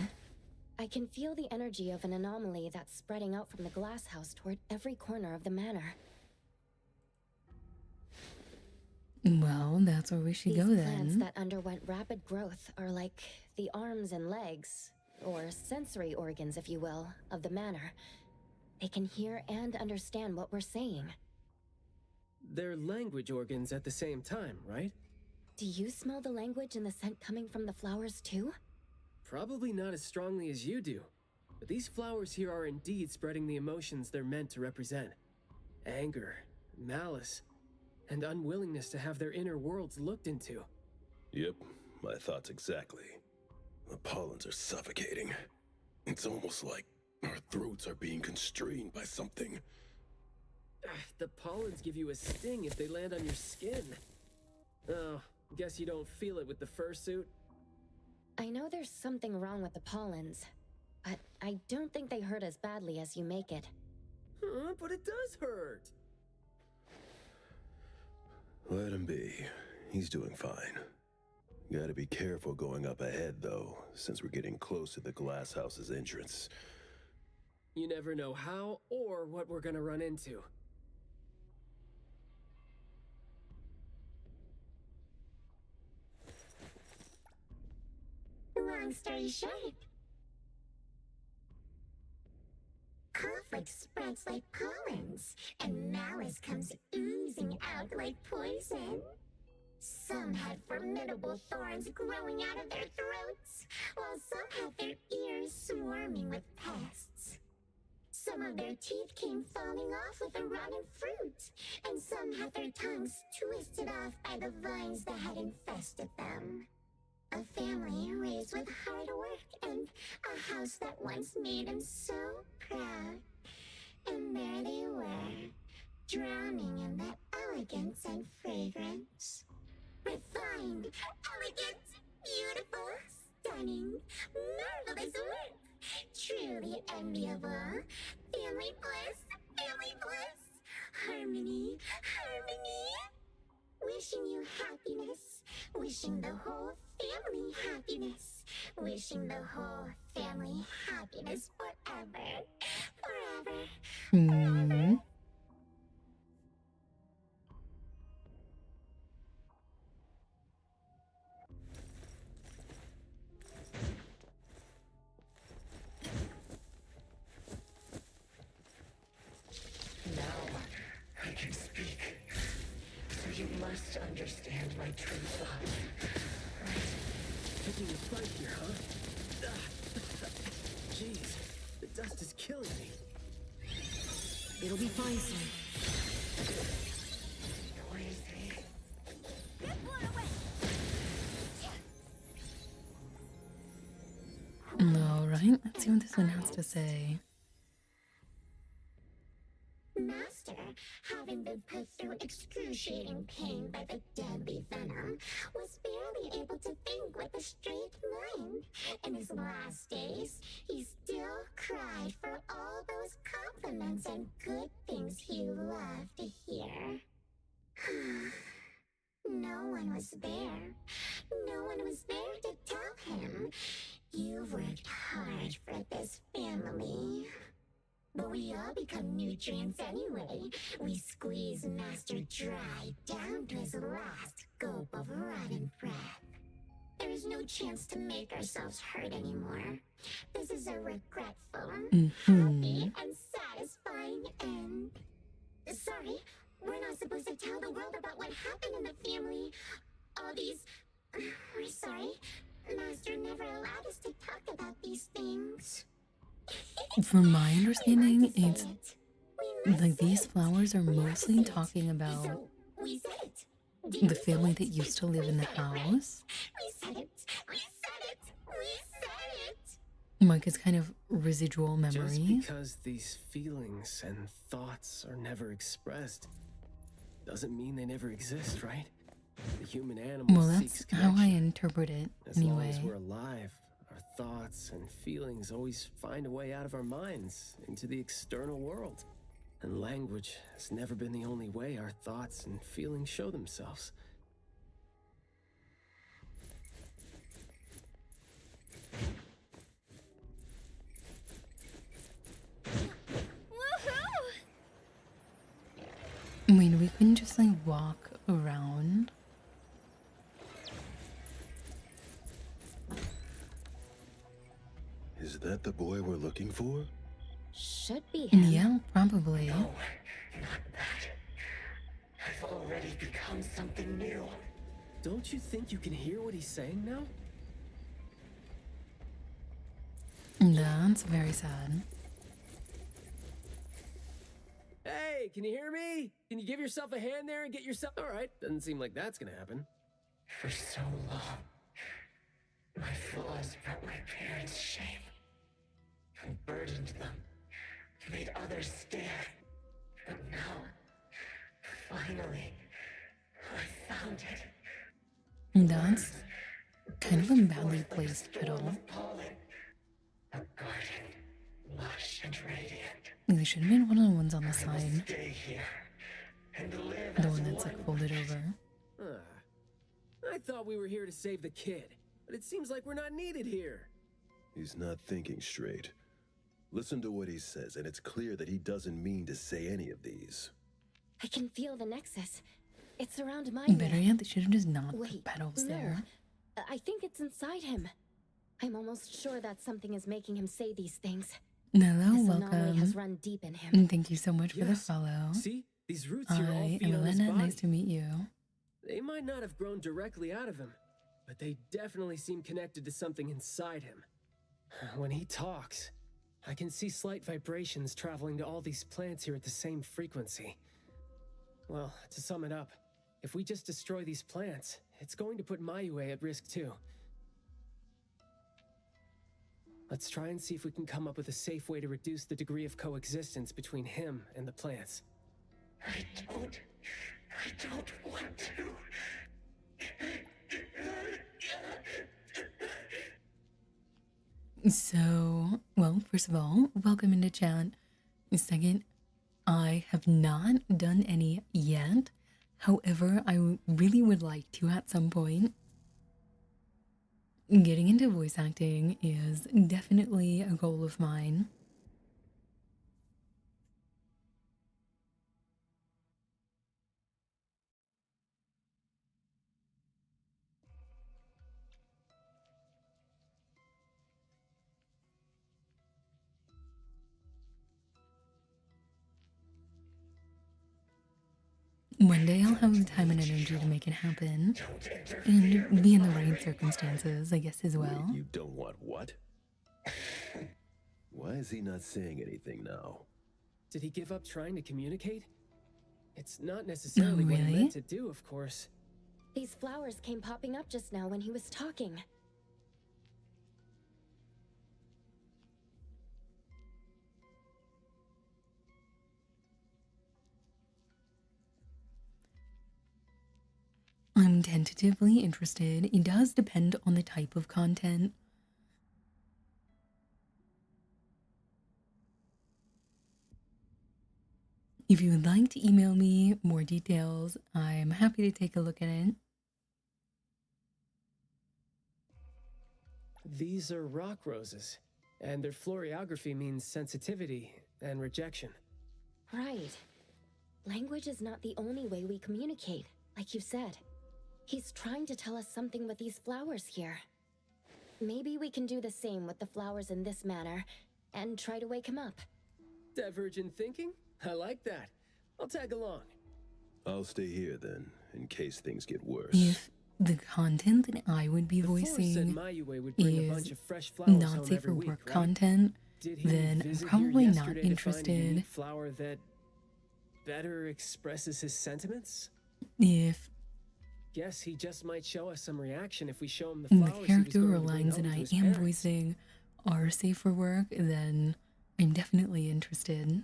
I can feel the energy of an anomaly that's spreading out from the glass house toward every corner of the manor. Well, that's where we should go These plants then. that underwent rapid growth are like the arms and legs, or sensory organs, if you will, of the manor. They can hear and understand what we're saying. They're language organs at the same time, right? Do you smell the language and the scent coming from the flowers too? Probably not as strongly as you do, but these flowers here are indeed spreading the emotions they're meant to represent. Anger, malice, and unwillingness to have their inner worlds looked into. Yep, my thoughts exactly. The pollens are suffocating. It's almost like our throats are being constrained by something. The pollens give you a sting if they land on your skin. Oh, guess you don't feel it with the fursuit? I know there's something wrong with the pollens, but I don't think they hurt as badly as you make it. But it does hurt! Let him be. He's doing fine. Gotta be careful going up ahead, though, since we're getting close to the glass house's entrance. You never know how or what we're gonna run into. Long story short, conflict spreads like pollens, and malice comes oozing out like poison. Some had formidable thorns growing out of their throats, while some had their ears swarming with pests. Some of their teeth came falling off with the rotten fruit, and some had their tongues twisted off by the vines that had infested them. A family raised with hard work and a house that once made them so proud. And there they were, drowning in that elegance and fragrance. Refined, elegant, beautiful, stunning, marvelous work. Truly enviable. Family bliss, family bliss. Harmony, harmony. Wishing you happiness. Wishing the whole family happiness. Wishing the whole family happiness forever. Forever. I can speak. So you must understand my true thoughts. Picking a fight here, huh? Jeez, the dust is killing me. It'll be fine soon. Alright, let's see what this one has to say. Master, having been put through excruciating pain by the deadly venom, was barely able to think with a straight mind. In his last days, he still cried for all those compliments and good things he loved to hear. No one was there. No one was there to tell him, "You've worked hard for this family." But we all become nutrients anyway. We squeeze Master dry down to his last gulp of rotten breath. There is no chance to make ourselves hurt anymore. This is a regretful, happy, and satisfying end. Sorry, we're not supposed to tell the world about what happened in the family. All these... We're sorry. Master never allowed us to talk about these things. From my understanding, it's like these flowers are mostly talking about the family that used to live in the house. Like it's kind of residual memory. Just because these feelings and thoughts are never expressed doesn't mean they never exist, right? The human animal Well, seeks that's how I connection. interpret it As long anyway. as we're alive, our Our thoughts and feelings always find a way out of our minds into the external world. And language has never been the only way our thoughts and feelings show themselves. I mean, we couldn't just like walk around. Is that the boy we're looking for? Should be him. Yeah, probably. No, not that. I've already become something new. Don't you think you can hear what he's saying now? That's very sad. Hey, can you hear me? Can you give yourself a hand there and get yourself... All right, doesn't seem like that's gonna happen. For so long, my flaws brought my parents shame. And burdened them. Made others stare. But now, finally, I found it. That's kind of a badly placed pedal. A garden, lush and radiant. They should have been one of the ones on the side. Stay here and live The as one that's like folded over. I thought we were here to save the kid, but it seems like we're not needed here. He's not thinking straight. Listen to what he says, and it's clear that he doesn't mean to say any of these. I can feel the nexus. It's around my Better neck. yet, they should have just not put Wait, pedals no. there. I think it's inside him. I'm almost sure that something is making him say these things. Hello, This anomaly has welcome. run deep in him. And thank you so much for the Yes. follow. See? These roots here all I feed am on his Elena. body. Nice to meet you. They might not have grown directly out of him, but they definitely seem connected to something inside him. When he talks, I can see slight vibrations traveling to all these plants here at the same frequency. Well, to sum it up, if we just destroy these plants, it's going to put Mayue at risk too. Let's try and see if we can come up with a safe way to reduce the degree of coexistence between him and the plants. I don't want to. So, well, first of all, welcome into chat. Second, I have not done any yet. However, I really would like to at some point. Getting into voice acting is definitely a goal of mine. One day I'll have the time and energy to make it happen. And be in the right circumstances, I guess, as well. Wait, you don't want what? Why is he not saying anything now? Did he give up trying to communicate? It's not necessarily what he really? meant to do, of course. These flowers came popping up just now when he was talking. I'm tentatively interested. It does depend on the type of content. If you would like to email me more details, I'm happy to take a look at it. These are rock roses, and their florography means sensitivity and rejection. Right. Language is not the only way we communicate, like you said. He's trying to tell us something with these flowers here. Maybe we can do the same with the flowers in this manner, and try to wake him up. Divergent thinking? I like that. I'll tag along. I'll stay here then, in case things get worse. If the content that I would be The forest said voicing Mayue would bring a is bunch of fresh flowers not home safe every for week, work right? content, Did he then I'm visit here probably not yesterday to find a interested. unique flower that better expresses his sentiments? If Guess he just might show us some reaction if we show him the the flowers he was character going or to bring lines that home to I his am parents. voicing are safe for work, then I'm definitely interested.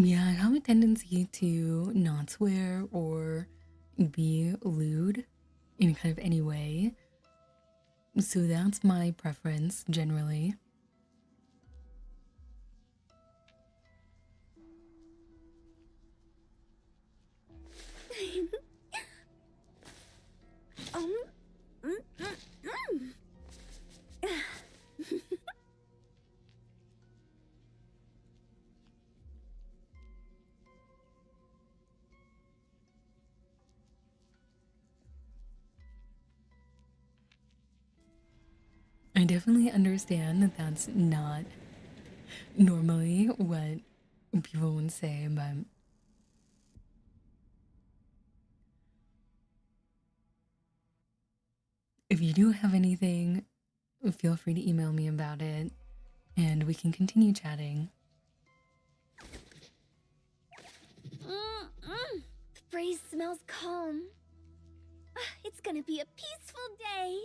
Yeah, I have a tendency to not swear or be lewd in kind of any way. So that's my preference generally. I definitely understand that that's not normally what people would say, but if you do have anything, feel free to email me about it and we can continue chatting. The breeze smells calm. It's gonna be a peaceful day.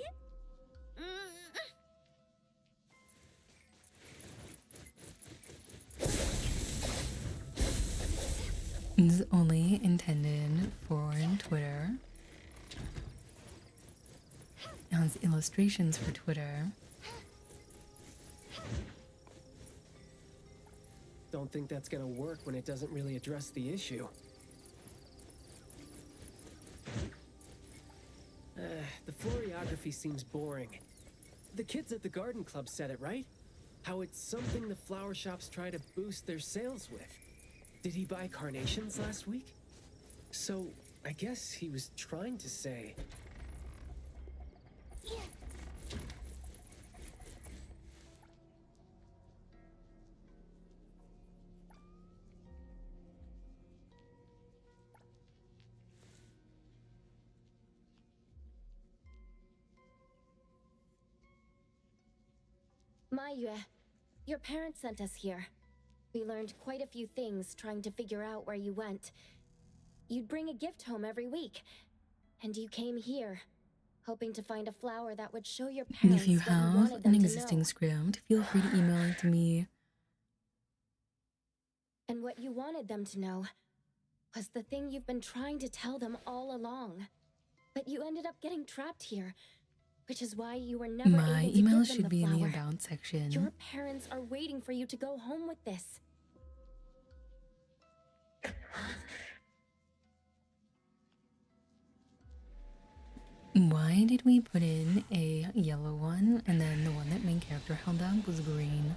This is only intended for Twitter. It has illustrations for Twitter. Don't think that's gonna work when it doesn't really address the issue. The floriography seems boring. The kids at the garden club said it, right? How it's something the flower shops try to boost their sales with. Did he buy carnations last week? So, I guess he was trying to say... Mayue, your parents sent us here. We learned quite a few things trying to figure out where you went. You'd bring a gift home every week, and you came here, hoping to find a flower that would show your parents If you what have wanted an them to existing know. script, feel free to email it to me. And what you wanted them to know was the thing you've been trying to tell them all along. But you ended up getting trapped here, which is why you were never My able to email give them should the be in the flower. About section. Your parents are waiting for you to go home with this. Why did we put in a yellow one and then the one that main character held up was green?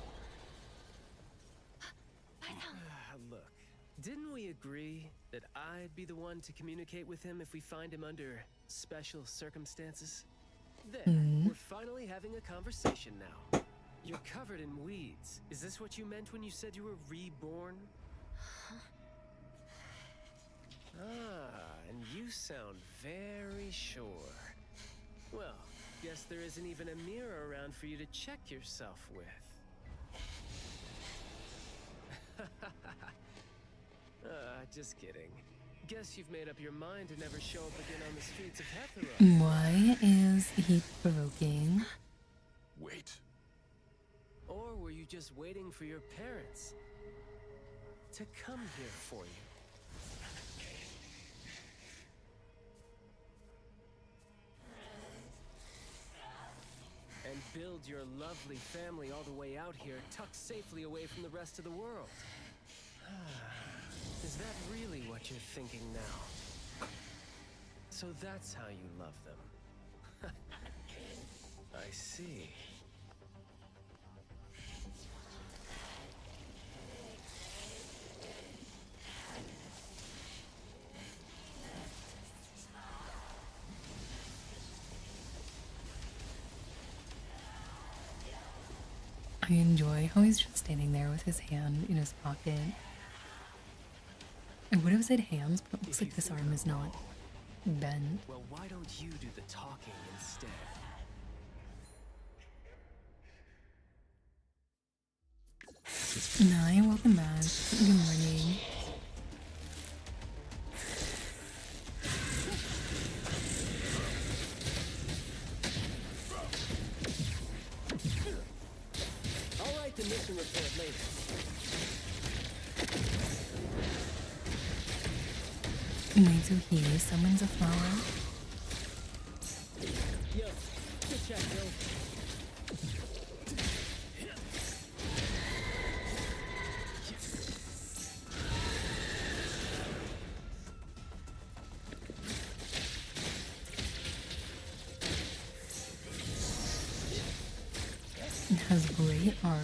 Look, didn't we agree that I'd be the one to communicate with him if we find him under special circumstances? There, we're finally having a conversation now. You're covered in weeds. Is this what you meant when you said you were reborn? And you sound very sure. Well, guess there isn't even a mirror around for you to check yourself with. Just kidding. Guess you've made up your mind to never show up again on the streets of Hetheron. Why is he provoking? Wait. Or were you just waiting for your parents to come here for you? And build your lovely family all the way out here, tucked safely away from the rest of the world. Is that really what you're thinking now? So that's how you love them. I see. I enjoy how he's just standing there with his hand in his pocket. I would have said hands, but it looks like this arm is not bent. Well, why don't you do the talking instead? Nai, welcome back. Good morning. I'll write the mission report later. Wait, so he summons a flower? Yo, good chat, yo. It has great art.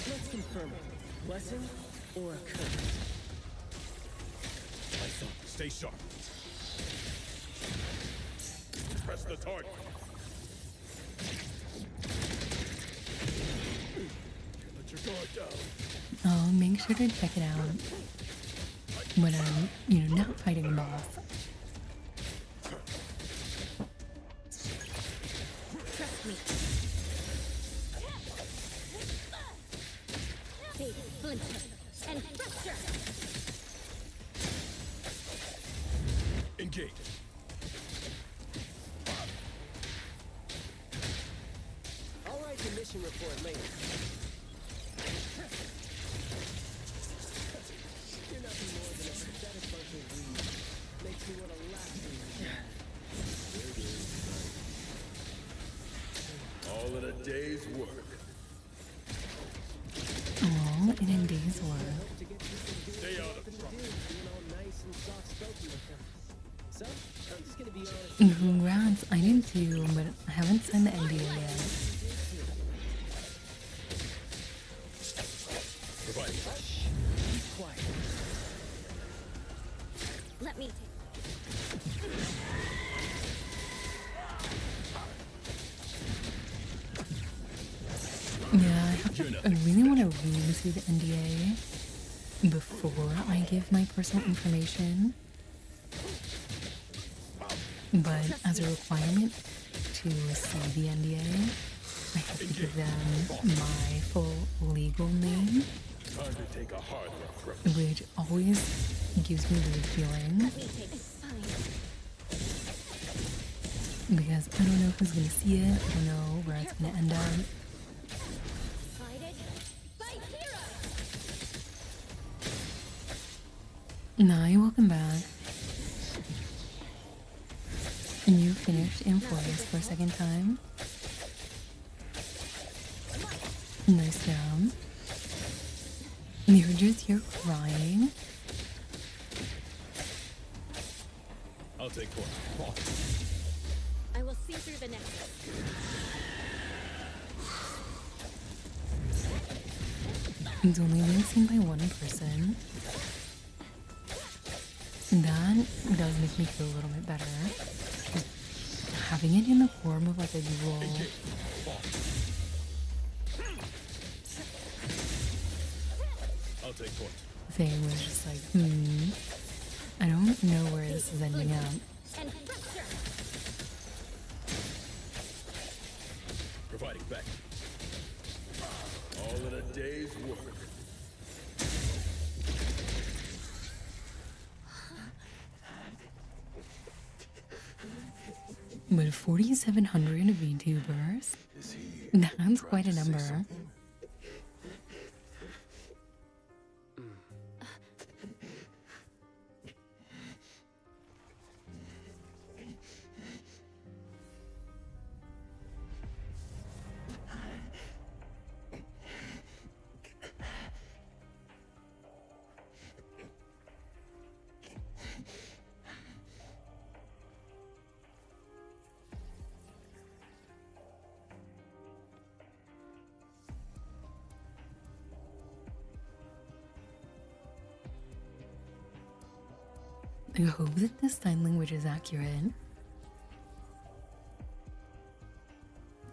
Let's confirm it. Blessing or a curse? Lights on. Stay sharp. Press the target. Let your guard down. I'll make sure to check it out when I'm, not fighting a boss. Trust me. Take splinter and fracture. Engage. I'll write the mission report later. You're nothing more than a pathetic bunch of weeds. Makes me want to laugh to you. All in a day's work. All in a day's work. Stay out of trouble. Being all nice and soft-spoken with them. So, I'm just gonna be honest. Congrats, I did too, but I haven't signed the NDA yet. Provide. Be quiet. Let me take. Yeah, I really want to read through the NDA before I give my personal information. But as a requirement to see the NDA, I have to give them my full legal name, Time to take a harder approach. which always gives me weird feelings. Because I don't know who's gonna see it, I don't know where it's gonna end up. Nai, welcome back. And you finished in Forest for a second time. Nice job. You're just here crying. I'll take one. I will see through the nexus. It's only being seen by one person. That does make me feel a little bit better. Just having it in the form of like a dual I'll take point. thing was just like, I don't know where this is ending up. Providing back. All in a day's work. But 4,700 VTubers? That's quite a number. I hope that the sign language is accurate.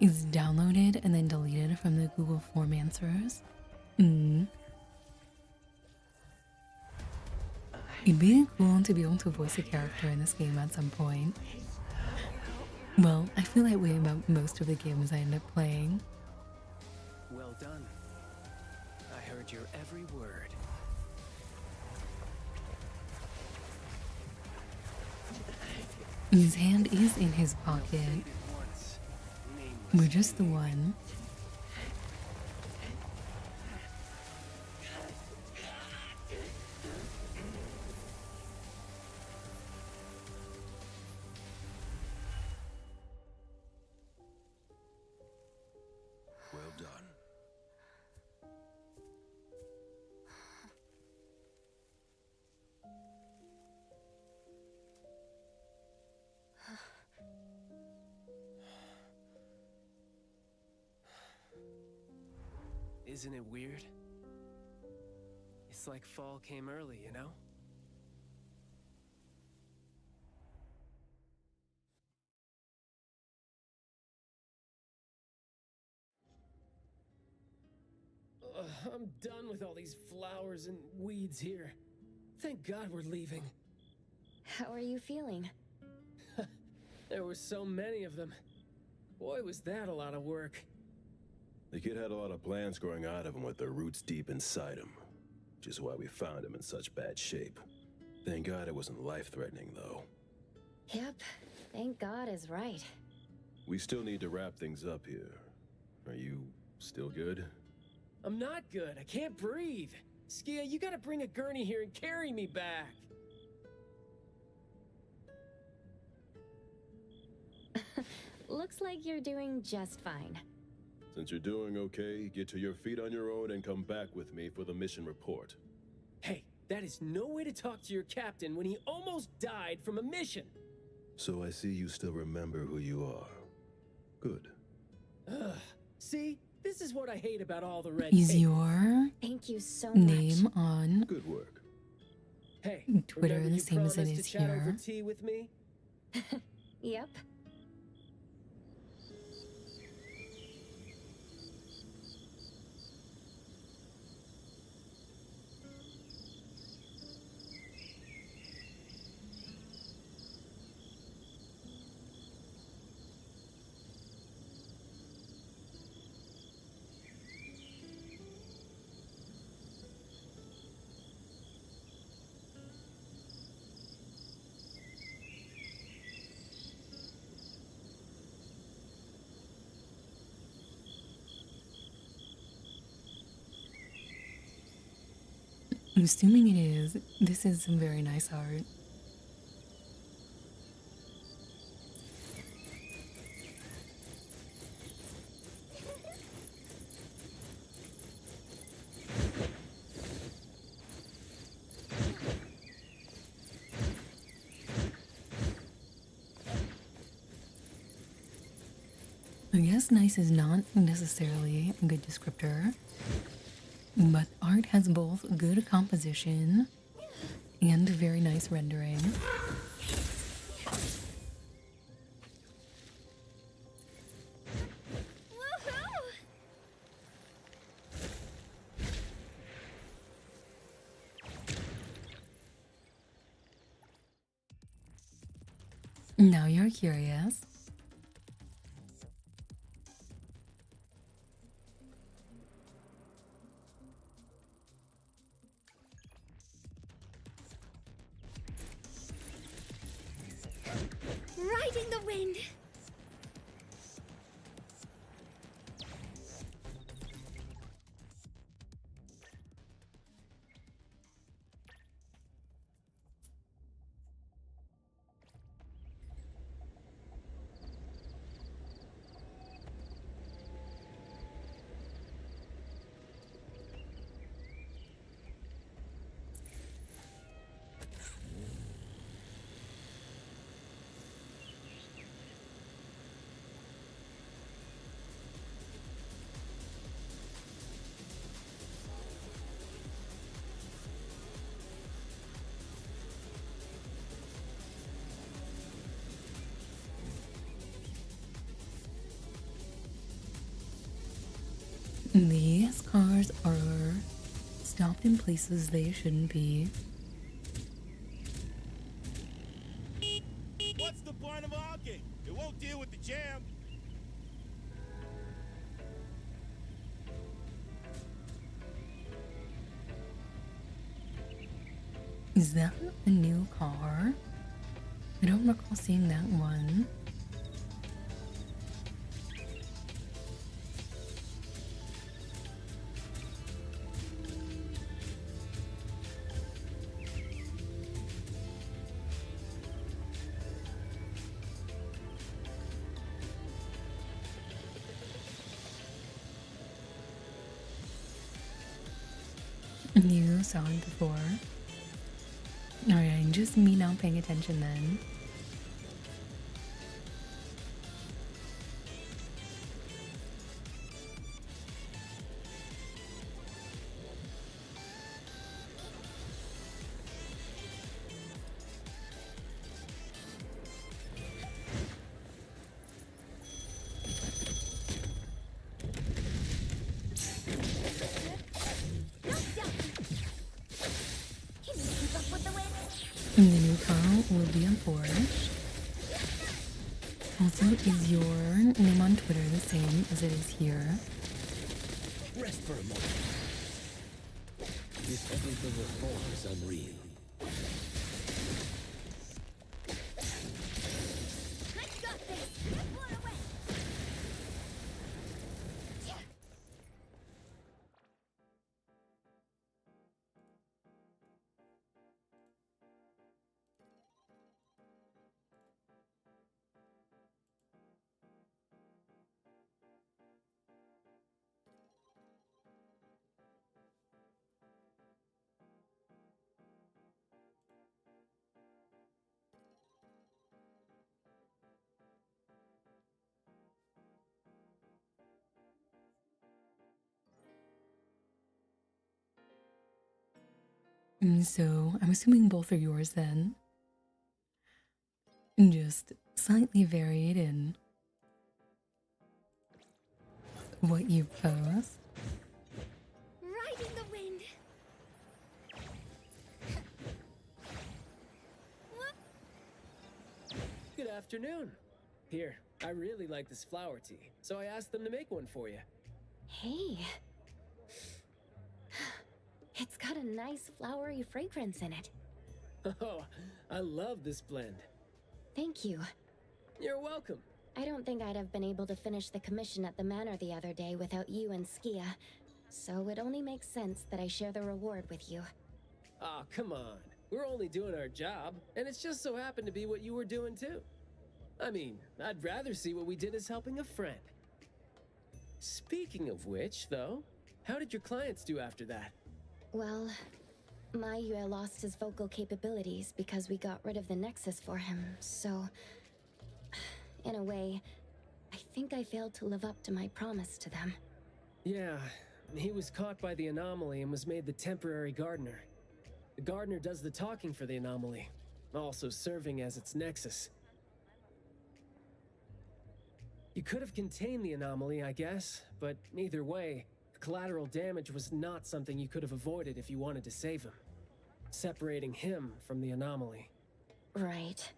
It's downloaded and then deleted from the Google form answers. It'd be cool to be able to voice a character in this game at some point. Well, I feel that way about most of the games I end up playing. Well done. I heard your every word. His hand is in his pocket. We're just the one. Isn't it weird? It's like fall came early, you know? I'm done with all these flowers and weeds here. Thank God we're leaving. How are you feeling? There were so many of them. Boy, was that a lot of work. The kid had a lot of plants growing out of him with their roots deep inside him, which is why we found him in such bad shape. Thank God it wasn't life-threatening, though. Yep, thank God is right. We still need to wrap things up here. Are you still good? I'm not good. I can't breathe. Skia, you gotta bring a gurney here and carry me back. Looks like you're doing just fine. Since you're doing okay, get to your feet on your own and come back with me for the mission report. Hey, that is no way to talk to your captain when he almost died from a mission. So I see you still remember who you are. Good. Ugh. See? This is what I hate about all the red Is tape. your Thank you so name much. on Good work. Hey, Twitter remember the you same as it promised is to chat over here? tea with me? Yep. I'm assuming it is. This is some very nice art. I guess nice is not necessarily a good descriptor, but art has both good composition and very nice rendering. Now you're curious. Riding the wind. These cars are stopped in places they shouldn't be. What's the point of arguing? It won't deal with the jam. Is that a new car? I don't recall seeing that one. You saw it before. Alright, just me not paying attention then. The new car will be on Porsche. Also, is your name on Twitter the same as it is here? Rest for a moment. If everything reforms unreal. So, I'm assuming both are yours then. Just slightly varied in what you post. Riding the wind. Good afternoon. Here, I really like this flower tea, so I asked them to make one for you. Hey. It's got a nice flowery fragrance in it. Oh, I love this blend. Thank you. You're welcome. I don't think I'd have been able to finish the commission at the manor the other day without you and Skia, so it only makes sense that I share the reward with you. Aw, come on. We're only doing our job, and it's just so happened to be what you were doing too. I mean, I'd rather see what we did as helping a friend. Speaking of which, though, how did your clients do after that? Well, Mayue lost his vocal capabilities because we got rid of the Nexus for him, so... in a way, I think I failed to live up to my promise to them. Yeah, he was caught by the anomaly and was made the temporary gardener. The gardener does the talking for the anomaly, also serving as its Nexus. You could have contained the anomaly, I guess, but either way, collateral damage was not something you could have avoided if you wanted to save him. Separating him from the anomaly. Right.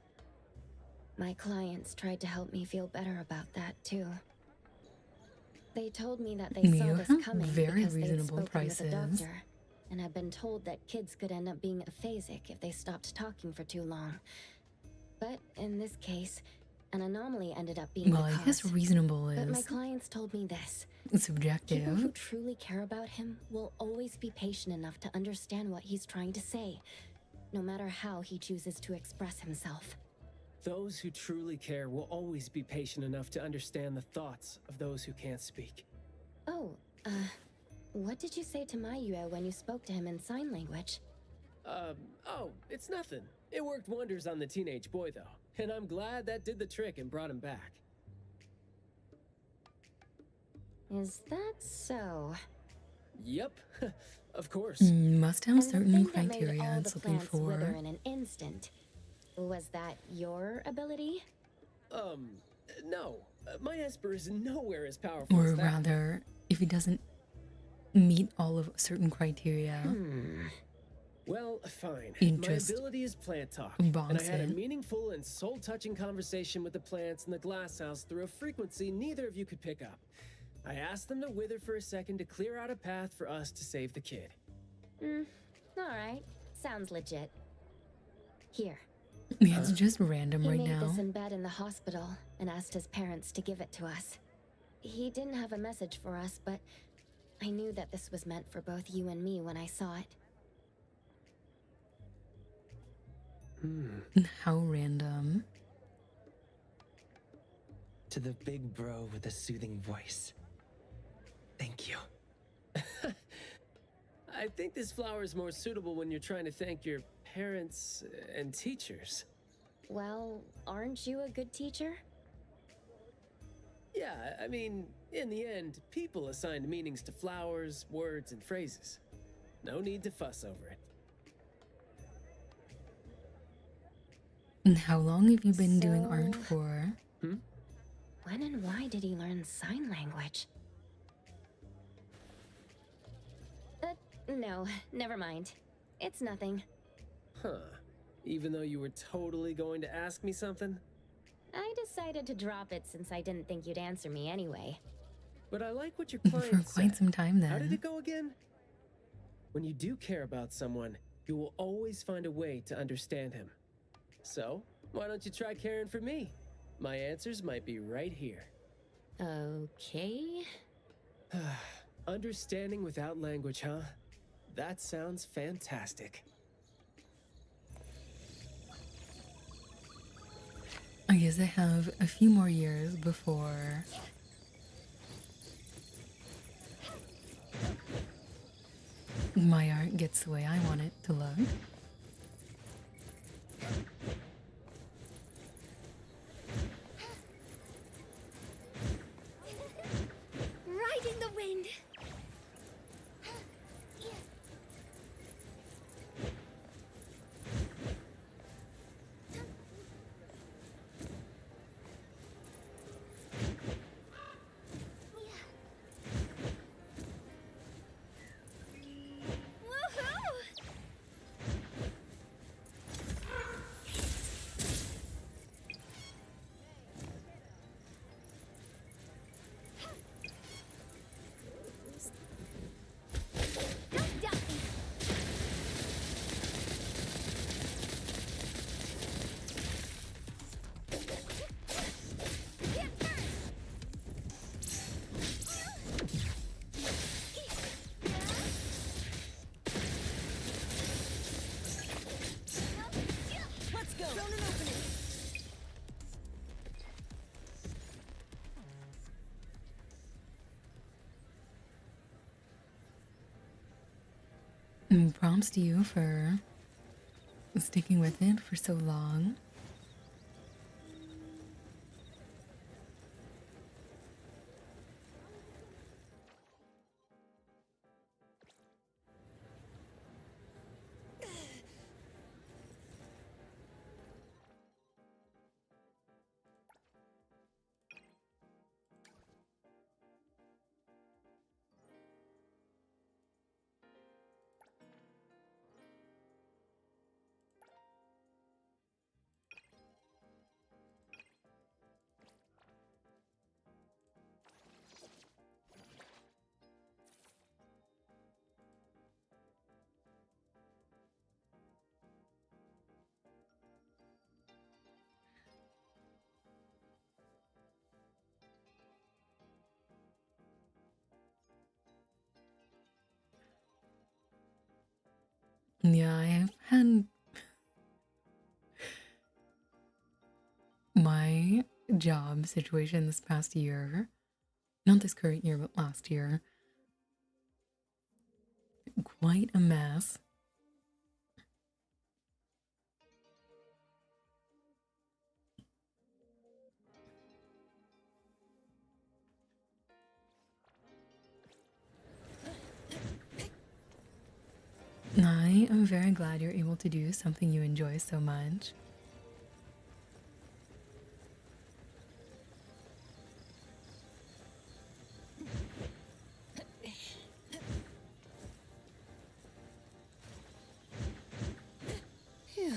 My clients tried to help me feel better about that, too. They told me that they saw this coming very because they'd reasonable spoken with a prices. doctor, and had been told that kids could end up being aphasic if they stopped talking for too long. But in this case, an anomaly ended up being Well, the I cause. guess reasonable But my is clients told me this. subjective. People who truly care about him will always be patient enough to understand what he's trying to say, no matter how he chooses to express himself. Those who truly care will always be patient enough to understand the thoughts of those who can't speak. Oh, what did you say to Mayue when you spoke to him in sign language? Oh, it's nothing. It worked wonders on the teenage boy, though, and I'm glad that did the trick and brought him back. Is that so? Yep, of course. Must have And the certain thing that made criteria all it's the looking plants wither for. in an instant. Was that your ability? No. My Esper is nowhere as powerful Or as that. rather, if he doesn't meet all of certain criteria. Well, fine. You My just ability is plant talk, and I bounce had a it. meaningful and soul-touching conversation with the plants in the glass house through a frequency neither of you could pick up. I asked them to wither for a second to clear out a path for us to save the kid. Alright. Sounds legit. Here. It's just random He right made now. this in bed in the hospital and asked his parents to give it to us. He didn't have a message for us, but I knew that this was meant for both you and me when I saw it. How random. To the big bro with a soothing voice. Thank you. I think this flower is more suitable when you're trying to thank your parents and teachers. Well, aren't you a good teacher? Yeah, I mean, in the end, people assigned meanings to flowers, words, and phrases. No need to fuss over it. And how long have you been doing art for? When and why did he learn sign language? No, never mind. It's nothing. Huh. Even though you were totally going to ask me something? I decided to drop it since I didn't think you'd answer me anyway. But I like what your For client quite said. some time How did then. it go again? When you do care about someone, you will always find a way to understand him. So, why don't you try caring for me? My answers might be right here. Okay. Understanding without language, huh? That sounds fantastic. I guess I have a few more years before my art gets the way I want it to look. Riding the wind. Let's go. Zone an opening. Props to you for sticking with it for so long. Yeah, I've had my job situation this past year, not this current year, but last year, quite a mess. I am very glad you're able to do something you enjoy so much. Phew.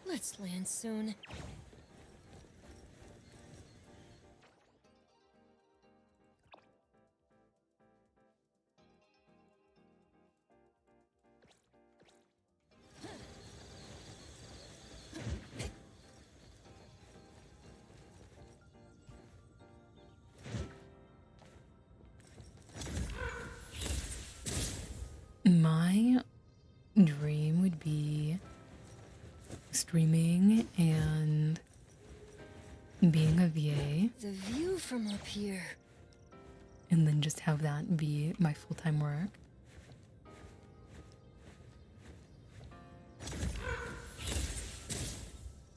Let's land soon. My dream would be streaming and being a VA, The view from up here. and then just have that be my full-time work.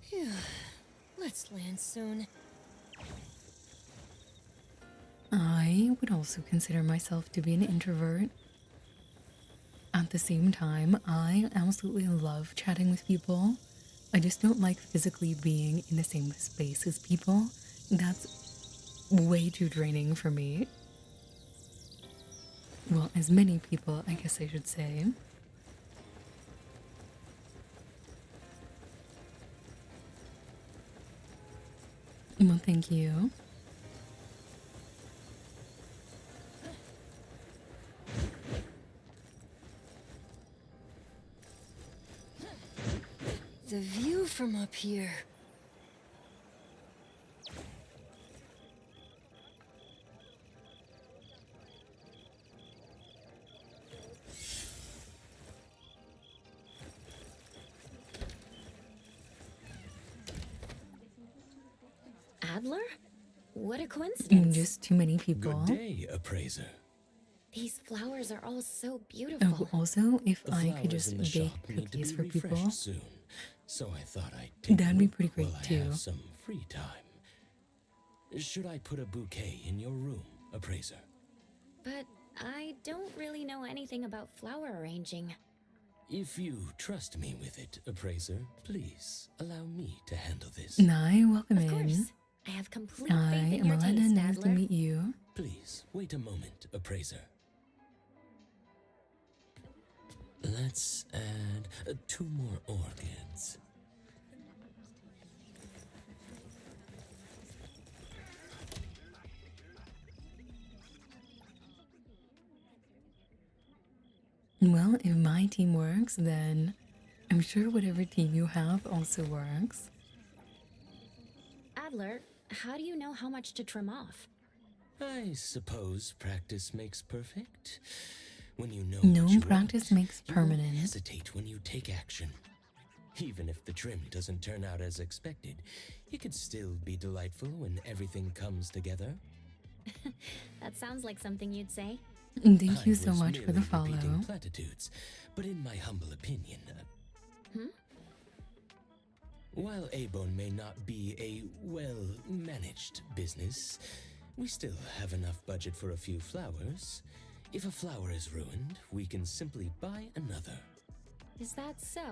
Phew. Let's land soon. I would also consider myself to be an introvert. At the same time, I absolutely love chatting with people. I just don't like physically being in the same space as people. That's way too draining for me. Well, as many people, I guess I should say. Well, thank you. The view from up here. Adler? What a coincidence. Just too many people. Good day, appraiser. These flowers are all so Oh, beautiful. also, if The I could flowers just in the bake shop need to cookies be for people, refreshed soon, so I thought I'd take that'd a be look pretty great while I too. have some free time. Should I put a bouquet in your room, appraiser? But I don't really know anything about flower arranging. If you trust me with it, appraiser, please allow me to handle this. Nye, welcome Of in. course. I have complete I faith in am your Alana, taste, nice to Adler. meet you. Please, wait a moment, appraiser. Let's add 2 more orchids. Well, if my team works, then I'm sure whatever team you have also works. Adler, how do you know how much to trim off? I suppose practice makes perfect. When you know No what you practice want, makes you won't permanent. hesitate when you take action. Even if the trim doesn't turn out as expected, it could still be delightful when everything comes together. That sounds like something you'd say. Thank you I so was much for the merely follow. repeating platitudes, but in my humble opinion, while Abon may not be a well-managed business, we still have enough budget for a few flowers. If a flower is ruined, we can simply buy another. Is that so?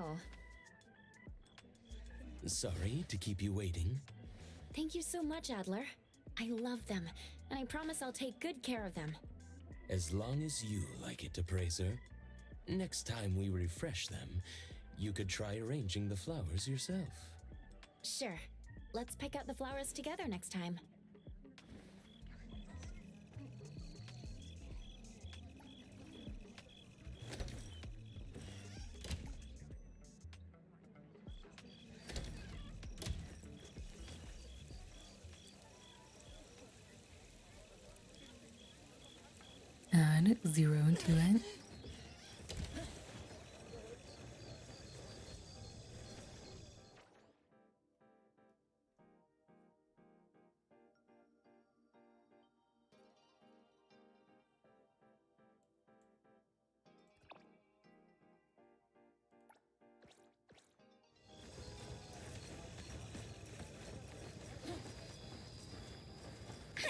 Sorry to keep you waiting. Thank you so much, Adler. I love them, and I promise I'll take good care of them. As long as you like it, appraiser. Next time we refresh them, you could try arranging the flowers yourself. Sure. Let's pick out the flowers together next time. Add 0 to it.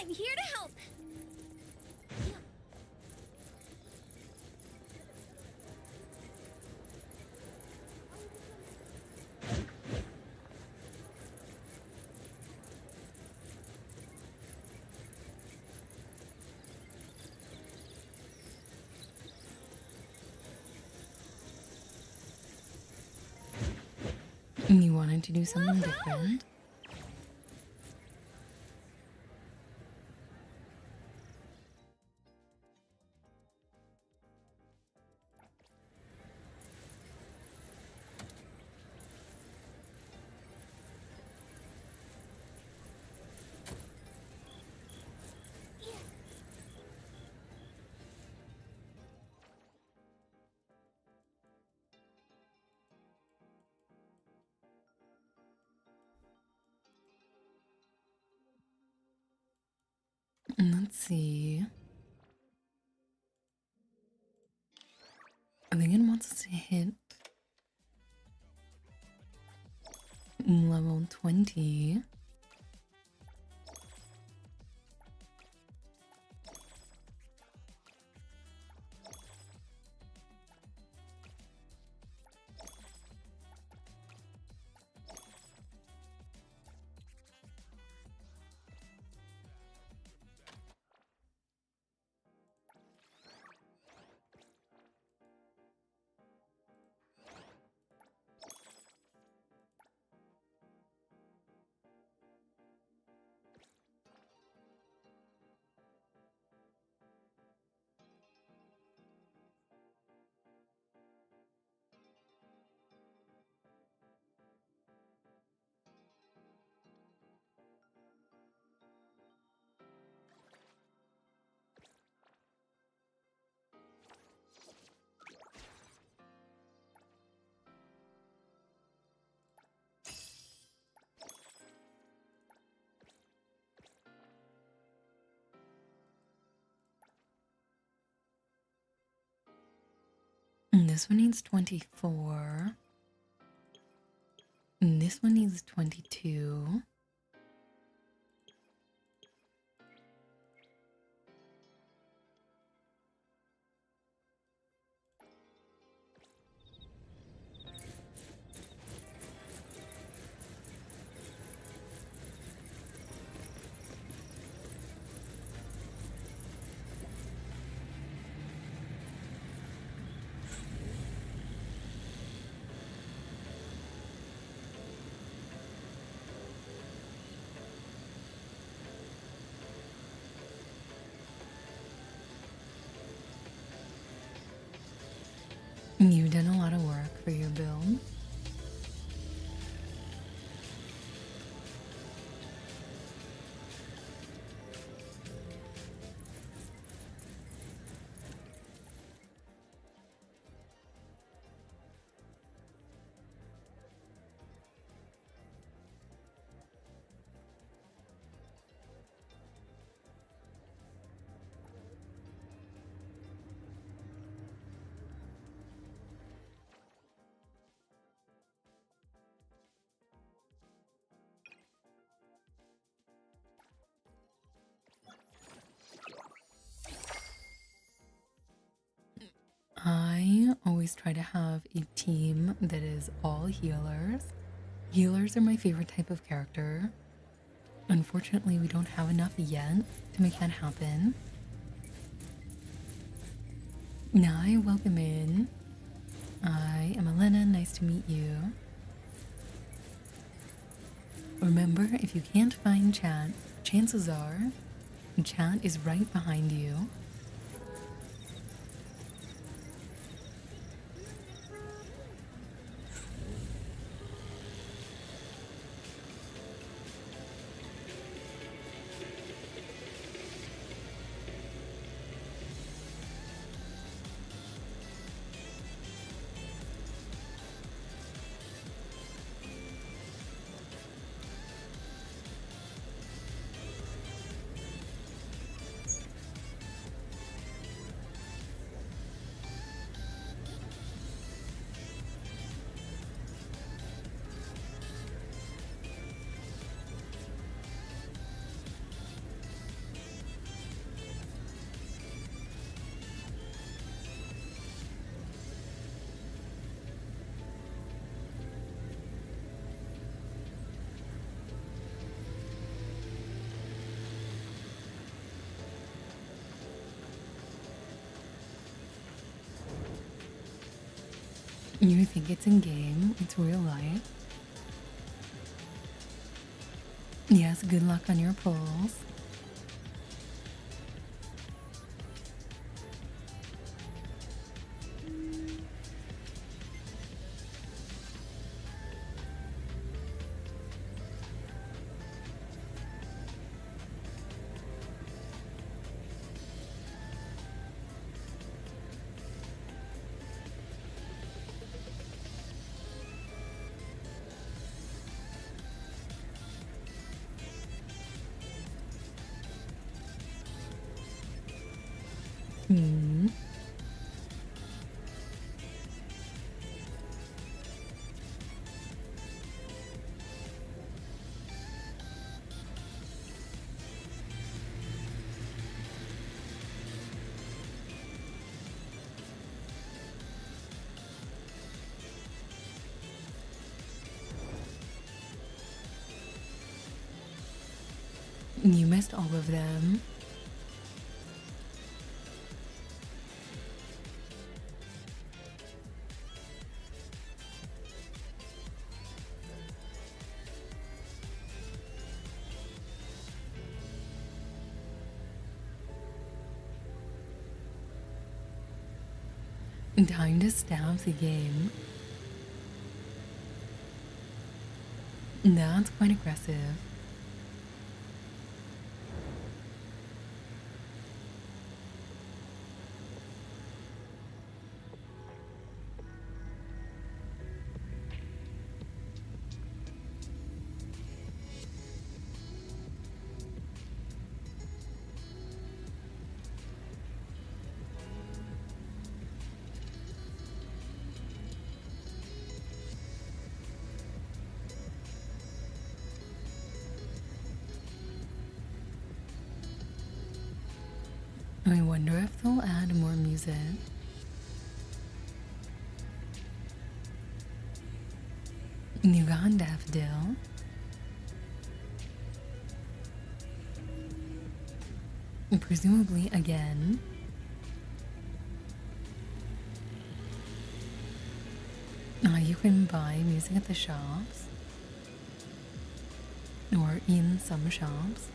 I'm here to help. You wanted to do something different? Let's see. I think it wants us to hit level 20. This one needs 24. And this one needs 22. You've done a lot of work for your build. I always try to have a team that is all healers. Healers are my favorite type of character. Unfortunately, we don't have enough yet to make that happen. Nye, welcome in. I am Elena, nice to meet you. Remember, if you can't find chat, chances are chat is right behind you. You think it's in game, it's real life. Yes, good luck on your polls. Hmm. You missed all of them. Time to stab the game. That's quite aggressive. I wonder if they'll add more music. You got Daffodil. Presumably again. You can buy music at the shops. Or in some shops.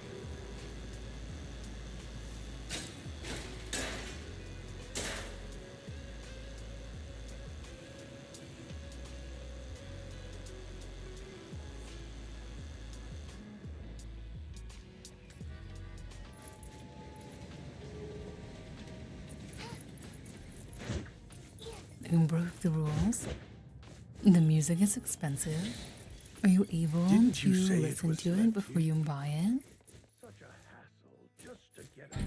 Who broke the rules? The music is expensive. Are you able to listen to it before you buy it? Such a hassle just to get it.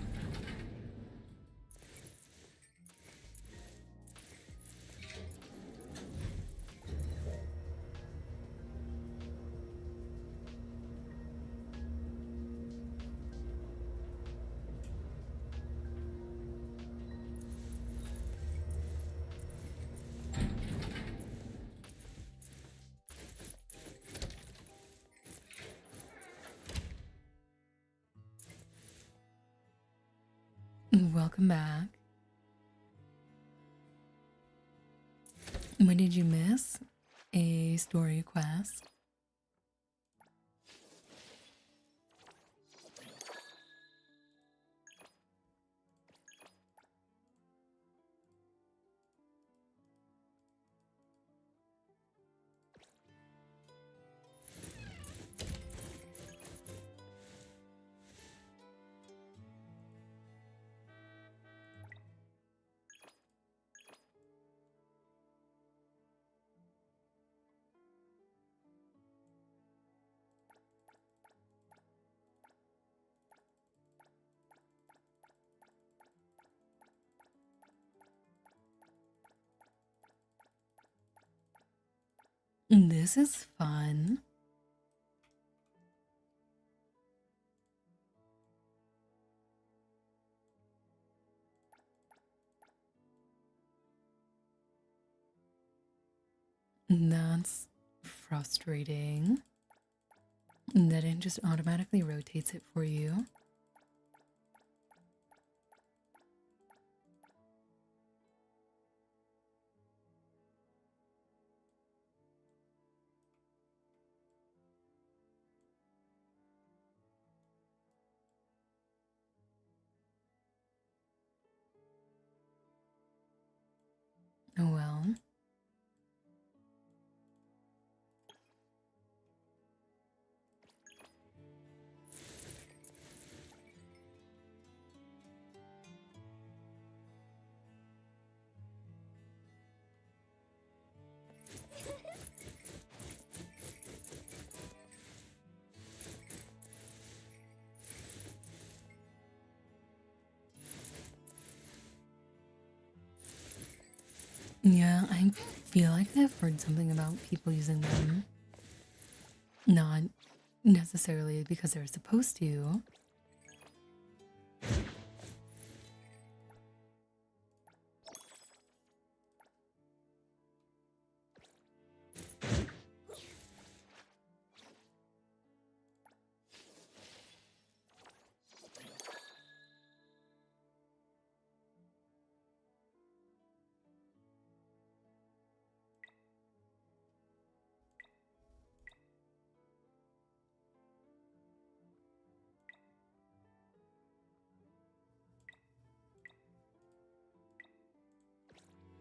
Welcome back. What did you miss? A story quest. This is fun. That's frustrating. That it just automatically rotates it for you. Oh well. Yeah, I feel like I've heard something about people using them. Not necessarily because they're supposed to.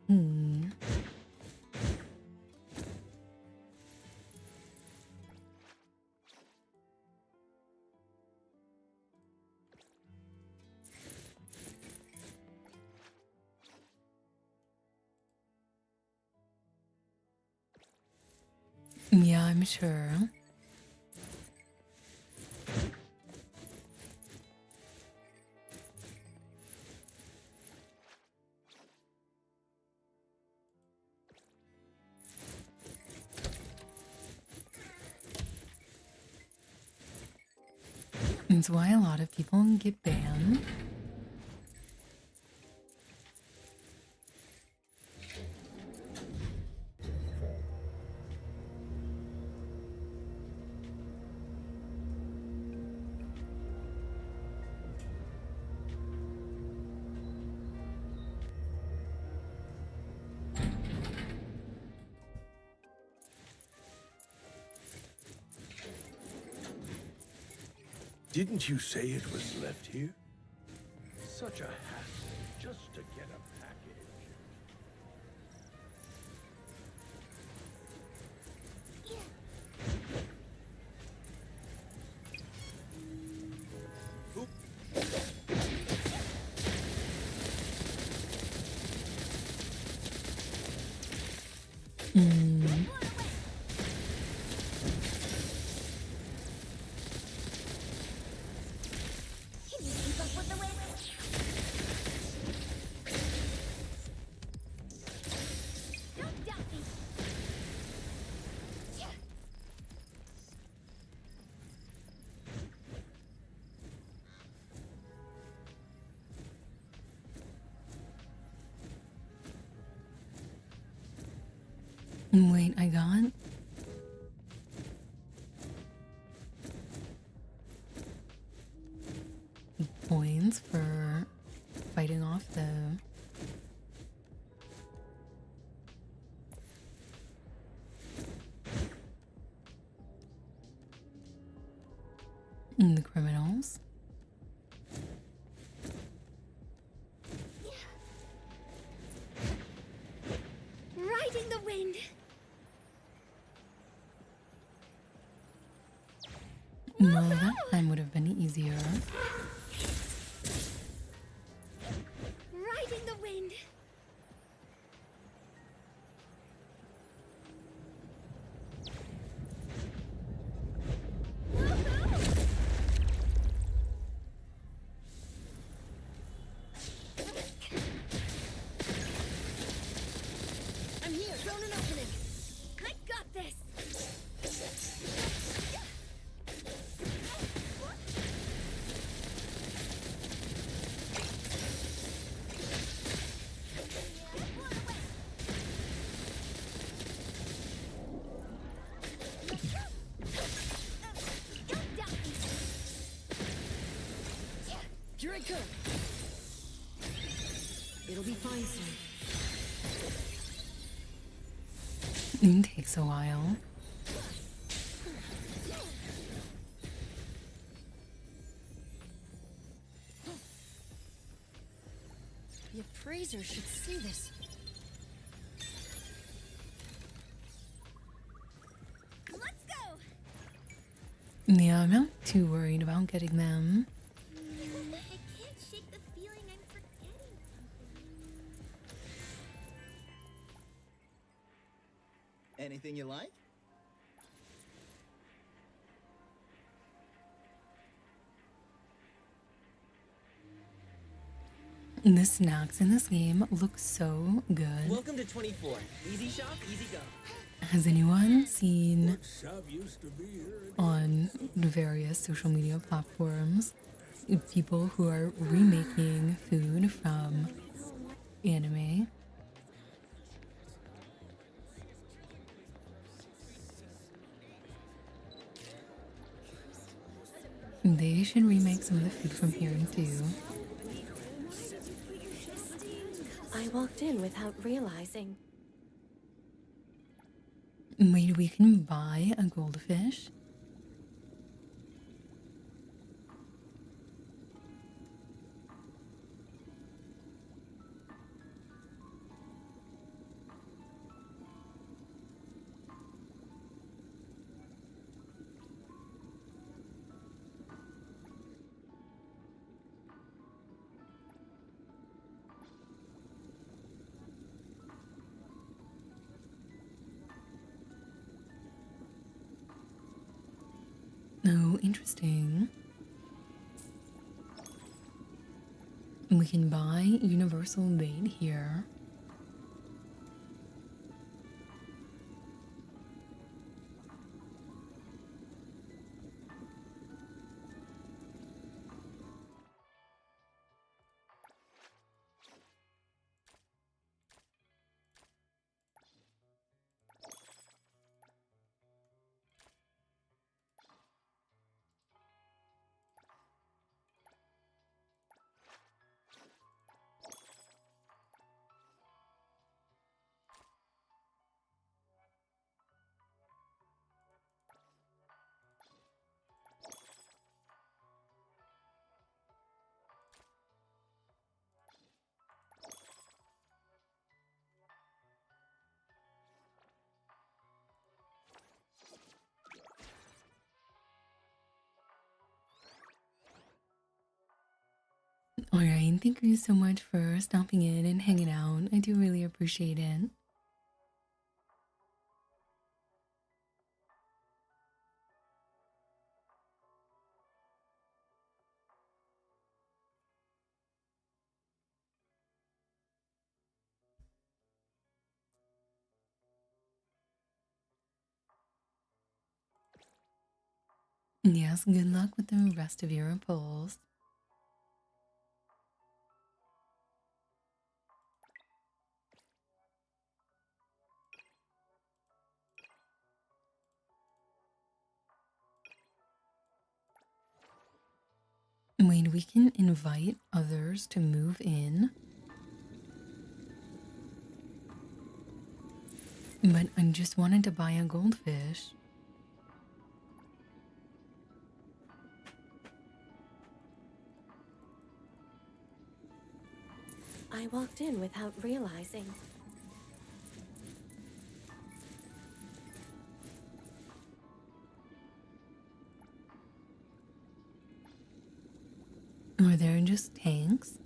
Hmm. Yeah, I'm sure. It's why a lot of people get banned. Didn't you say it was left here? Such a hassle just to get a package. Can you keep up with the wind? Don't doubt me. Wait, I got points for fighting off the criminals. Riding the wind. Well, that time would have been easier. Riding the wind. I'm here. Thrown an opening. I got this. Here I come. It'll be fine soon. It takes a while. The appraiser should see this. Let's go. Yeah, I'm not too worried about getting them. I can't shake the feeling I'm forgetting something. Anything you like? The snacks in this game look so good. Welcome to 24. Easy shop, easy go. Has anyone seen Shop used to be here. on the various social media platforms people who are remaking food from anime? They should remake some of the food from here too. I walked in without realizing. Wait, we can buy a goldfish? Oh, interesting. We can buy universal bait here. Alright, thank you so much for stopping in and hanging out. I do really appreciate it. Yes, good luck with the rest of your polls. Wait, we can invite others to move in. But I just wanted to buy a goldfish. I walked in without realizing. Are there just tanks?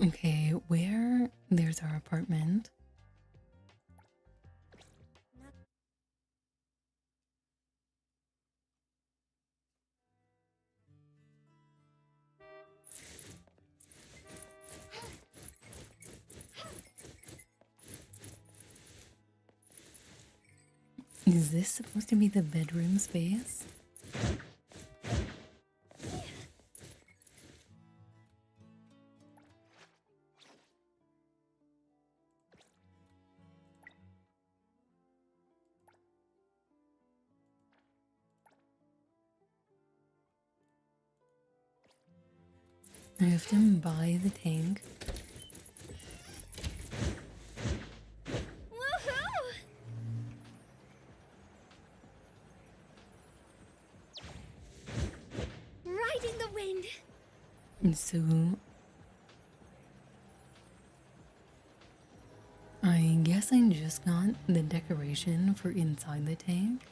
Okay, where? There's our apartment. Is this supposed to be the bedroom space? I have to buy the tank. Woohoo! Riding the wind. So I guess I just got the decoration for inside the tank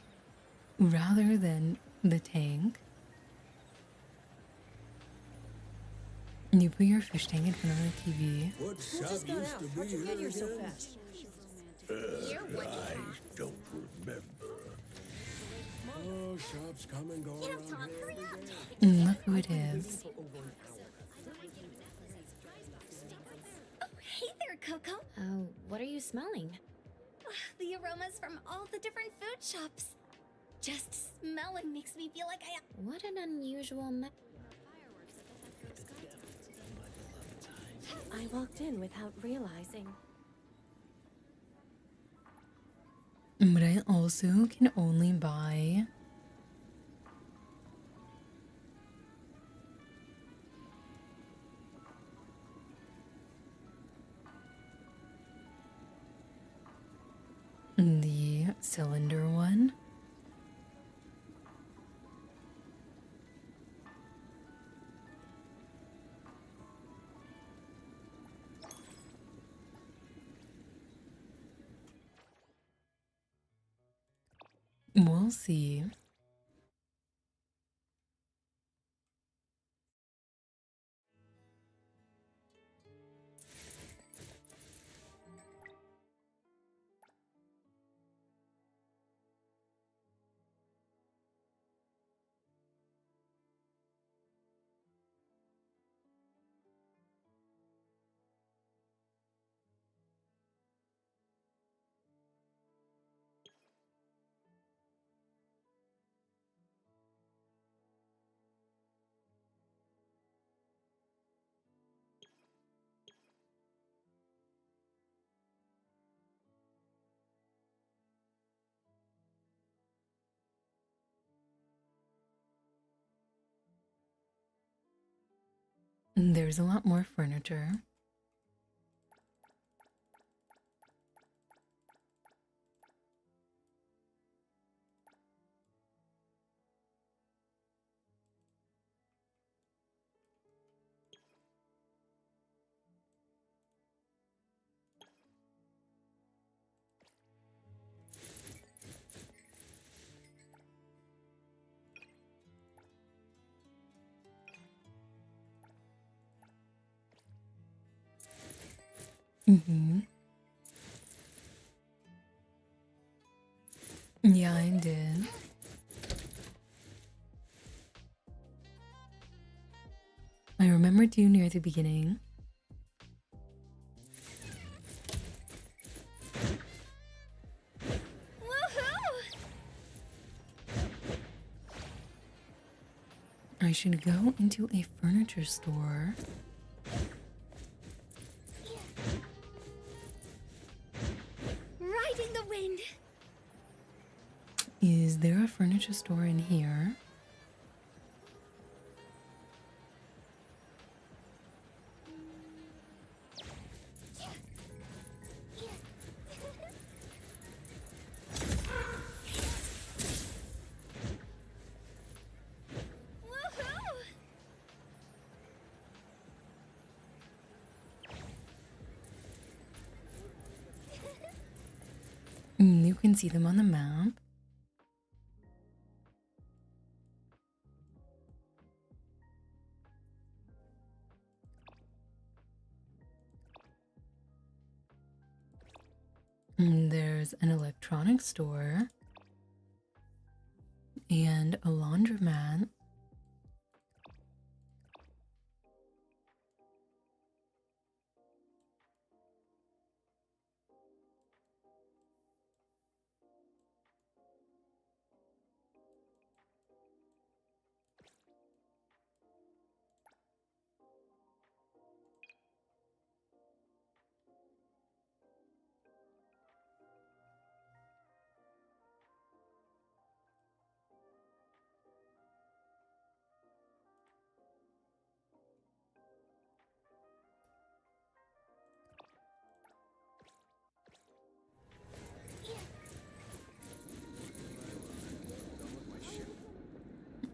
rather than the tank. You put your fish tank in front of the TV. What shop used to be here again? so fast? I don't remember. Oh, shops come and go around here every day. Look who it is. Oh, hey there, Coco. Oh, what are you smelling? The aromas from all the different food shops. Just smelling makes me feel like I... What an unusual I walked in without realizing. But I also can only buy the cylinder one. We'll see. There's a lot more furniture. Mm-hmm. Yeah, I did. I remembered you near the beginning. I should go into a furniture store. Riding the wind. Is there a furniture store in here? You can see them on the map. There's an electronics store and a laundromat.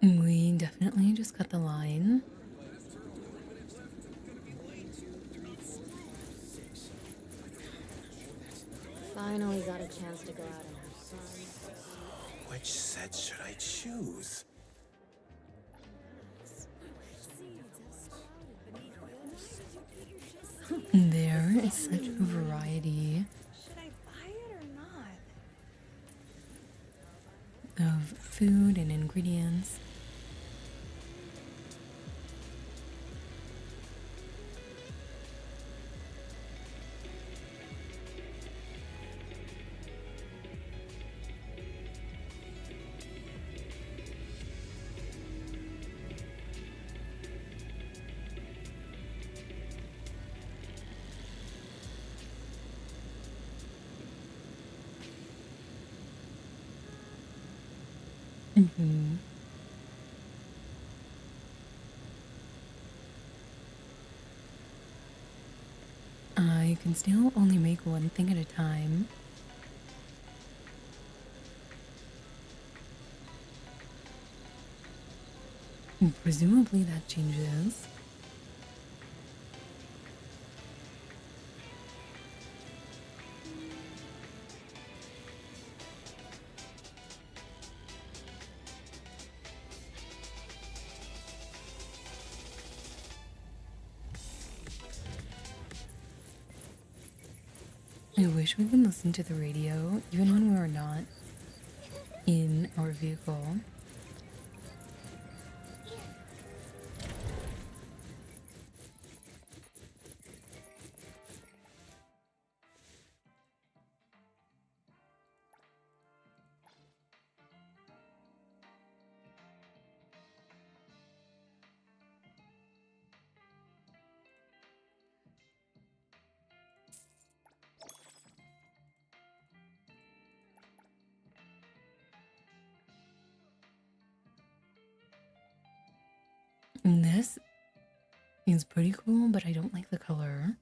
We definitely just cut the line. Finally got a chance to go out and have fun. Which set should I choose? There is such a variety Should I buy it or not? of food and ingredients. Mm-hmm. I can still only make one thing at a time. Presumably that changes. I wish we could listen to the radio, even when we were not in our vehicle. This is pretty cool, but I don't like the color.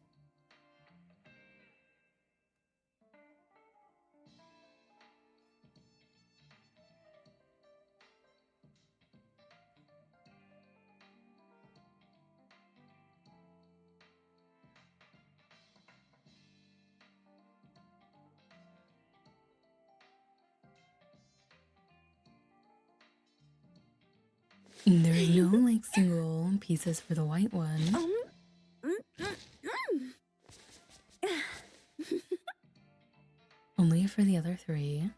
There's no like single pieces for the white one. Only for the other three.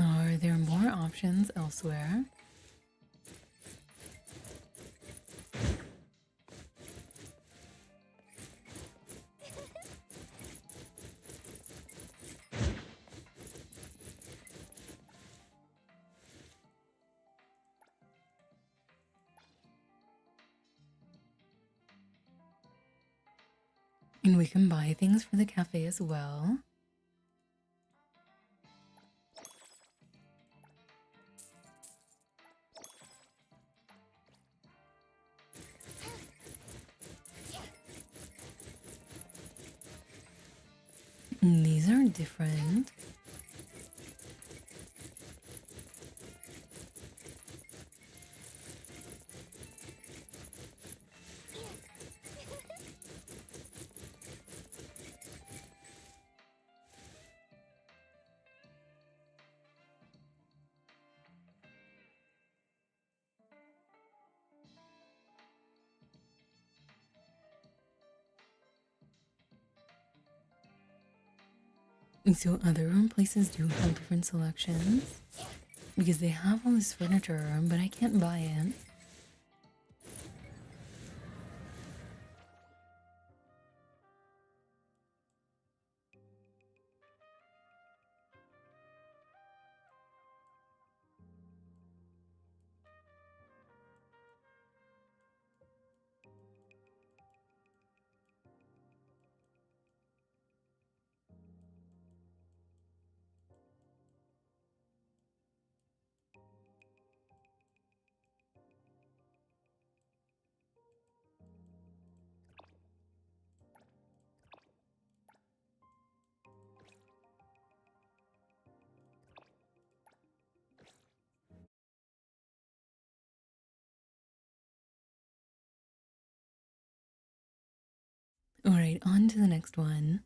Are there more options elsewhere? And we can buy things for the cafe as well. And these are different. So other places do have different selections because they have all this furniture, but I can't buy it. All right, on to the next one.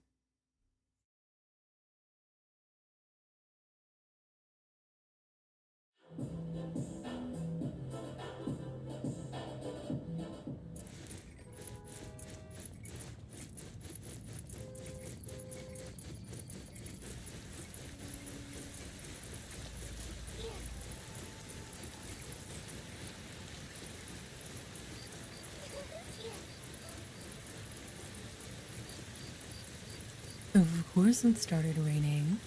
Of course, it started raining.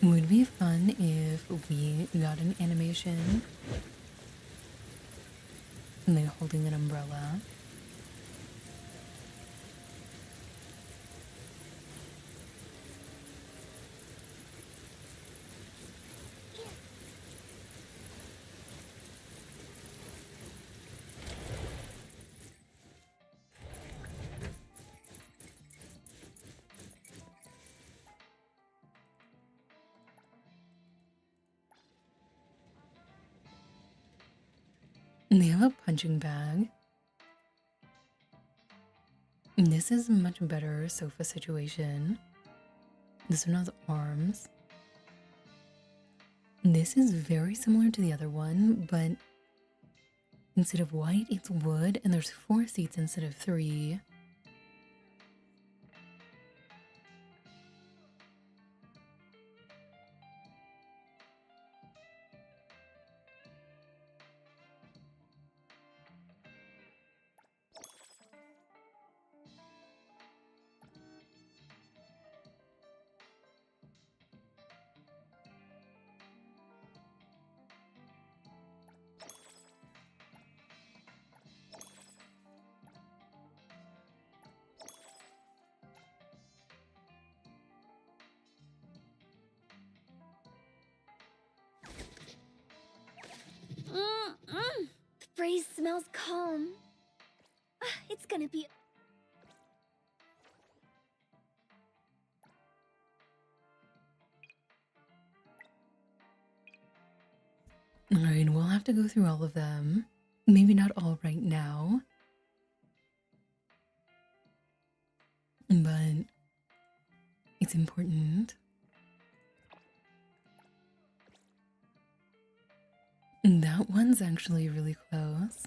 It would be fun if we got an animation and they're holding an umbrella. And they have a punching bag. And this is a much better sofa situation. This one has arms. This is very similar to the other one, but instead of white, it's wood, and there's 4 seats instead of 3. breeze smells calm. It's gonna be... Alright, we'll have to go through all of them. Maybe not all right now. But it's important. That one's actually really close.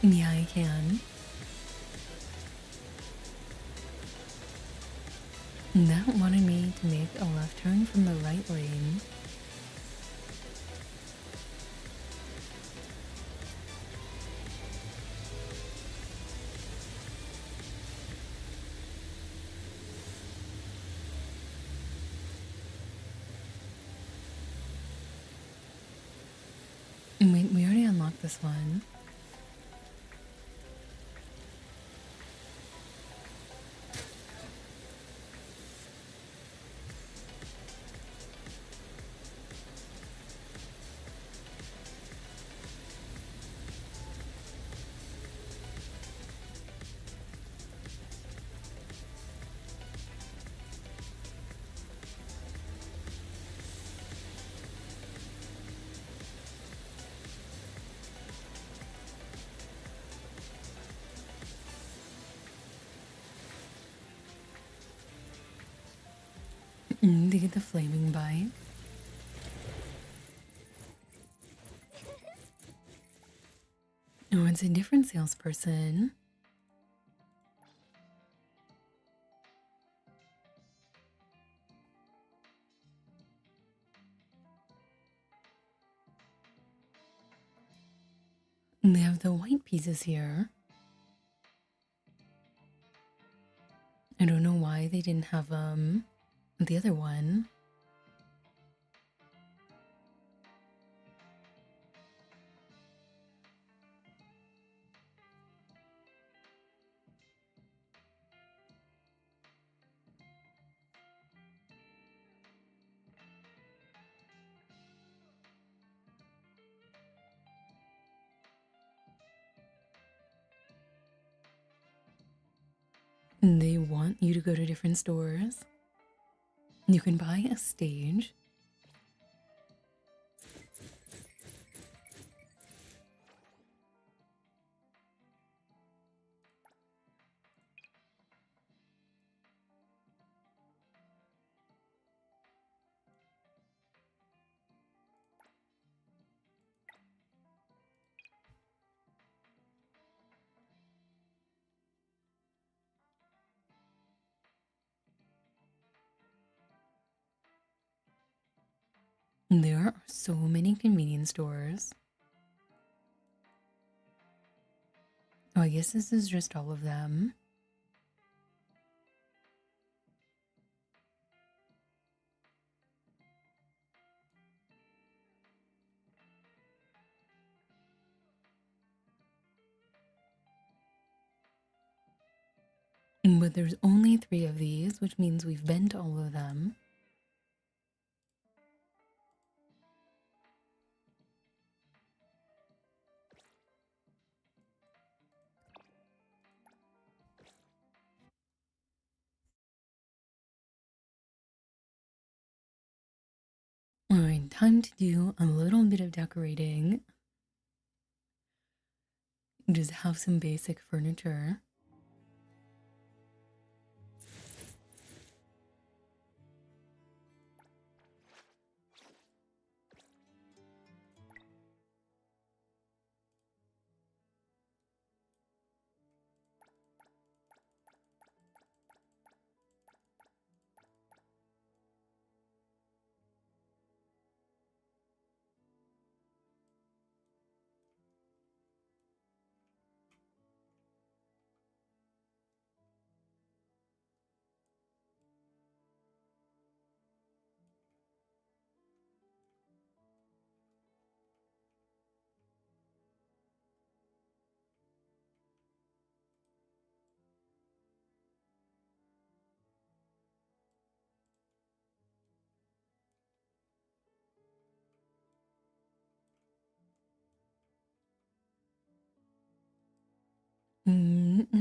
Yeah, I can. That wanted me to make a left turn from the right lane. Wait, we already unlocked this one. To get the flaming bike. Oh, it's a different salesperson. And they have the white pieces here. I don't know why they didn't have the other one. And they want you to go to different stores. You can buy a stage. There are so many convenience stores. Oh, I guess this is just all of them. But there's only 3 of these, which means we've been to all of them. Alright, time to do a little bit of decorating. Just have some basic furniture.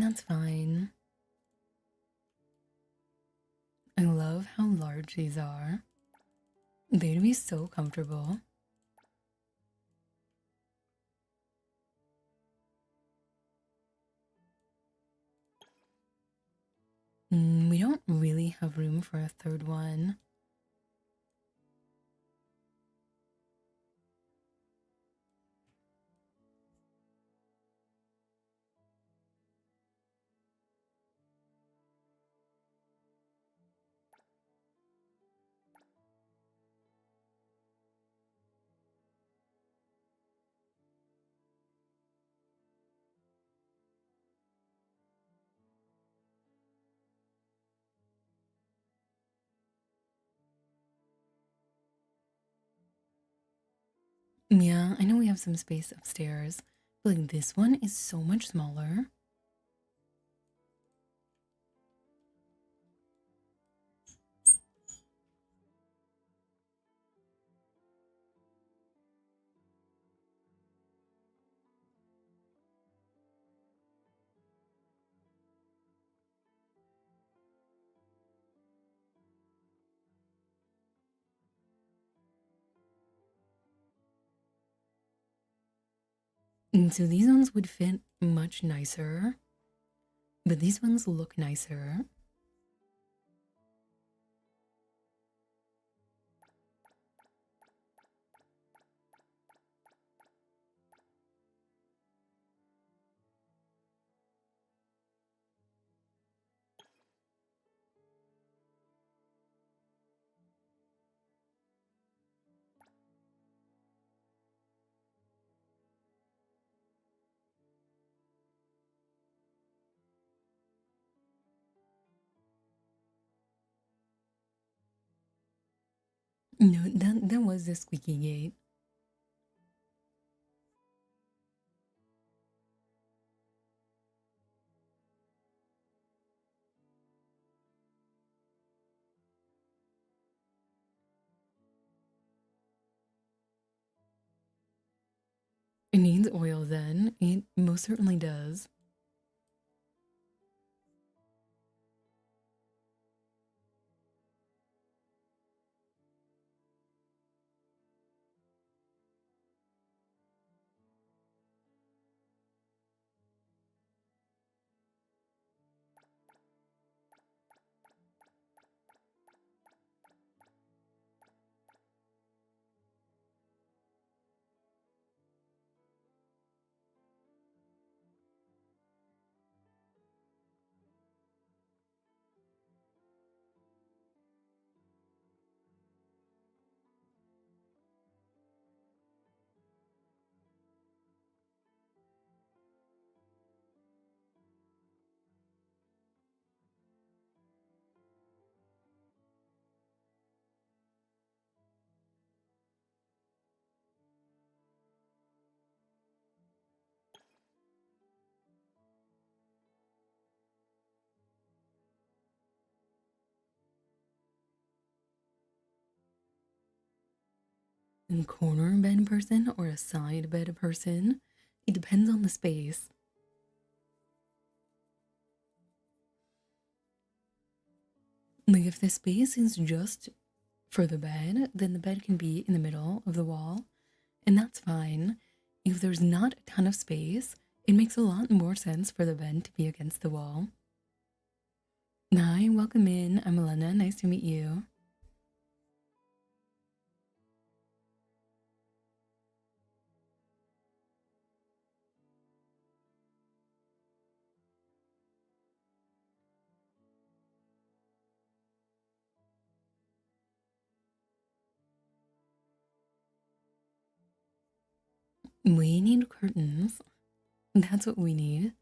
that's fine. I love how large these are. They'd be so comfortable. We don't really have room for a third one. Yeah, I know we have some space upstairs, but like this one is so much smaller. And so these ones would fit much nicer, but these ones look nicer. No, that was the squeaky gate. It needs oil then. It most certainly does. A corner bed person or a side bed person. It depends on the space. Like if the space is just for the bed, then the bed can be in the middle of the wall, and that's fine. If there's not a ton of space, it makes a lot more sense for the bed to be against the wall. Hi, welcome in. I'm Elena. Nice to meet you. We need curtains. That's what we need.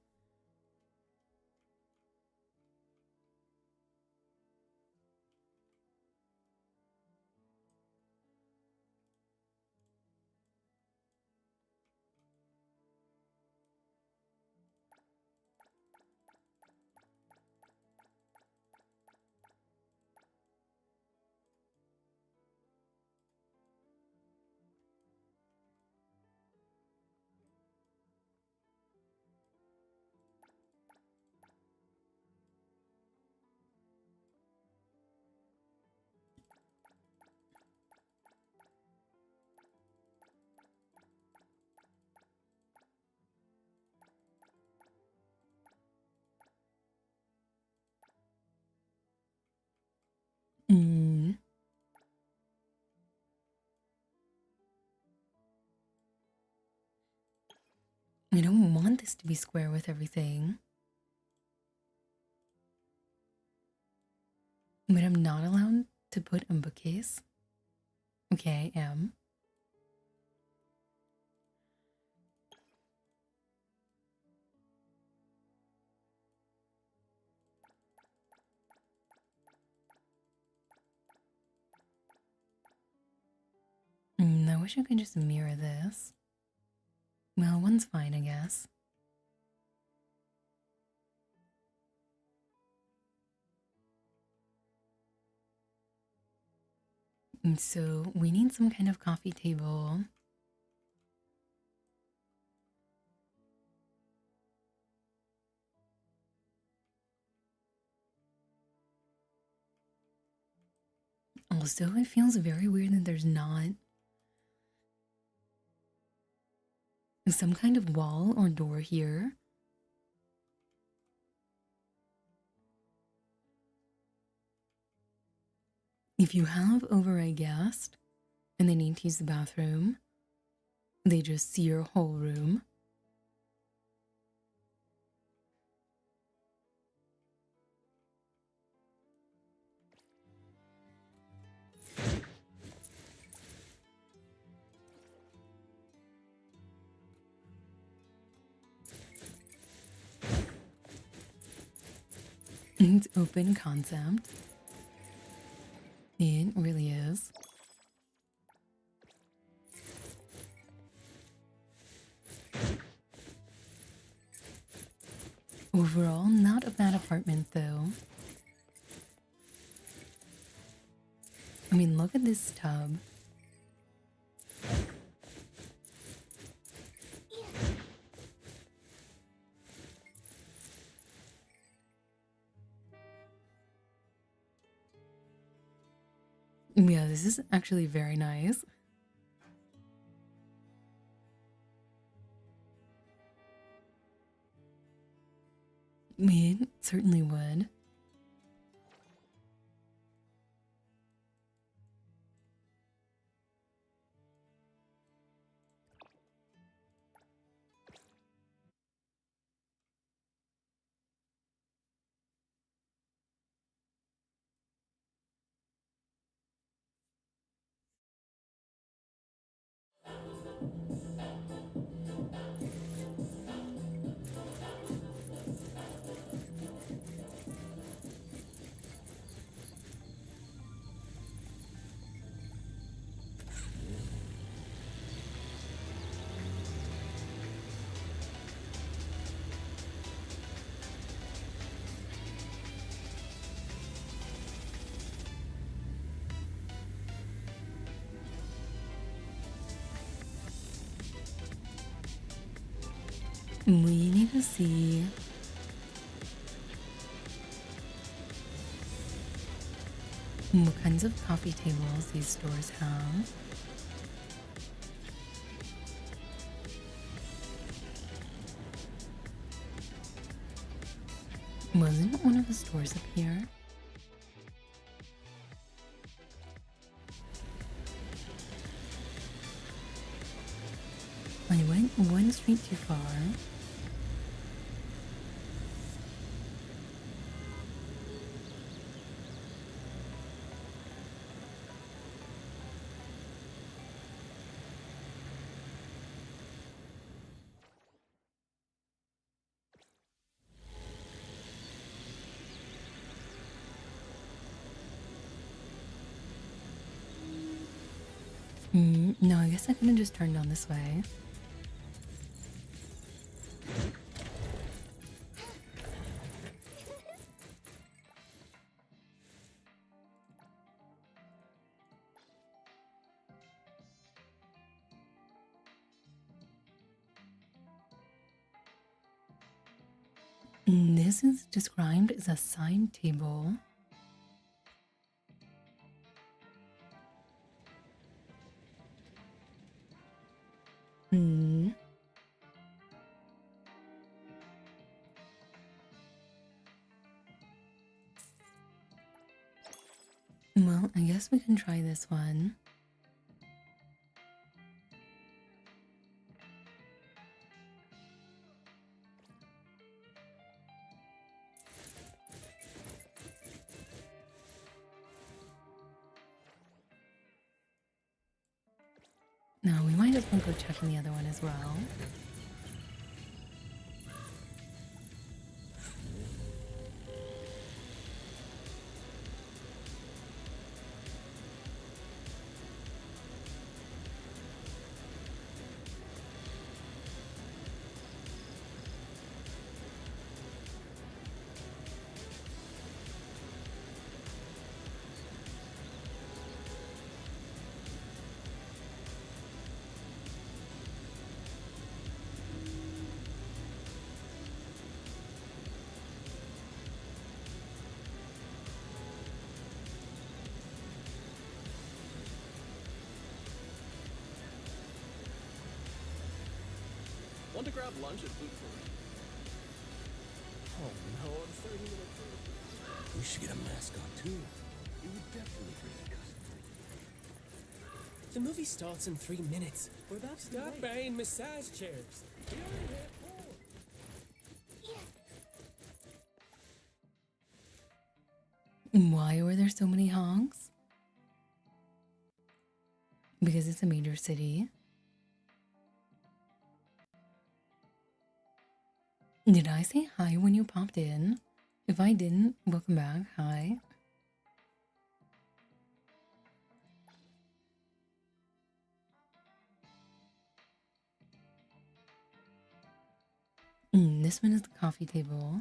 I don't want this to be square with everything. But I'm not allowed to put a bookcase. Okay, I am. I wish I could just mirror this. Well, one's fine, I guess. So we need some kind of coffee table. Also, it feels very weird that there's not some kind of wall or door here. If you have over a guest and they need to use the bathroom, they just see your whole room. It's open concept. It really is. Overall, not a bad apartment though. I mean, look at this tub. Yeah, this is actually very nice. It certainly would. We need to see what kinds of coffee tables these stores have. Wasn't one of the stores up here? I went one street too far. No, I guess I could have just turned on this way. This is described as a side table. Well, I guess we can try this one. No, we might as well go check on the other one as well. Want to grab lunch at food court? Oh no, I'm 30 minutes late. We should get a mascot too. It would definitely bring a customer. The movie starts in 3 minutes. We're about to stop buying massage chairs. We already have 4. Why were there so many honks? Because it's a major city. Did I say hi when you popped in? If I didn't, welcome back. Hi. This one is the coffee table.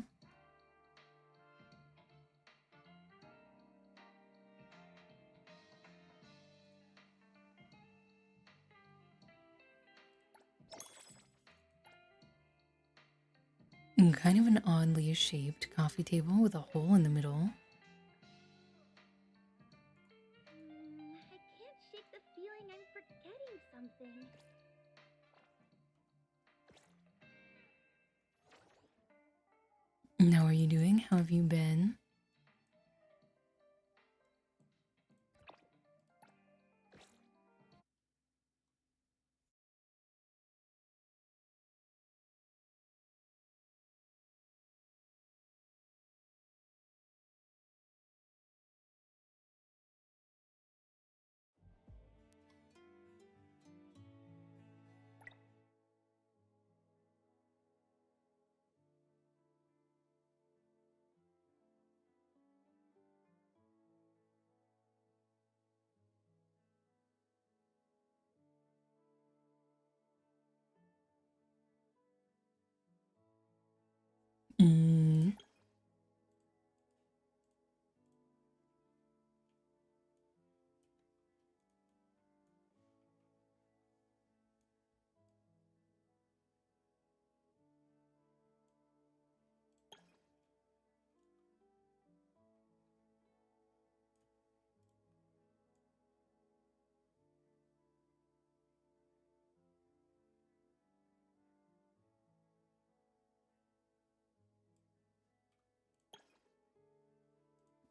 Kind of an oddly shaped coffee table with a hole in the middle. I can't shake the feeling I'm forgetting something. How are you doing? How have you been?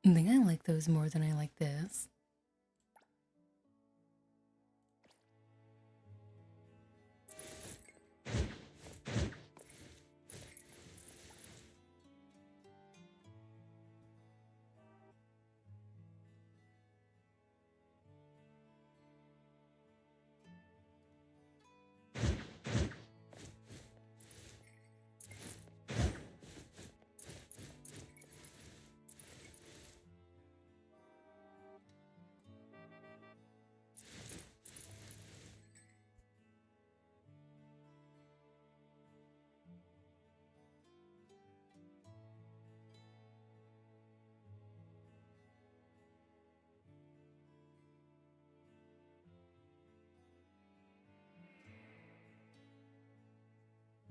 I think I like those more than I like this.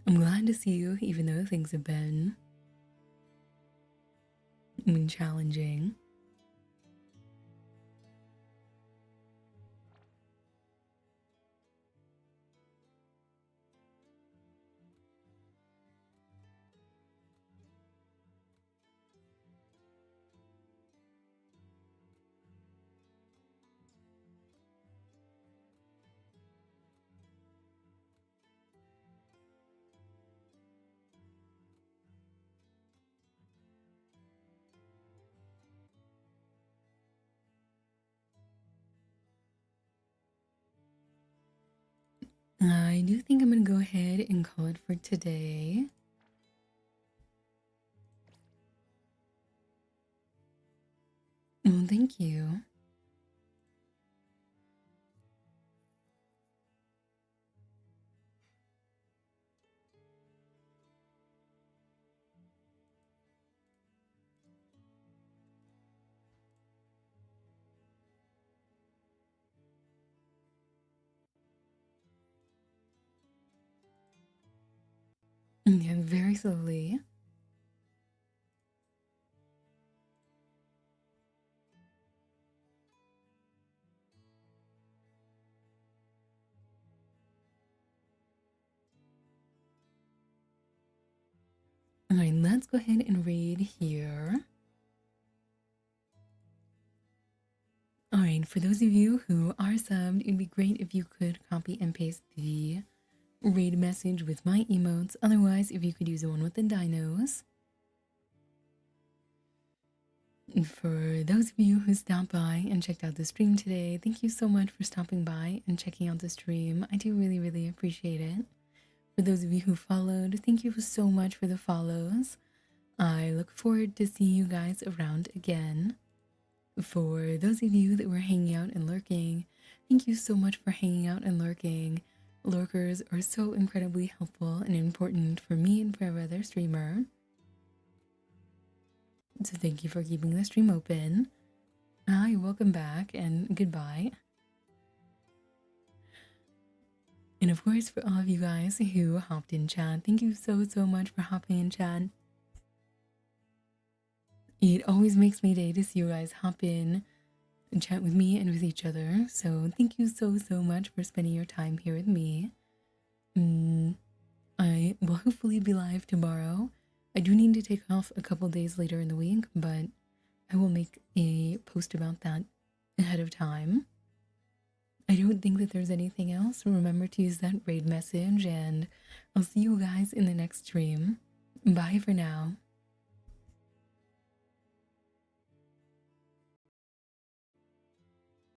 I'm glad to see you, even though things have been challenging. I do think I'm gonna go ahead and call it for today. Well, thank you. Yeah, very slowly. Alright, let's go ahead and raid here. Alright, for those of you who are subbed, it'd be great if you could copy and paste the raid message with my emotes. Otherwise, if you could use the one with the dinos. For those of you who stopped by and checked out the stream today, thank you so much for stopping by and checking out the stream. I do really, really appreciate it. For those of you who followed, thank you so much for the follows. I look forward to seeing you guys around again. For those of you that were hanging out and lurking, thank you so much for hanging out and lurking. Lurkers are so incredibly helpful and important for me and for every other streamer. So thank you for keeping the stream open. Hi, welcome back and goodbye. And of course, for all of you guys who hopped in chat, thank you so much for hopping in chat. It always makes my day to see you guys hop in and chat with me and with each other. So thank you so much for spending your time here with me. I will hopefully be live tomorrow. I do need to take off a couple days later in the week, but I will make a post about that ahead of time. I don't think that there's anything else. Remember to use that raid message, and I'll see you guys in the next stream. Bye for now.